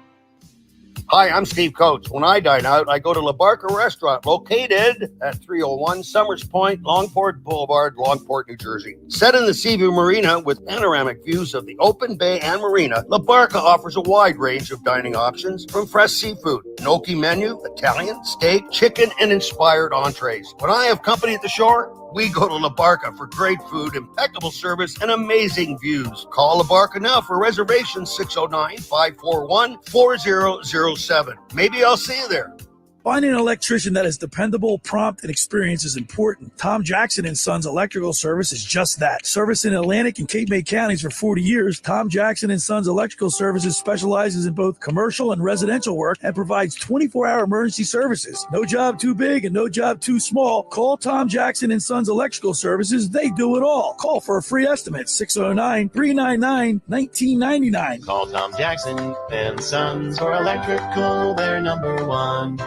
Hi, I'm Steve Coates. When I dine out, I go to La Barca Restaurant, located at 301 Summers Point, Longport Boulevard, Longport, New Jersey. Set in the Seaview Marina with panoramic views of the open bay and marina, La Barca offers a wide range of dining options from fresh seafood, gnocchi menu, Italian, steak, chicken, and inspired entrees. When I have company at the shore, we go to La Barca for great food, impeccable service, and amazing views. Call La Barca now for reservations, 609-541-4007. Maybe I'll see you there. Finding an electrician that is dependable, prompt, and experienced is important. Tom Jackson & Sons Electrical Service is just that. Service in Atlantic and Cape May counties for 40 years, Tom Jackson & Sons Electrical Services specializes in both commercial and residential work and provides 24-hour emergency services. No job too big and no job too small. Call Tom Jackson & Sons Electrical Services. They do it all. Call for a free estimate, 609-399-1999. Call Tom Jackson & Sons for electrical. They're number one.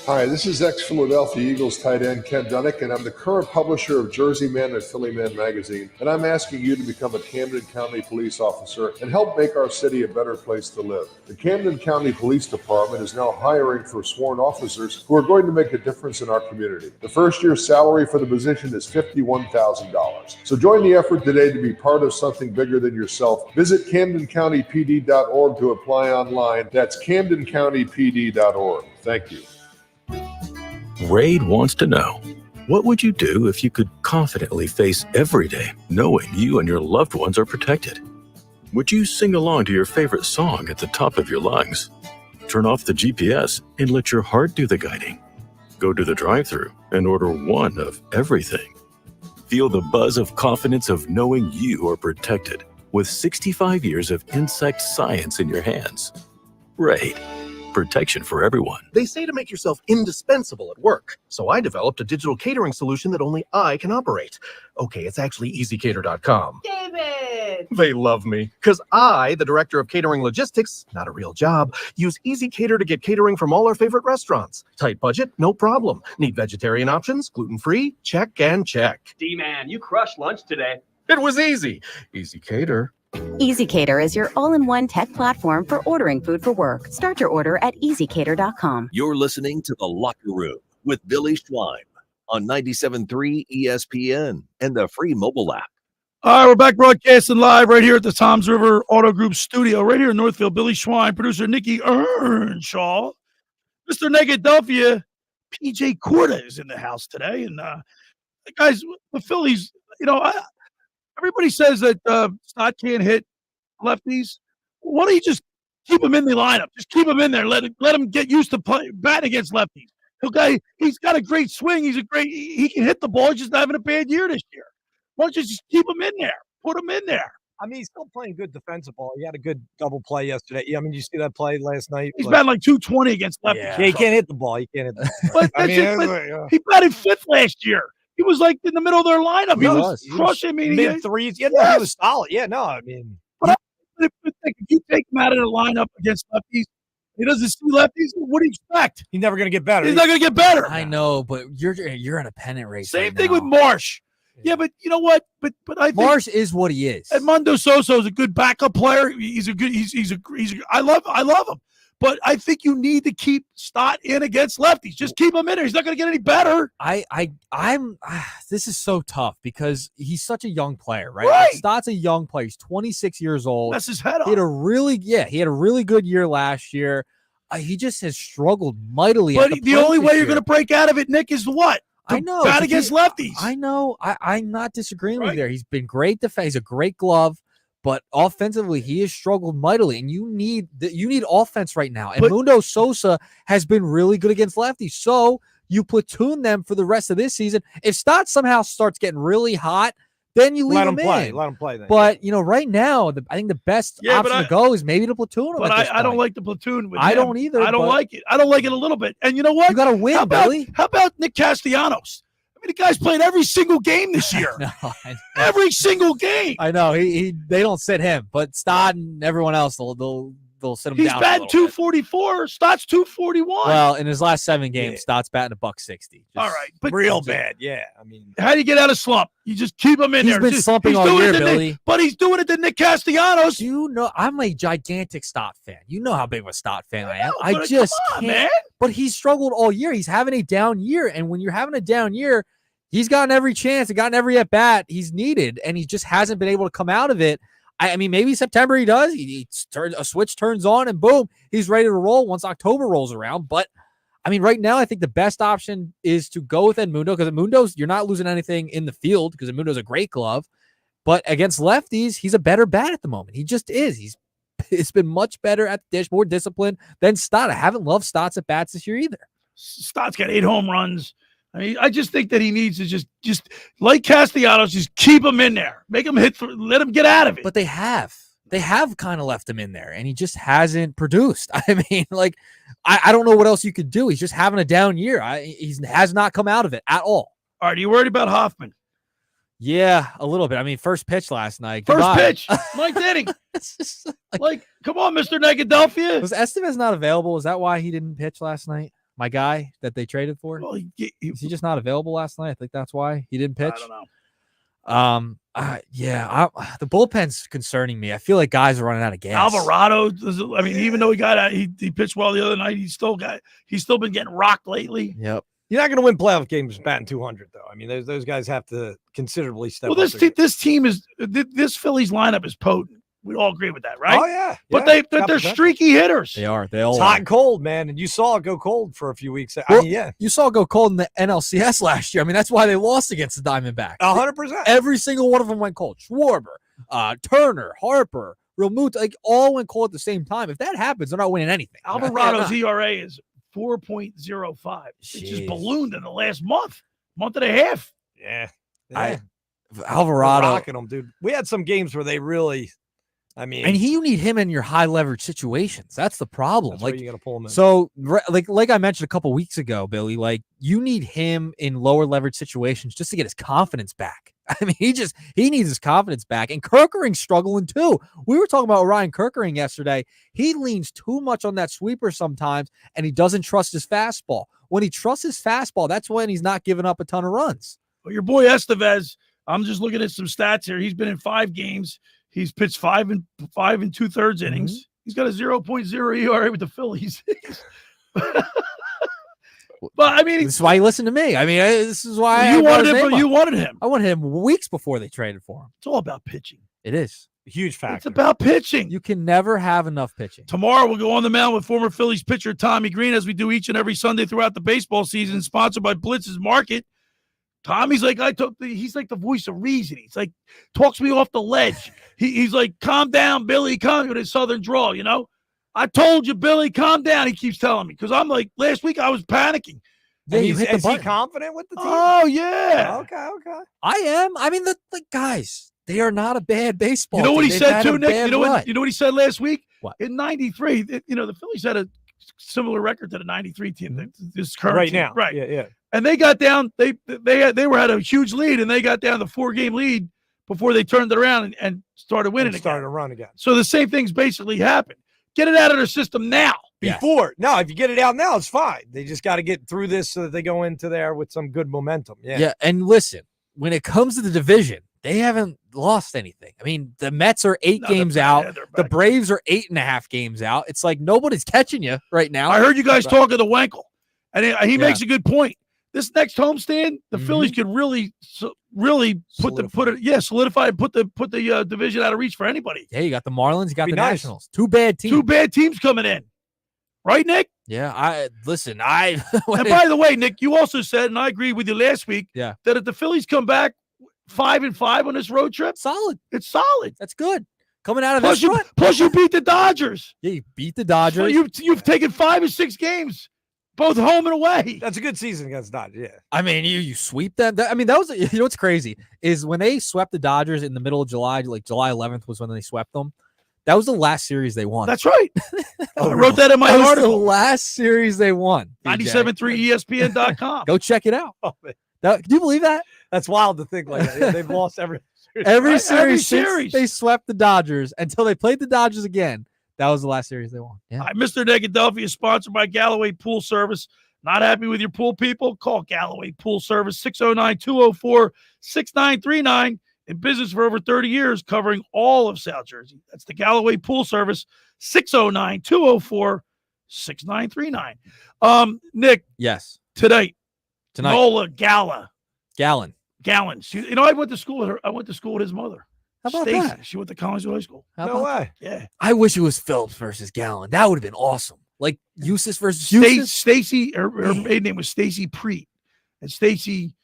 Hi, this is ex-Philadelphia Eagles tight end Ken Dunnick, and I'm the current publisher of Jersey Man and Philly Man magazine, and I'm asking you to become a Camden County police officer and help make our city a better place to live. The Camden County Police Department is now hiring for sworn officers who are going to make a difference in our community. The first year's salary for the position is $51,000. So join the effort today to be part of something bigger than yourself. Visit CamdenCountyPD.org to apply online. That's CamdenCountyPD.org. Thank you. Raid wants to know, what would you do if you could confidently face every day knowing you and your loved ones are protected? Would you sing along to your favorite song at the top of your lungs? Turn off the GPS and let your heart do the guiding. Go to the drive-thru and order one of everything. Feel the buzz of confidence of knowing you are protected with 65 years of insect science in your hands. Raid. Protection for everyone. They say to make yourself indispensable at work. So I developed a digital catering solution that only I can operate. Okay, it's actually easycater.com. David! They love me because I, the director of catering logistics, not a real job, use EasyCater to get catering from all our favorite restaurants. Tight budget? No problem. Need vegetarian options? Gluten-free? Check and check. D-Man, you crushed lunch today. It was easy. EasyCater. EasyCater is your all-in-one tech platform for ordering food for work. Start your order at easycater.com. You're listening to The Locker Room with Billy Schwein on 97.3 ESPN and the free mobile app. All right, we're back broadcasting live right here at the Toms River Auto Group studio, right here in Northfield. Billy Schwein, producer Nick Earnshaw, Mr. Negadelphia, PJ Corda is in the house today. And guys, the Phillies, everybody says that Stott can't hit lefties. Why don't you just keep him in the lineup? Just keep him in there. Let him get used to batting against lefties. He's got a great swing. He can hit the ball. He's just not having a bad year this year. Why don't you just keep him in there? Put him in there. I mean, he's still playing good defensive ball. He had a good double play yesterday. Yeah, I mean, you see that play last night? He's batting like 220 against lefties. Yeah, he can't hit the ball. He can't hit the ball. But he batted fifth last year. He was like in the middle of their lineup. He was crushing. Mid threes. Yeah, yes. He was solid. Yeah, no, I mean. But if you take him out of the lineup against lefties, He doesn't see lefties. What do you expect? He's never going to get better. He's not going to get better. I know, but you're in a pennant race. Same right thing now. with Marsh. Yeah, but you know what? But I think Marsh is what he is. Edmundo Soso is a good backup player. I love him. But I think you need to keep Stott in against lefties. Just keep him in there. He's not going to get any better. I'm this is so tough because he's such a young player, right? Right. Like, Stott's a young player. He's 26 years old. That's his head He had on. he had a really good year last year. He just has struggled mightily. But at the only way you're going to break out of it, Nick, is what? I know. Bat against lefties. I know. I'm not disagreeing with you there. He's been great defense. He's a great glove, but offensively, he has struggled mightily. And you need offense right now. And Mundo Sosa has been really good against lefties. So you platoon them for the rest of this season. If Stott somehow starts getting really hot, then you leave him in. Let him play. Then. But right now, I think the best option to go is maybe to platoon him. But I don't like the platoon with him. I don't either. I don't like it. I don't like it a little bit. And you know what? You got to win, Billy. How about Nick Castellanos? I mean, the guy's played every single game this year. Every single game. I know. They don't sit him, but Stott and everyone else they'll sit him down. He's batting 244. Stott's 241. Well, in his last 7 games, Stott's batting $160. All right, but real bad. Yeah, I mean, how do you get out of slump? You just keep him in there. He's been slumping all year, Billy. But he's doing it to Nick Castellanos. You know, I'm a gigantic Stott fan. You know how big of a Stott fan I am. I just can't. Man. But he's struggled all year. He's having a down year, and when you're having a down year, he's gotten every chance and gotten every at bat he's needed, and he just hasn't been able to come out of it. I mean, maybe September he does. A switch turns on, and boom, he's ready to roll once October rolls around. But I mean, right now, I think the best option is to go with Edmundo because Edmundo's you're not losing anything in the field because Edmundo's a great glove. But against lefties, he's a better bat at the moment. He just is. It's been much better at the dish, more disciplined than Stott. I haven't loved Stott's at bats this year either. Stott's got 8 home runs. I mean, I just think that he needs to just like Castellanos, just keep him in there, make him hit, let him get out of it. But they have kind of left him in there, and he just hasn't produced. I mean, like, I don't know what else you could do. He's just having a down year. He has not come out of it at all. All right, are you worried about Hoffman? Yeah, a little bit. I mean, first pitch last night. First pitch, ninth inning. Like, come on, Mr. Negadelphia. Was Estevez not available? Is that why he didn't pitch last night? My guy that they traded for? Well, is he just not available last night? I think that's why he didn't pitch. I don't know. The bullpen's concerning me. I feel like guys are running out of gas. Alvarado, I mean, even though he pitched well the other night, he's still been getting rocked lately. Yep. You're not going to win playoff games batting 200, though. I mean, those guys have to considerably step up. Well, this Phillies lineup is potent. We all agree with that, right? Oh, yeah. But they're streaky hitters. They are. They all it's are. hot and cold, man. And you saw it go cold for a few weeks. Well, you saw it go cold in the NLCS last year. I mean, that's why they lost against the Diamondbacks. 100%. Every single one of them went cold. Schwarber, Turner, Harper, Realmuto, like all went cold at the same time. If that happens, they're not winning anything. Alvarado's ERA is 4.05. It just ballooned in the last month and a half. Yeah. Alvarado. We're rocking them, dude. We had some games where they really, I mean, and you need him in your high leverage situations. That's the problem. That's like where you got to pull him in. So, like I mentioned a couple weeks ago, Billy, like you need him in lower leverage situations just to get his confidence back. I mean, he needs his confidence back. And Kerkering's struggling too. We were talking about Ryan Kerkering yesterday. He leans too much on that sweeper sometimes, and he doesn't trust his fastball. When he trusts his fastball, that's when he's not giving up a ton of runs. Well, your boy Estevez, I'm just looking at some stats here. He's been in 5 games. He's pitched 5 and 2/3 innings. Mm-hmm. He's got a 0.0 ERA with the Phillies. But I mean, this is why you listen to me. I mean, this is why you wanted him. You wanted him. I wanted him weeks before they traded for him. It's all about pitching. It is a huge factor. It's about pitching. You can never have enough pitching. Tomorrow we'll go on the mound with former Phillies pitcher Tommy Green, as we do each and every Sunday throughout the baseball season. Sponsored by Blitz's Market. Tommy's like he's like the voice of reason. He's like talks me off the ledge. He's like, calm down, Billy, calm with his southern drawl. You know, I told you, Billy, calm down. He keeps telling me because I'm like last week I was panicking. Yeah, is he confident with the team? Oh yeah. Okay. I am. I mean, the guys, they are not a bad baseball. You know what he said too, Nick? You know what he said last week? What? In '93, the Phillies had a similar record to the '93 team. This current right team. now, right? Yeah. And they got down. They had a huge lead, and they got down the 4-game lead before they turned it around and started winning. Started to run again. So the same thing's basically happened. Get it out of their system now. before. No, if you get it out now, it's fine. They just got to get through this so that they go into there with some good momentum. Yeah, and listen, when it comes to the division, they haven't lost anything. I mean, the Mets are 8 games out. The Braves are 8.5 games out. It's like nobody's catching you right now. I heard you guys talking to Wenkel, and he makes a good point. This next homestand, the Phillies could really solidify and put the division out of reach for anybody. Yeah, you got the Marlins, you got the Nationals. Two bad teams coming in. Right, Nick? Yeah, and by the way, Nick, you also said, and I agreed with you last week, that if the Phillies come back 5-5 on this road trip, solid. It's solid. That's good. Coming out of plus this run. Plus you beat the Dodgers. Yeah, you beat the Dodgers. So you've taken 5 or 6 games, both home and away. That's a good season against Dodgers. Yeah. I mean, you sweep them. That was, you know what's crazy is when they swept the Dodgers in the middle of July, like July 11th was when they swept them. That was the last series they won. That's right. I wrote that in my article. The last series they won. 97.3 ESPN.com. Go check it out. Do you believe that? That's wild to think like that. Yeah, they've lost every series. Every series since they swept the Dodgers until they played the Dodgers again. That was the last series they won. Yeah. All right, Mr. Negadelphia is sponsored by Galloway Pool Service. Not happy with your pool, people? Call Galloway Pool Service, 609-204-6939. In business for over 30 years, covering all of South Jersey. That's the Galloway Pool Service, 609-204-6939. Nick. Yes. Tonight. Nola Gallons. She, I went to school with her. I went to school with his mother. How about Stacy. that? She went to Collinsville High School. No way. Yeah. I wish it was Phillips versus Gallon. That would have been awesome. Like Eustace versus Eustace. Stacy, her maiden name was Stacy Preet. And Stacy,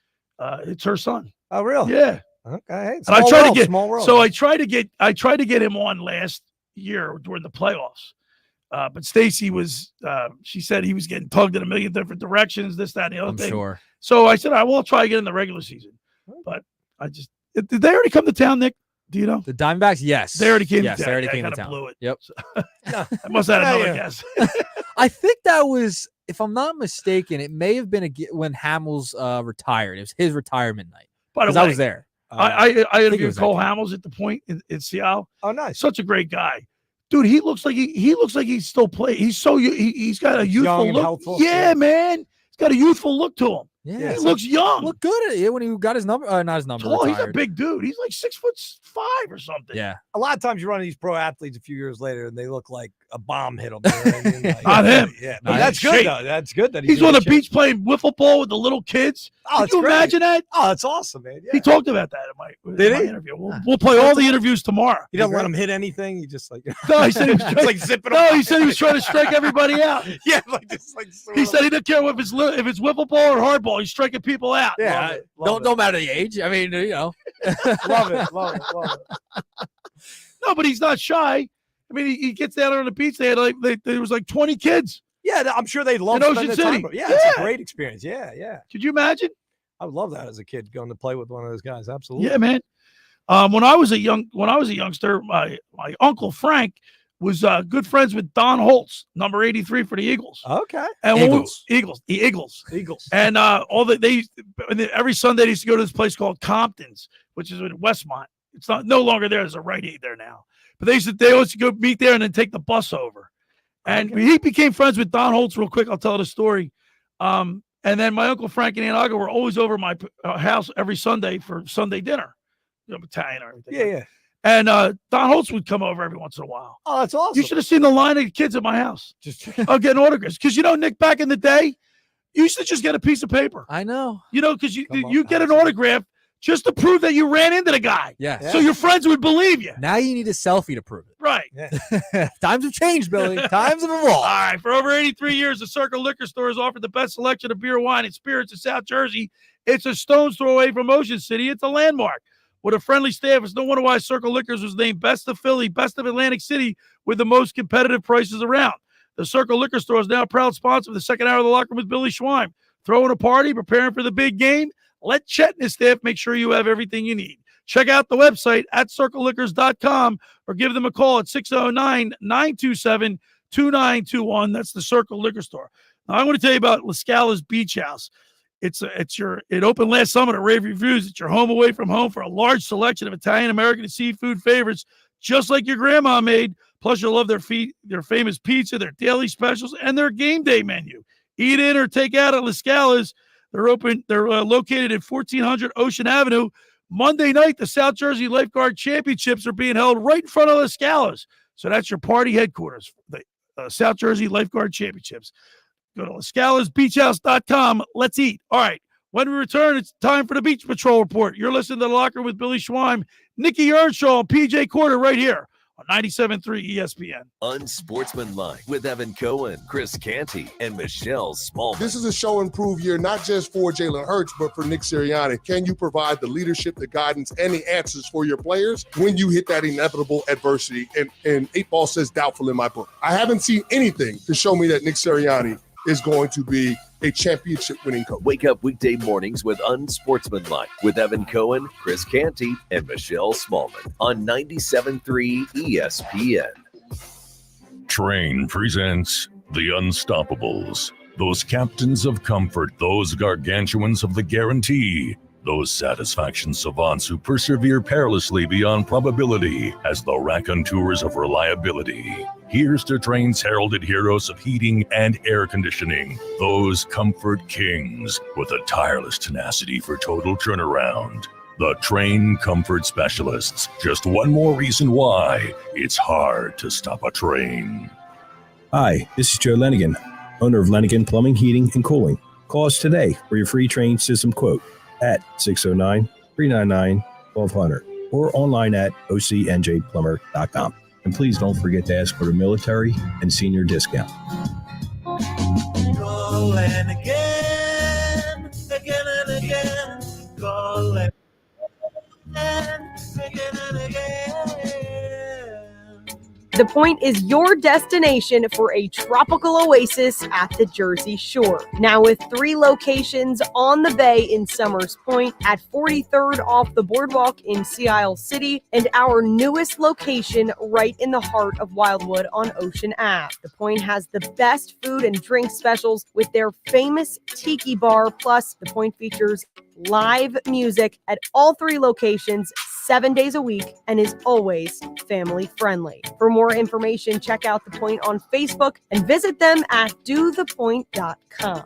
it's her son. Oh, really? Yeah. Okay. And I tried to get small world. So I tried to get him on last year during the playoffs. But Stacy was she said he was getting tugged in a million different directions, this, that, and the other thing. Sure. So I said, I will try again in the regular season. But did they already come to town, Nick? Do you know? The Diamondbacks, yes. They already came to town. They already came to I town. blew it. Yep. So, I must have had another guess. I think that was, if I'm not mistaken, it may have been when Hamels retired. It was his retirement night. By the way, I was there. I interviewed Cole Hamels at the Point in Seattle. Oh, nice! Such a great guy, dude. He looks like he's still playing. He's got a youthful look. Helpful. Yeah, man. He's got a youthful look to him. Yeah, he looks young. Look good at it when he got his number. Not his number. Oh, he's a big dude. He's like 6'5" or something. Yeah. A lot of times you run these pro athletes a few years later and they look like a bomb hit them. You know what I mean? Like, Not him. Yeah, but that's good though. That's good that he's on the beach playing wiffle ball with the little kids. Oh, Can you imagine that? Oh, that's awesome, man. Yeah. He talked about that in my he? interview. We'll play all the interviews tomorrow. You don't let him hit anything. You just like no. He said he was it's like zipping. No, he said he was trying to strike everybody out. Yeah, like just like. He said he didn't care if it's wiffle ball or hardball. He's striking people out. Yeah, don't matter the age. I mean, love it. No, but he's not shy. I mean, he gets down on the beach. They had there was like 20 kids. Yeah, I'm sure they love in Ocean City. Yeah, it's a great experience. Yeah. Could you imagine? I would love that as a kid going to play with one of those guys. Absolutely. Yeah, man. When I was a youngster, my uncle Frank was good friends with Don Holtz, number 83 for the Eagles. Okay. And Eagles. The Eagles. And every Sunday they used to go to this place called Compton's, which is in Westmont. It's no longer there. There's a Rite Aid there now. But they always go meet there and then take the bus over. And he became friends with Don Holtz real quick. I'll tell the story. And then my Uncle Frank and Aunt Aga were always over my house every Sunday for Sunday dinner. Italian or everything. Yeah. And Don Holtz would come over every once in a while. Oh, that's awesome. You should have seen the line of kids at my house. Just getting autographs. Because, Nick, back in the day, you used to just get a piece of paper. I know. Because you get an autograph just to prove that you ran into the guy. Yeah. So your friends would believe you. Now you need a selfie to prove it. Right. Yeah. Times have changed, Billy. Times have evolved. All right. For over 83 years, the Circle Liquor Store has offered the best selection of beer, wine, and spirits in South Jersey. It's a stone's throw away from Ocean City. It's a landmark. With a friendly staff, it's no wonder why Circle Liquors was named Best of Philly, Best of Atlantic City, with the most competitive prices around. The Circle Liquor Store is now a proud sponsor of the second hour of the locker room with Billy Schweim. Throwing a party, preparing for the big game. Let Chet and his staff make sure you have everything you need. Check out the website at circleliquors.com or give them a call at 609-927-2921. That's the Circle Liquor Store. Now, I want to tell you about La Scala's Beach House. It opened last summer to rave reviews. It's your home away from home for a large selection of Italian, American, and seafood favorites, just like your grandma made, Plus, you'll love their famous pizza, their daily specials, and their game day menu. Eat in or take out at La Scala's. They're open. They're located at 1400 Ocean Avenue. Monday night, the South Jersey Lifeguard Championships are being held right in front of La Scala's. So that's your party headquarters, the South Jersey Lifeguard Championships. Go to LaScalasBeachHouse.com. Let's eat. All right. When we return, it's time for the Beach Patrol Report. You're listening to The Locker with Billy Schweim, Nick Earnshaw, and PJ Corda right here on 97.3 ESPN. Unsportsmanlike with Evan Cohen, Chris Canty, and Michelle Smallman. This is a show and prove year, not just for Jalen Hurts, but for Nick Sirianni. Can you provide the leadership, the guidance, and the answers for your players when you hit that inevitable adversity? And 8 Ball says doubtful in my book. I haven't seen anything to show me that Nick Sirianni is going to be a championship-winning coach. Wake up weekday mornings with Unsportsmanlike with Evan Cohen, Chris Canty, and Michelle Smallman on 97.3 ESPN. Train presents The Unstoppables. Those captains of comfort, those gargantuans of the guarantee, those satisfaction savants who persevere perilously beyond probability as the raconteurs of reliability. Here's to Train's heralded heroes of heating and air conditioning, those comfort kings with a tireless tenacity for total turnaround. The Train Comfort Specialists. Just one more reason why it's hard to stop a train. Hi, this is Joe Lenigan, owner of Lenigan Plumbing, Heating, and Cooling. Call us today for your free Train system quote at 609-399-1200 or online at ocnjplumber.com. And please don't forget to ask for the military and senior discount. Call and again and again. Call and again. The Point is your destination for a tropical oasis at the Jersey Shore. Now with 3 locations on the bay in Summers Point, at 43rd off the boardwalk in Sea Isle City, and our newest location right in the heart of Wildwood on Ocean Ave. The Point has the best food and drink specials with their famous tiki bar, plus The Point features live music at all 3 locations 7 days a week and is always family friendly. For more information, check out The Point on Facebook and visit them at dothepoint.com.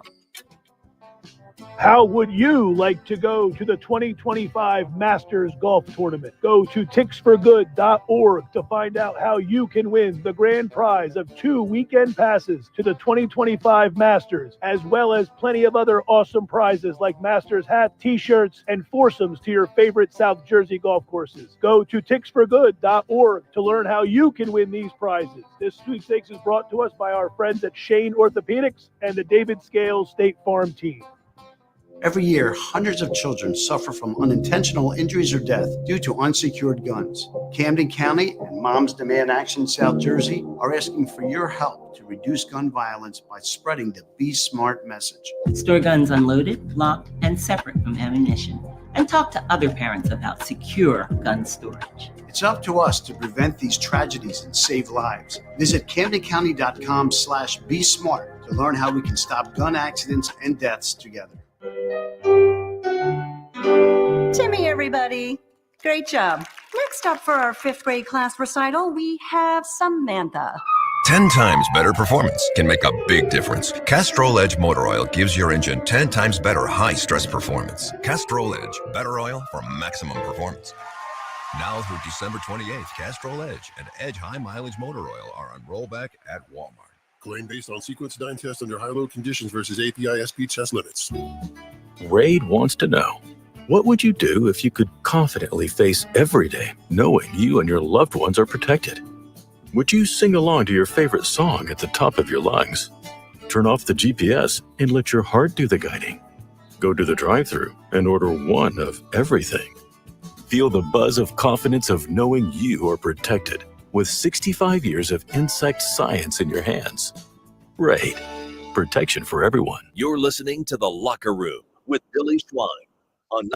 How would you like to go to the 2025 Masters Golf Tournament? Go to ticksforgood.org to find out how you can win the grand prize of 2 weekend passes to the 2025 Masters, as well as plenty of other awesome prizes like Masters hat, t-shirts, and foursomes to your favorite South Jersey golf courses. Go to ticksforgood.org to learn how you can win these prizes. This sweepstakes is brought to us by our friends at Shane Orthopedics and the David Scales State Farm team. Every year, hundreds of children suffer from unintentional injuries or death due to unsecured guns. Camden County and Moms Demand Action South Jersey are asking for your help to reduce gun violence by spreading the Be Smart message. Store guns unloaded, locked, and separate from ammunition. And talk to other parents about secure gun storage. It's up to us to prevent these tragedies and save lives. Visit CamdenCounty.com/Be Smart to learn how we can stop gun accidents and deaths together. Timmy, everybody. Great job. Next up for our 5th grade class recital, we have Samantha. 10 times better performance can make a big difference. Castrol Edge Motor Oil gives your engine 10 times better high-stress performance. Castrol Edge, better oil for maximum performance. Now through December 28th, Castrol Edge and Edge High Mileage Motor Oil are on rollback at Walmart. Claim based on sequence 9 test under high-load conditions versus API SP test limits. Raid wants to know, what would you do if you could confidently face every day knowing you and your loved ones are protected? Would you sing along to your favorite song at the top of your lungs? Turn off the GPS and let your heart do the guiding. Go to the drive-thru and order one of everything. Feel the buzz of confidence of knowing you are protected with 65 years of insect science in your hands. Raid. Protection for everyone. You're listening to The Locker Room with Billy Schwein on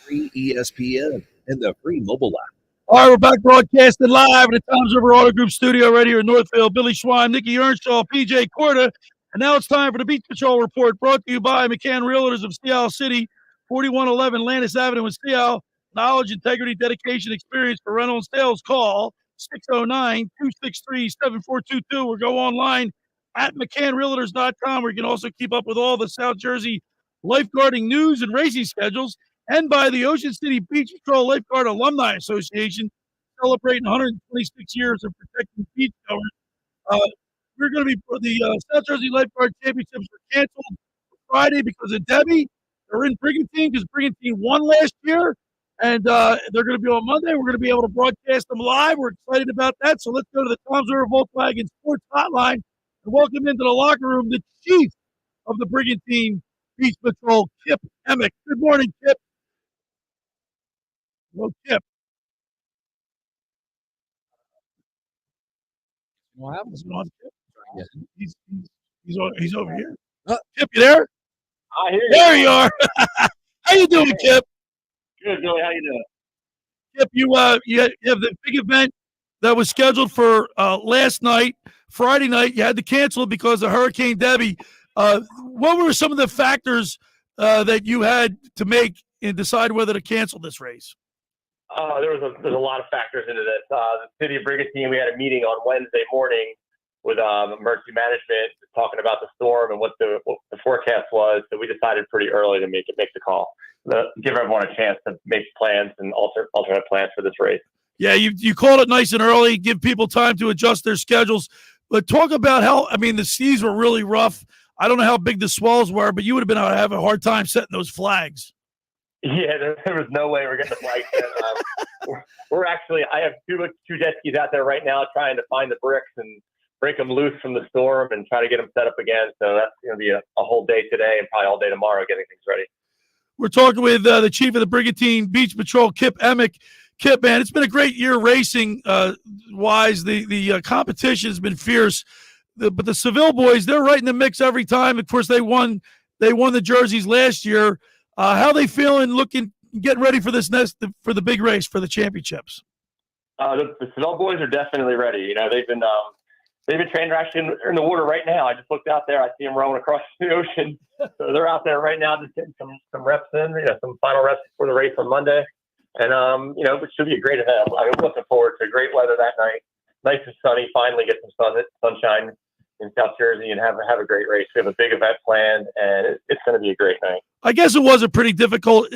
3 ESPN and the free mobile app. All right, we're back broadcasting live at the Toms River Auto Group studio right here in Northfield. Billy Schwein, Nick Earnshaw, PJ Corda. And now it's time for the Beach Patrol Report, brought to you by McCann Realtors of Sea Isle City, 4111 Landis Avenue in Sea Isle. Knowledge, integrity, dedication, experience for rental and sales. Call 609-263-7422, or go online at McCannRealtors.com, where you can also keep up with all the South Jersey lifeguarding news and racing schedules, and by the Ocean City Beach Patrol Lifeguard Alumni Association, celebrating 126 years of protecting beachgoers. We're going to be the South Jersey Lifeguard Championships were canceled Friday because of Debbie. They're in Brigantine because Brigantine won last year, and they're going to be on Monday. We're going to be able to broadcast them live. We're excited about that. So let's go to the Toms River Volkswagen Sports Hotline and welcome into the locker room the chief of the Brigantine Beach Patrol, Kip Emig. Good morning, Kip. Hello, Kip. What happens? Yeah. He's over here. Kip, you there? I hear you. There you are. How you doing, Kip? Good, Billy. How you doing? Kip, you have the big event that was scheduled for last night, Friday night. You had to cancel it because of Hurricane Debbie. What were some of the factors that you had to make and decide whether to cancel this race? There's a lot of factors into this. The city of Brigantine, we had a meeting on Wednesday morning with emergency management talking about the storm and what the forecast was. So we decided pretty early to make the call, give everyone a chance to make plans and alternate plans for this race. Yeah, you called it nice and early, give people time to adjust their schedules. But talk about how, the seas were really rough. I don't know how big the swells were, but you would have been able to have a hard time setting those flags. Yeah, there was no way we're getting the flags set. We're actually, I have two jet skis out there right now trying to find the bricks and break them loose from the storm and try to get them set up again. So that's going to be a whole day today and probably all day tomorrow getting things ready. We're talking with the chief of the Brigantine Beach Patrol, Kip Emig. Kip, man, it's been a great year racing wise. The competition has been fierce, but the Seville boys, they're right in the mix every time. Of course, they won the jerseys last year. How they feeling, getting ready for for the big race for the championships? The Seville boys are definitely ready. They've been training. They're actually in the water right now. I just looked out there. I see them rowing across the ocean. So they're out there right now, just getting some reps in. Some final reps before the race on Monday. And it should be a great event. I'm looking forward to great weather that night. Nice and sunny. Finally get some sunshine in South Jersey and have a great race. We have a big event planned, and it's going to be a great night. I guess it was a pretty difficult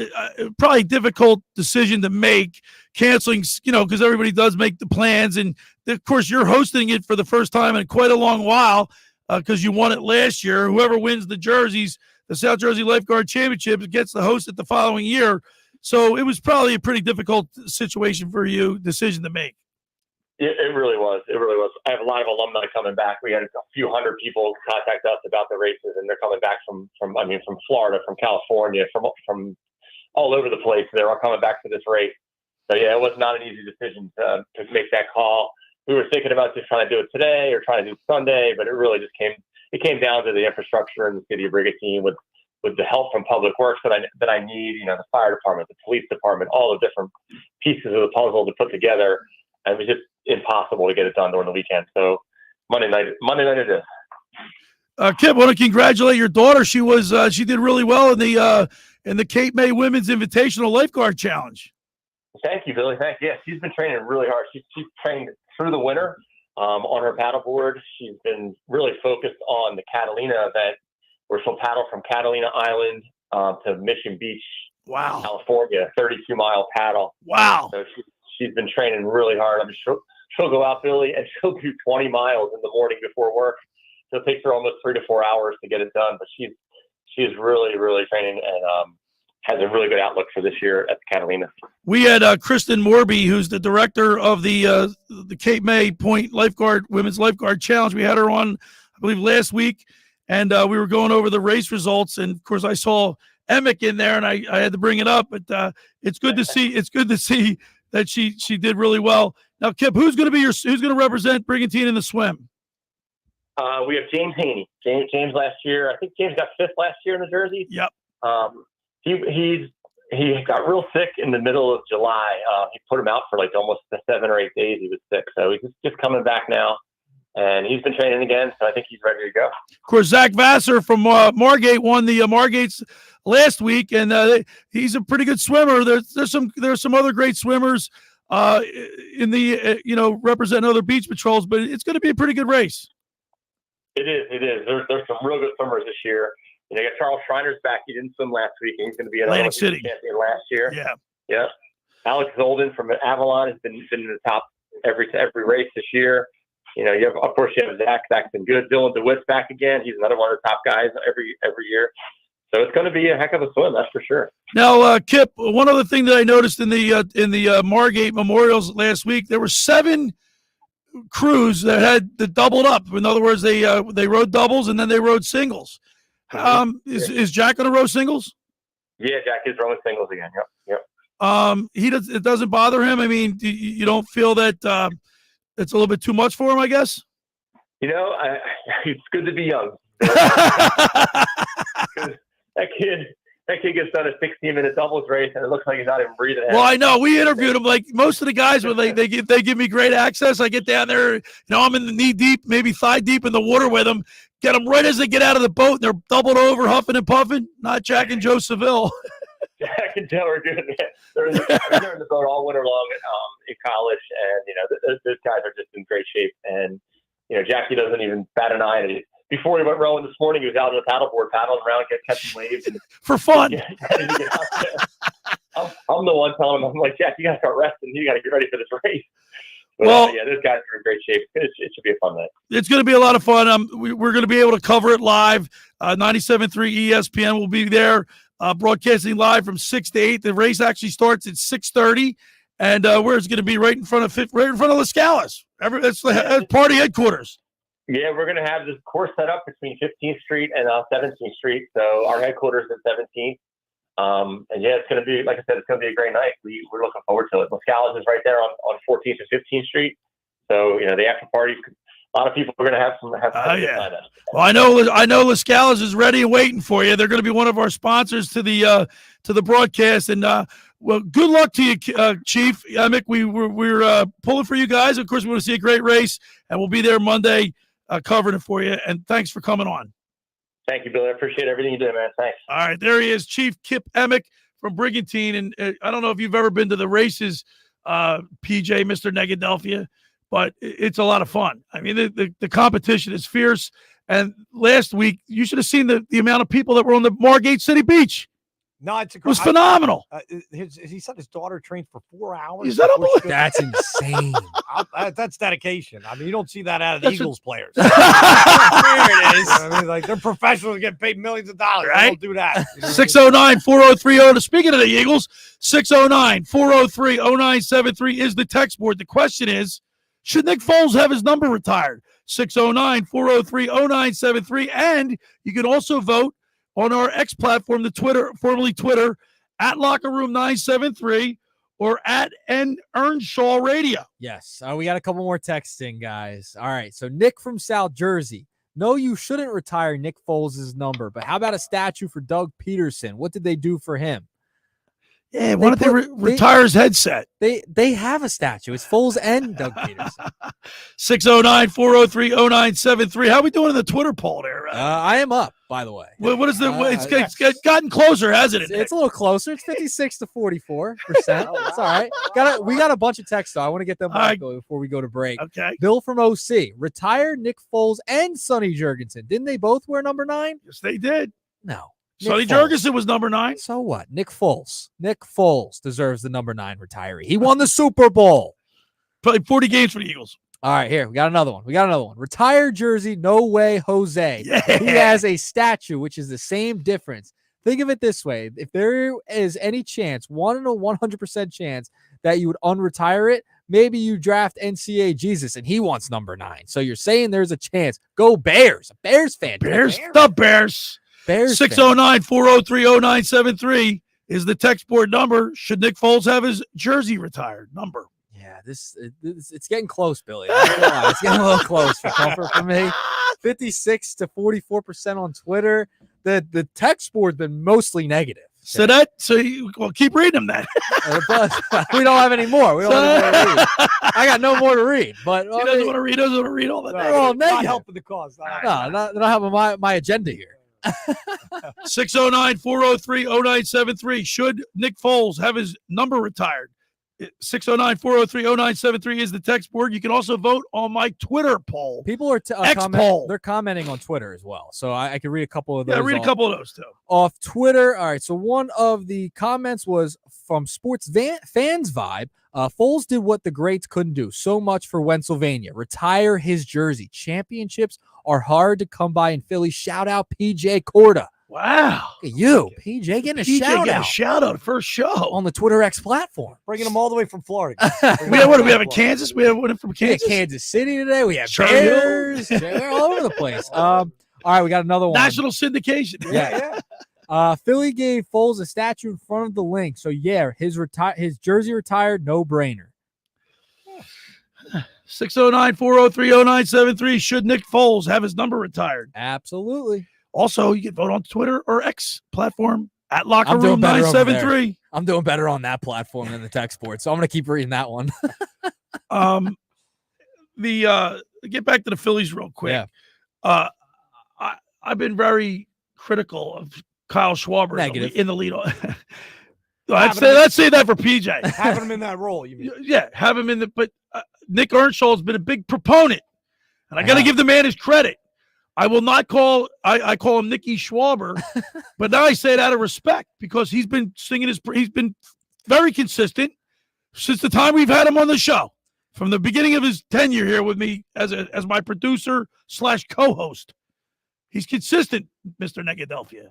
decision to make, canceling, because everybody does make the plans. And, of course, you're hosting it for the first time in quite a long while because you won it last year. Whoever wins the jerseys, the South Jersey Lifeguard Championship, gets to host it the following year. So it was probably a pretty difficult decision to make. It really was. It really was. I have a lot of alumni coming back. We had a few hundred people contact us about the races, and they're coming back from Florida, from California, from all over the place. They're all coming back for this race. So yeah, it was not an easy decision to make that call. We were thinking about just trying to do it today or trying to do it Sunday, but it really just came down to the infrastructure in the city of Brigantine with the help from Public Works that I need. The fire department, the police department, all the different pieces of the puzzle to put together. And it was just impossible to get it done during the weekend. So Monday night it is. Kip, I want to congratulate your daughter. She did really well in the Cape May Women's Invitational Lifeguard Challenge. Thank you, Billy. Thank you. Yeah, she's been training really hard. She's trained through the winter on her paddleboard. She's been really focused on the Catalina event, where she'll paddle from Catalina Island to Mission Beach, wow, California, 32-mile paddle. Wow. So she's been training really hard. She'll go out, Billy, and she'll do 20 miles in the morning before work. So it takes her almost 3 to 4 hours to get it done. But she's really, really training and has a really good outlook for this year at the Catalina. We had Kristen Morby, who's the director of the Cape May Point Women's Lifeguard Challenge. We had her on, I believe, last week, and we were going over the race results. And of course, I saw Emig in there, and I had to bring it up. But it's good to see. It's good to see that she did really well. Now, Kip, who's going to represent Brigantine in the swim? We have James Haney. James last year, I think James got 5th last year in the jersey. Yep. He got real sick in the middle of July. He put him out for like almost 7 or 8 days. He was sick, so he's just coming back now, and he's been training again. So I think he's ready to go. Of course, Zach Vassar from Margate won the Margates last week, and he's a pretty good swimmer. There's some other great swimmers in the representing other beach patrols, but it's going to be a pretty good race. It is. There's some real good swimmers this year. You got Charles Schreiner's back. He didn't swim last week, and he's going to be an Atlantic City champion last year. Yeah. Alex Zolden from Avalon has been in the top every race this year. You have Zach. Zach's been good. Dylan DeWitt's back again. He's another one of the top guys every year. So it's going to be a heck of a swim, that's for sure. Now, Kip, one other thing that I noticed in the Margate Memorials last week, there were 7 crews that had doubled up. In other words, they rode doubles and then they rode singles. Is Jack going to row singles? Yeah, Jack is rowing singles again. Yep. It doesn't bother him. I mean, you don't feel that it's a little bit too much for him, I guess? It's good to be young. That kid gets done a 16-minute doubles race, and it looks like he's not even breathing. Well, I know. We interviewed him. Like most of the guys, when they give me great access, I get down there. I'm in the knee deep, maybe thigh deep in the water with them. Get them right as they get out of the boat, and they're doubled over, huffing and puffing. Not Jack and Joe Seville. Jack and Joe are good. They're in the boat all winter long in college, and those guys are just in great shape. And Jackie doesn't even bat an eye at it. Before he went rowing this morning, he was out on the paddleboard, paddling around, catching waves. And, for fun. I'm the one telling him, I'm like, Jack, you got to start resting. You got to get ready for this race. But, those guys are in great shape. It should be a fun night. It's going to be a lot of fun. We're going to be able to cover it live. 97.3 ESPN will be there, broadcasting live from 6 to 8. The race actually starts at 6:30, and we're going to be right in front of Las Calas. That's party headquarters. Yeah, we're going to have this course set up between 15th Street and 17th Street. So our headquarters is 17th. It's going to be, like I said, it's going to be a great night. We're looking forward to it. Las Calas is right there on 14th and 15th Street. So, the after party, a lot of people are going to have some fun. Well, I know Las Calas is ready and waiting for you. They're going to be one of our sponsors to the broadcast. And well, good luck to you, Chief Emig. We're pulling for you guys. Of course, we want to see a great race, and we'll be there Monday covering it for you. And thanks for coming on. Thank you, Billy. I appreciate everything you do, man. Thanks. All right, there he is, Chief Kip Emig from Brigantine. And I don't know if you've ever been to the races, PJ, Mr. Negadelphia, but it's a lot of fun. I mean, the competition is fierce. And last week, you should have seen the amount of people that were on the Margate City Beach. No, it was phenomenal. He said his daughter trained for 4 hours. Is that unbelievable? That's insane. That's dedication. I mean, you don't see that out of the Eagles players. There it is. I mean, they're professionals, get paid millions of dollars. Right? They don't do that. 609-4030. Speaking of the Eagles, 609-403-0973 is the text board. The question is, should Nick Foles have his number retired? 609-403-0973. And you can also vote on our X platform, the Twitter, formerly Twitter, at Locker Room 973 or at N Earnshaw Radio. Yes. We got a couple more texting, guys. All right. So Nick from South Jersey. No, you shouldn't retire Nick Foles' number, but how about a statue for Doug Peterson? What did they do for him? Yeah, why don't they retire his headset? They have a statue. It's Foles and Doug Peterson. 609-403-0973. How are we doing in the Twitter poll there? I am up, by the way. What is the? It's gotten closer, hasn't it? It's a little closer. It's 56 to 44%. It's all right. We got a bunch of texts, though. I want to get them back before we go to break. Okay. Bill from OC. Retire Nick Foles and Sonny Jurgensen. Didn't they both wear number 9? Yes, they did. No. Sonny Jurgensen was number 9. So what? Nick Foles deserves the number 9 retiree. He won the Super Bowl. Played 40 games for the Eagles. All right, here. We got another one. Retired jersey, no way, Jose. Yeah. He has a statue, which is the same difference. Think of it this way. If there is any chance, 1 in a 100% chance that you would unretire it, maybe you draft NCAA Jesus and he wants number 9. So you're saying there's a chance. Go Bears. A Bears fan. The Bears. 609-403-0973 is the text board number. Should Nick Foles have his jersey retired? Number. Yeah, it's getting close, Billy. I don't know why. It's getting a little close for comfort for me. 56 to 44% on Twitter. The text board's been mostly negative. So keep reading them then. We don't have any more. We don't have any more to read. I got no more to read. But he doesn't want to read all the negative. Well, not helping the cause. No, not helping my agenda here. 609-403-0973. Should Nick Foles have his number retired? 609-403-0973 is the text board. You can also vote on my Twitter poll. People are poll. They're commenting on Twitter as well. So I can read a couple of those. Yeah, read a couple of those too. Off Twitter. All right. So one of the comments was from Sports Fans Vibe. Foles did what the greats couldn't do. So much for Pennsylvania. Retire his jersey. Championships are hard to come by in Philly. Shout out PJ Corda. Wow. Look at you, PJ, getting a shout out. Shout out first show on the Twitter X platform. Bringing them all the way from Florida. We have a Kansas. We have one from Kansas. Kansas City today. We have Charlie Bears. They're all over the place. All right, we got another one. National syndication. Yeah. Philly gave Foles a statue in front of the link. So yeah, his jersey retired, no brainer. 609-403-0973. Should Nick Foles have his number retired? Absolutely. Also, you can vote on Twitter or X platform at Locker Room 973. I'm doing better on that platform than the text board, so I'm going to keep reading that one. Get back to the Phillies real quick. Yeah. I've been very critical of Kyle Schwarber Negative. in the lead. Let's say that for PJ. Having him in that role, you mean? Yeah, have him in the. But Nick Earnshaw has been a big proponent, and I got to give the man his credit. I will not call. I call him Nicky Schwarber, but now I say it out of respect because he's been singing he's been very consistent since the time we've had him on the show, from the beginning of his tenure here with me as my producer / co-host. He's consistent, Mr. Negadelphia.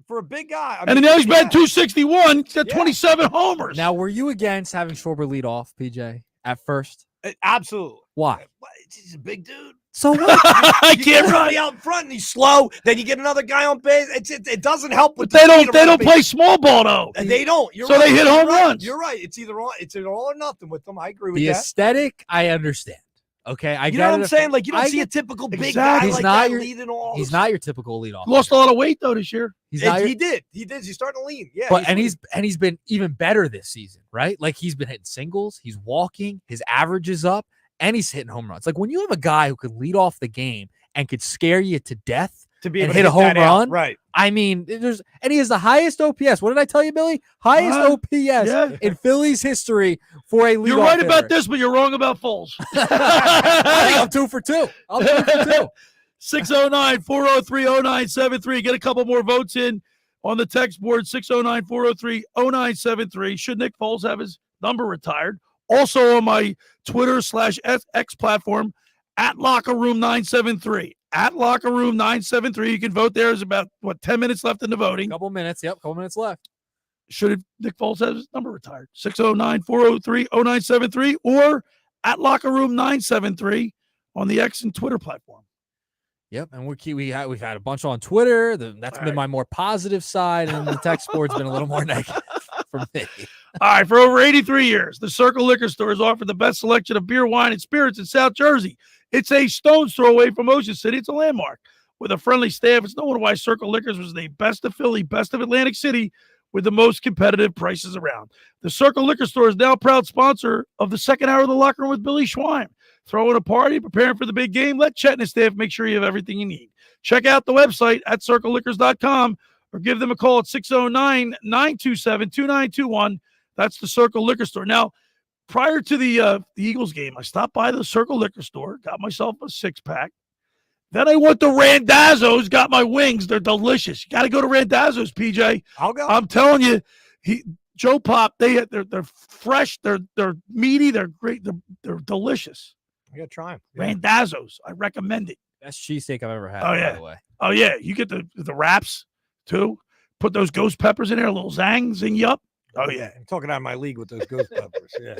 For a big guy. And now he's batting 261. He's got 27 homers. Now, were you against having Schwarber lead off, PJ, at first? Absolutely. Why? He's a big dude. So what? I can't run out in front and he's slow. Then you get another guy on base. It doesn't help with. But they don't play small ball though. They don't. You're so right. they hit home You're right. runs. You're right. It's either all or nothing with them. I agree with the that. aesthetic, I understand. Okay, You know what I'm saying? Like you don't see a typical big guy like that leading all. He's not your typical leadoff. Lost a lot of weight though this year. He did. He's starting to lean. Yeah. But he's been even better this season, right? Like he's been hitting singles. He's walking. His average is up, and he's hitting home runs. Like when you have a guy who could lead off the game and could scare you to death to be and able hit to a home run, right? I mean, and he has the highest OPS. What did I tell you, Billy? Highest OPS in Phillies history for a leadoff. You're right hitter. about this, but you're wrong about Foles. I think I'm 2 for 2. I'm 2 for 2. 609-403-0973. Get a couple more votes in on the text board. 609-403-0973. Should Nick Foles have his number retired? Also on my Twitter / X platform at Locker Room 973. At Locker Room 973. You can vote there. There's about 10 minutes left in the voting. Couple minutes. Yep, couple minutes left. Should Nick Foles have his number retired? 609-403-0973 or at Locker Room 973 on the X and Twitter platform. Yep, and we've had a bunch on Twitter. That's been my more positive side, and the text board's been a little more negative for me. All right, for over 83 years, the Circle Liquor Store has offered the best selection of beer, wine, and spirits in South Jersey. It's a stone's throw away from Ocean City. It's a landmark. With a friendly staff, it's no wonder why Circle Liquors was named Best of Philly, Best of Atlantic City, with the most competitive prices around. The Circle Liquor Store is now a proud sponsor of the second hour of the Locker Room with Billy Schwein. Throwing a party, preparing for the big game, let Chet and his staff make sure you have everything you need. Check out the website at circleliquors.com or give them a call at 609-927-2921. That's the Circle Liquor Store. Now, prior to the Eagles game, I stopped by the Circle Liquor Store, got myself a 6-pack. Then I went to Randazzo's, got my wings. They're delicious. You got to go to Randazzo's, PJ. I'll go. I'm telling you, Joe Pop, they're fresh, they're meaty, they're great, they're delicious. I gotta try them. Randazzo's, I recommend it. Best cheesesteak I've ever had. Oh yeah, by the way. Oh yeah, you get the wraps too. Put those ghost peppers in there, a little zing you up. Oh yeah, I'm talking out of my league with those ghost peppers. Yeah.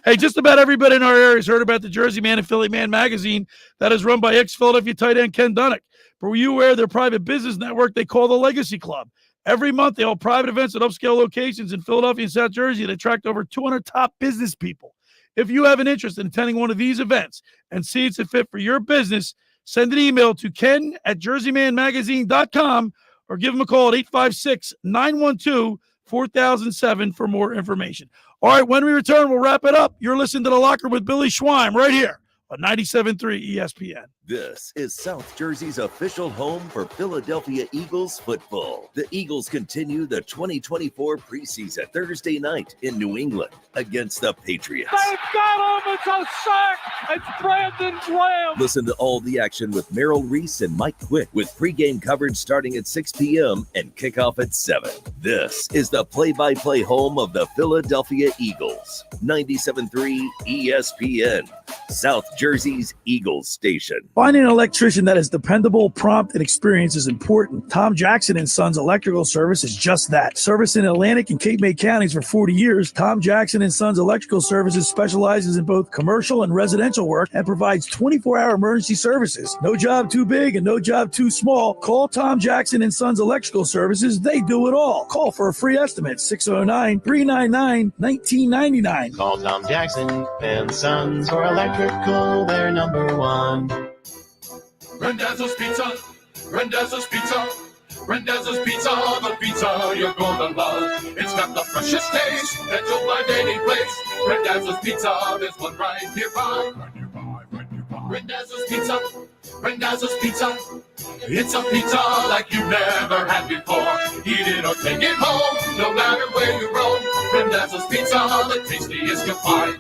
Hey, just about everybody in our area has heard about the Jersey Man and Philly Man magazine that is run by ex-Philadelphia tight end Ken Dunnick. But were you aware of their private business network they call the Legacy Club? Every month, they hold private events at upscale locations in Philadelphia and South Jersey that attract over 200 top business people. If you have an interest in attending one of these events and see it's a fit for your business, send an email to ken@jerseymanmagazine.com or give them a call at 856-912-4007 for more information. All right, when we return, we'll wrap it up. You're listening to The Locker with Billy Schwein right here on 97.3 ESPN. This is South Jersey's official home for Philadelphia Eagles football. The Eagles continue the 2024 preseason Thursday night in New England against the Patriots. They've got him. It's a sack. It's Brandon Graham. Listen to all the action with Merrill Reese and Mike Quick with pregame coverage starting at 6 p.m. and kickoff at 7. This is the play-by-play home of the Philadelphia Eagles. 97.3 ESPN, South Jersey's Eagles station. Finding an electrician that is dependable, prompt, and experienced is important. Tom Jackson and Sons Electrical Service is just that. Servicing Atlantic and Cape May counties for 40 years, Tom Jackson and Sons Electrical Services specializes in both commercial and residential work and provides 24-hour emergency services. No job too big and no job too small. Call Tom Jackson and Sons Electrical Services. They do it all. Call for a free estimate, 609-399-1999. Call Tom Jackson and Sons for electrical, they're number one. Randazzo's Pizza, Randazzo's Pizza, Randazzo's Pizza, the pizza you're gonna love. It's got the freshest taste that you'll find any place. Randazzo's Pizza, there's one right nearby. Randazzo's Pizza, Randazzo's Pizza. It's a pizza like you've never had before. Eat it or take it home, no matter where you roam. Randazzo's Pizza, the tastiest you'll find.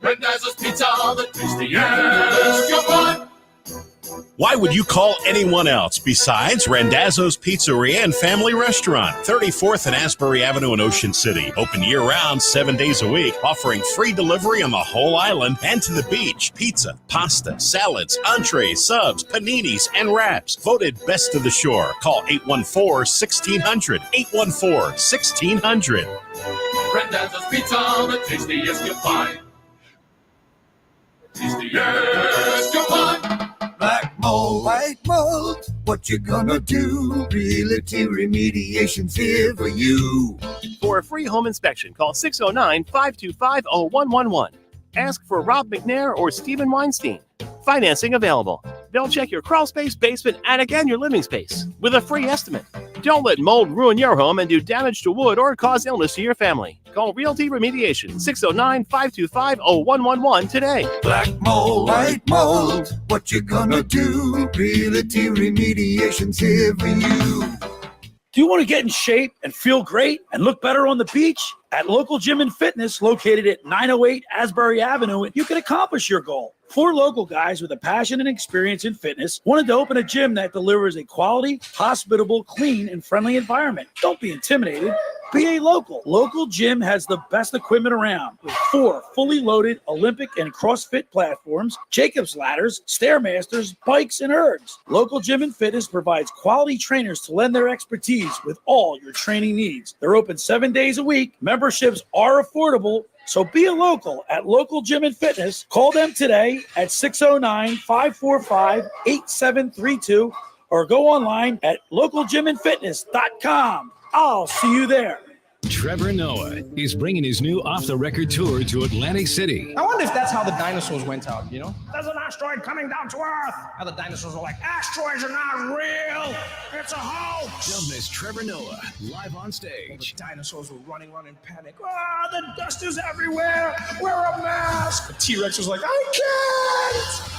Randazzo's Pizza, the tastiest you'll find. Why would you call anyone else besides Randazzo's Pizzeria and Family Restaurant, 34th and Asbury Avenue in Ocean City. Open year-round, 7 days a week, offering free delivery on the whole island and to the beach. Pizza, pasta, salads, entrees, subs, paninis, and wraps. Voted best of the shore. Call 814-1600. 814-1600. Randazzo's Pizza, the tastiest you'll find. Tastiest you'll find. Black mold, white mold, what you gonna do? Realty Remediation's here for you. For a free home inspection, call 609-525-0111. Ask for Rob McNair or Stephen Weinstein. Financing available. They'll check your crawl space, basement, attic, and your living space with a free estimate. Don't let mold ruin your home and do damage to wood or cause illness to your family. Call Realty Remediation, 609-525-0111 today. Black mold, white mold, what you gonna do? Realty Remediation's here for you. Do you want to get in shape and feel great and look better on the beach? At Local Gym and Fitness, located at 908 Asbury Avenue, you can accomplish your goal. 4 local guys with a passion and experience in fitness wanted to open a gym that delivers a quality, hospitable, clean, and friendly environment. Don't be intimidated. Be a local. Local Gym has the best equipment around with 4 fully loaded Olympic and CrossFit platforms, Jacob's ladders, Stairmasters, bikes, and ergs. Local Gym and Fitness provides quality trainers to lend their expertise with all your training needs. They're open 7 days a week. Memberships are affordable. So be a local at Local Gym and Fitness. Call them today at 609-545-8732 or go online at localgymandfitness.com. I'll see you there. Trevor Noah is bringing his new off-the-record tour to Atlantic City. I wonder if that's how the dinosaurs went out, you know? There's an asteroid coming down to Earth. How the dinosaurs were like, asteroids are not real. It's a hoax. Don't miss Trevor Noah live on stage. The dinosaurs were running around in panic. Ah, the dust is everywhere. Wear a mask. The T-Rex was like, I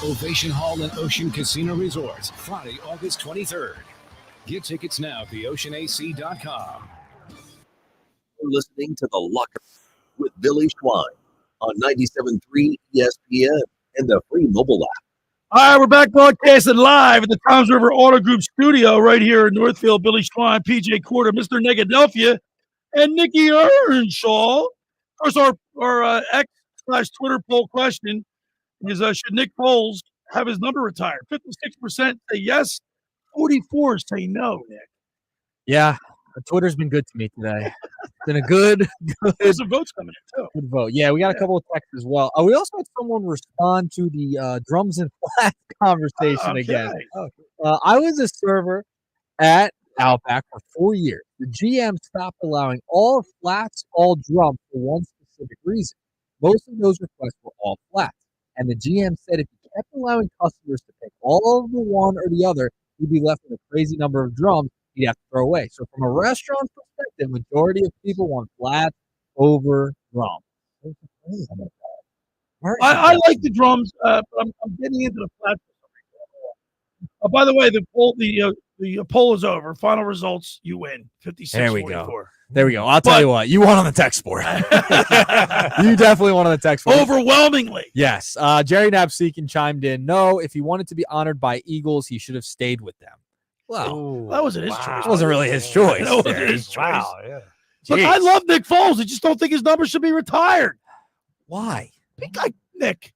can't. Ovation Hall and Ocean Casino Resort, Friday, August 23rd. Get tickets now at theoceanac.com. You're listening to The Locker with Billy Schwein on 97.3 ESPN and the free mobile app. All right, we're back broadcasting live at the Toms River Auto Group studio right here in Northfield. Billy Schwein, PJ Corda, Mr. Negadelphia, and Nicky Earnshaw. Of course, our X/Twitter poll question is, should Nick Foles have his number retired? 56% say yes, 44 say no, Nick. Yeah, Twitter's been good to me today. It's been a good There's some votes coming in, too. Good vote. Yeah, we got a couple of texts as well. We also had someone respond to the drums and flats conversation again. I was a server at Outback for 4 years. The GM stopped allowing all flats, all drums for one specific reason. Most of those requests were all flats. And the GM said if he kept allowing customers to pick all of the one or the other, he'd be left with a crazy number of drums he'd have to throw away. So from a restaurant perspective, majority of people want flats over drums. I like the drums, but I'm getting into the flat. By the way, the poll is over. Final results, you win. 56-44. There we go. There we go. I'll tell you what. You won on the text board. You definitely won on the text board. Overwhelmingly. Yes. Jerry Nabseekin chimed in. No, if he wanted to be honored by Eagles, he should have stayed with them. Well, that wasn't his choice. It wasn't really his choice. That wasn't his choice. Wow, yeah. Look, I love Nick Foles. I just don't think his number should be retired. Why? Big guy, Nick.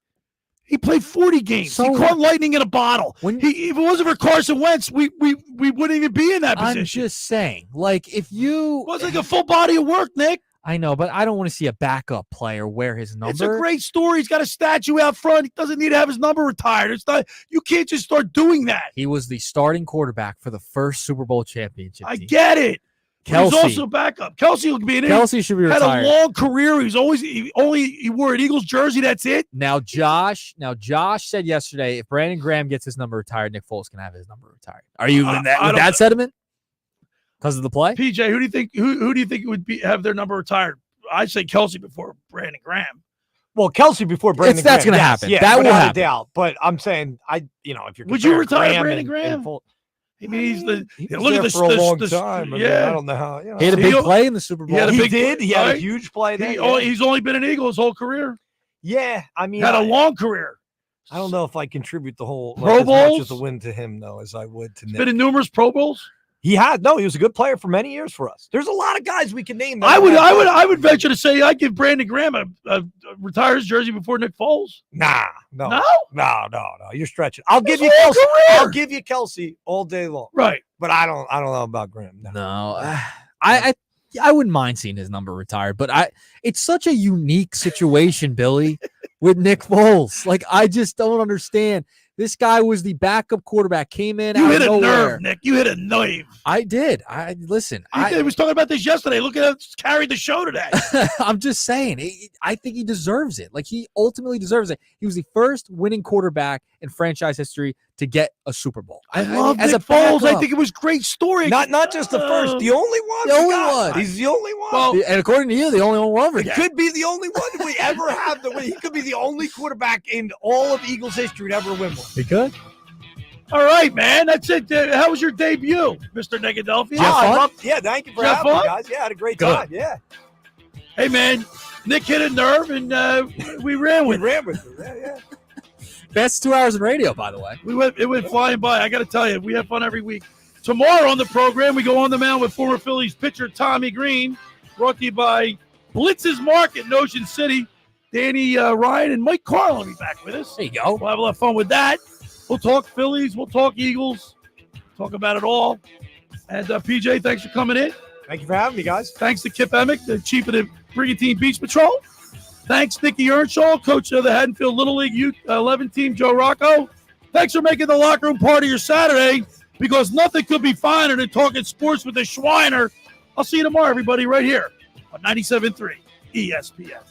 He played 40 games. So he caught lightning in a bottle. If it wasn't for Carson Wentz, we wouldn't even be in that position. I'm just saying, like, if you... It was like a full body of work, Nick. I know, but I don't want to see a backup player wear his number. It's a great story. He's got a statue out front. He doesn't need to have his number retired. It's not. You can't just start doing that. He was the starting quarterback for the first Super Bowl championship team. I get it. Kelce. He's also backup. Kelce will be in it. Kelce should be retired. Had a long career. He wore an Eagles jersey. That's it. Now Josh said yesterday, if Brandon Graham gets his number retired, Nick Foles can have his number retired. Are you in that sentiment? Because of the play? PJ, who do you think would have their number retired? I'd say Kelce before Brandon Graham. Well, Kelce before Brandon Graham. That's going to happen. Yeah, that will without happen. a doubt. But I'm saying, if you're would you retire Brandon Graham? He was look at there the for a long time. I mean, I don't know how. He had a big play in the Super Bowl. He had a huge play there. He's only been an Eagle his whole career. Yeah, I mean, had a long career. I don't know if I contribute the whole Pro as Bowls? much as the win to him though as I would to Nick. Been in numerous Pro Bowls. He was a good player for many years for us. There's a lot of guys we can name. I would venture to say I'd give Brandon Graham a retire his jersey before Nick Foles. No. No? You're stretching. I'll give you whole Kelce. career. I'll give you Kelce all day long. Right. But I don't know about Graham. No. I wouldn't mind seeing his number retired, but it's such a unique situation, Billy, with Nick Foles. Like, I just don't understand. This guy was the backup quarterback, came in You out hit of a nowhere. nerve, Nick. You hit a nerve. I did. I was talking about this yesterday. Look at how it's carried the show today. I'm just saying. I think he deserves it. Like, he ultimately deserves it. He was the first winning quarterback in franchise history to get a Super Bowl. I love Nick Foles. I think it was a great story. Not just the first, the only one. The only one. He's the only one. Well, and according to you, the only one ever. It could be the only one we ever have. He could be the only quarterback in all of Eagles history to ever win one. He could. All right, man. That's it. How was your debut, Mr. Negadelphia? Thank you for having me, guys. Yeah, I had a great time. Yeah. Hey, man. Nick hit a nerve, and we ran with it. Yeah. Best 2 hours in radio, by the way. It went flying by. I got to tell you, we have fun every week. Tomorrow on the program, we go on the mound with former Phillies pitcher Tommy Green, brought to you by Blitz's Market in Ocean City. Danny Ryan and Mike Carl will be back with us. There you go. We'll have a lot of fun with that. We'll talk Phillies. We'll talk Eagles. Talk about it all. And PJ, thanks for coming in. Thank you for having me, guys. Thanks to Kip Emig, the chief of the Brigantine Beach Patrol. Thanks, Nick Earnshaw, coach of the Haddonfield Little League U11 team, Joe Rocco. Thanks for making the locker room part of your Saturday, because nothing could be finer than talking sports with the Schweiner. I'll see you tomorrow, everybody, right here on 97.3 ESPN.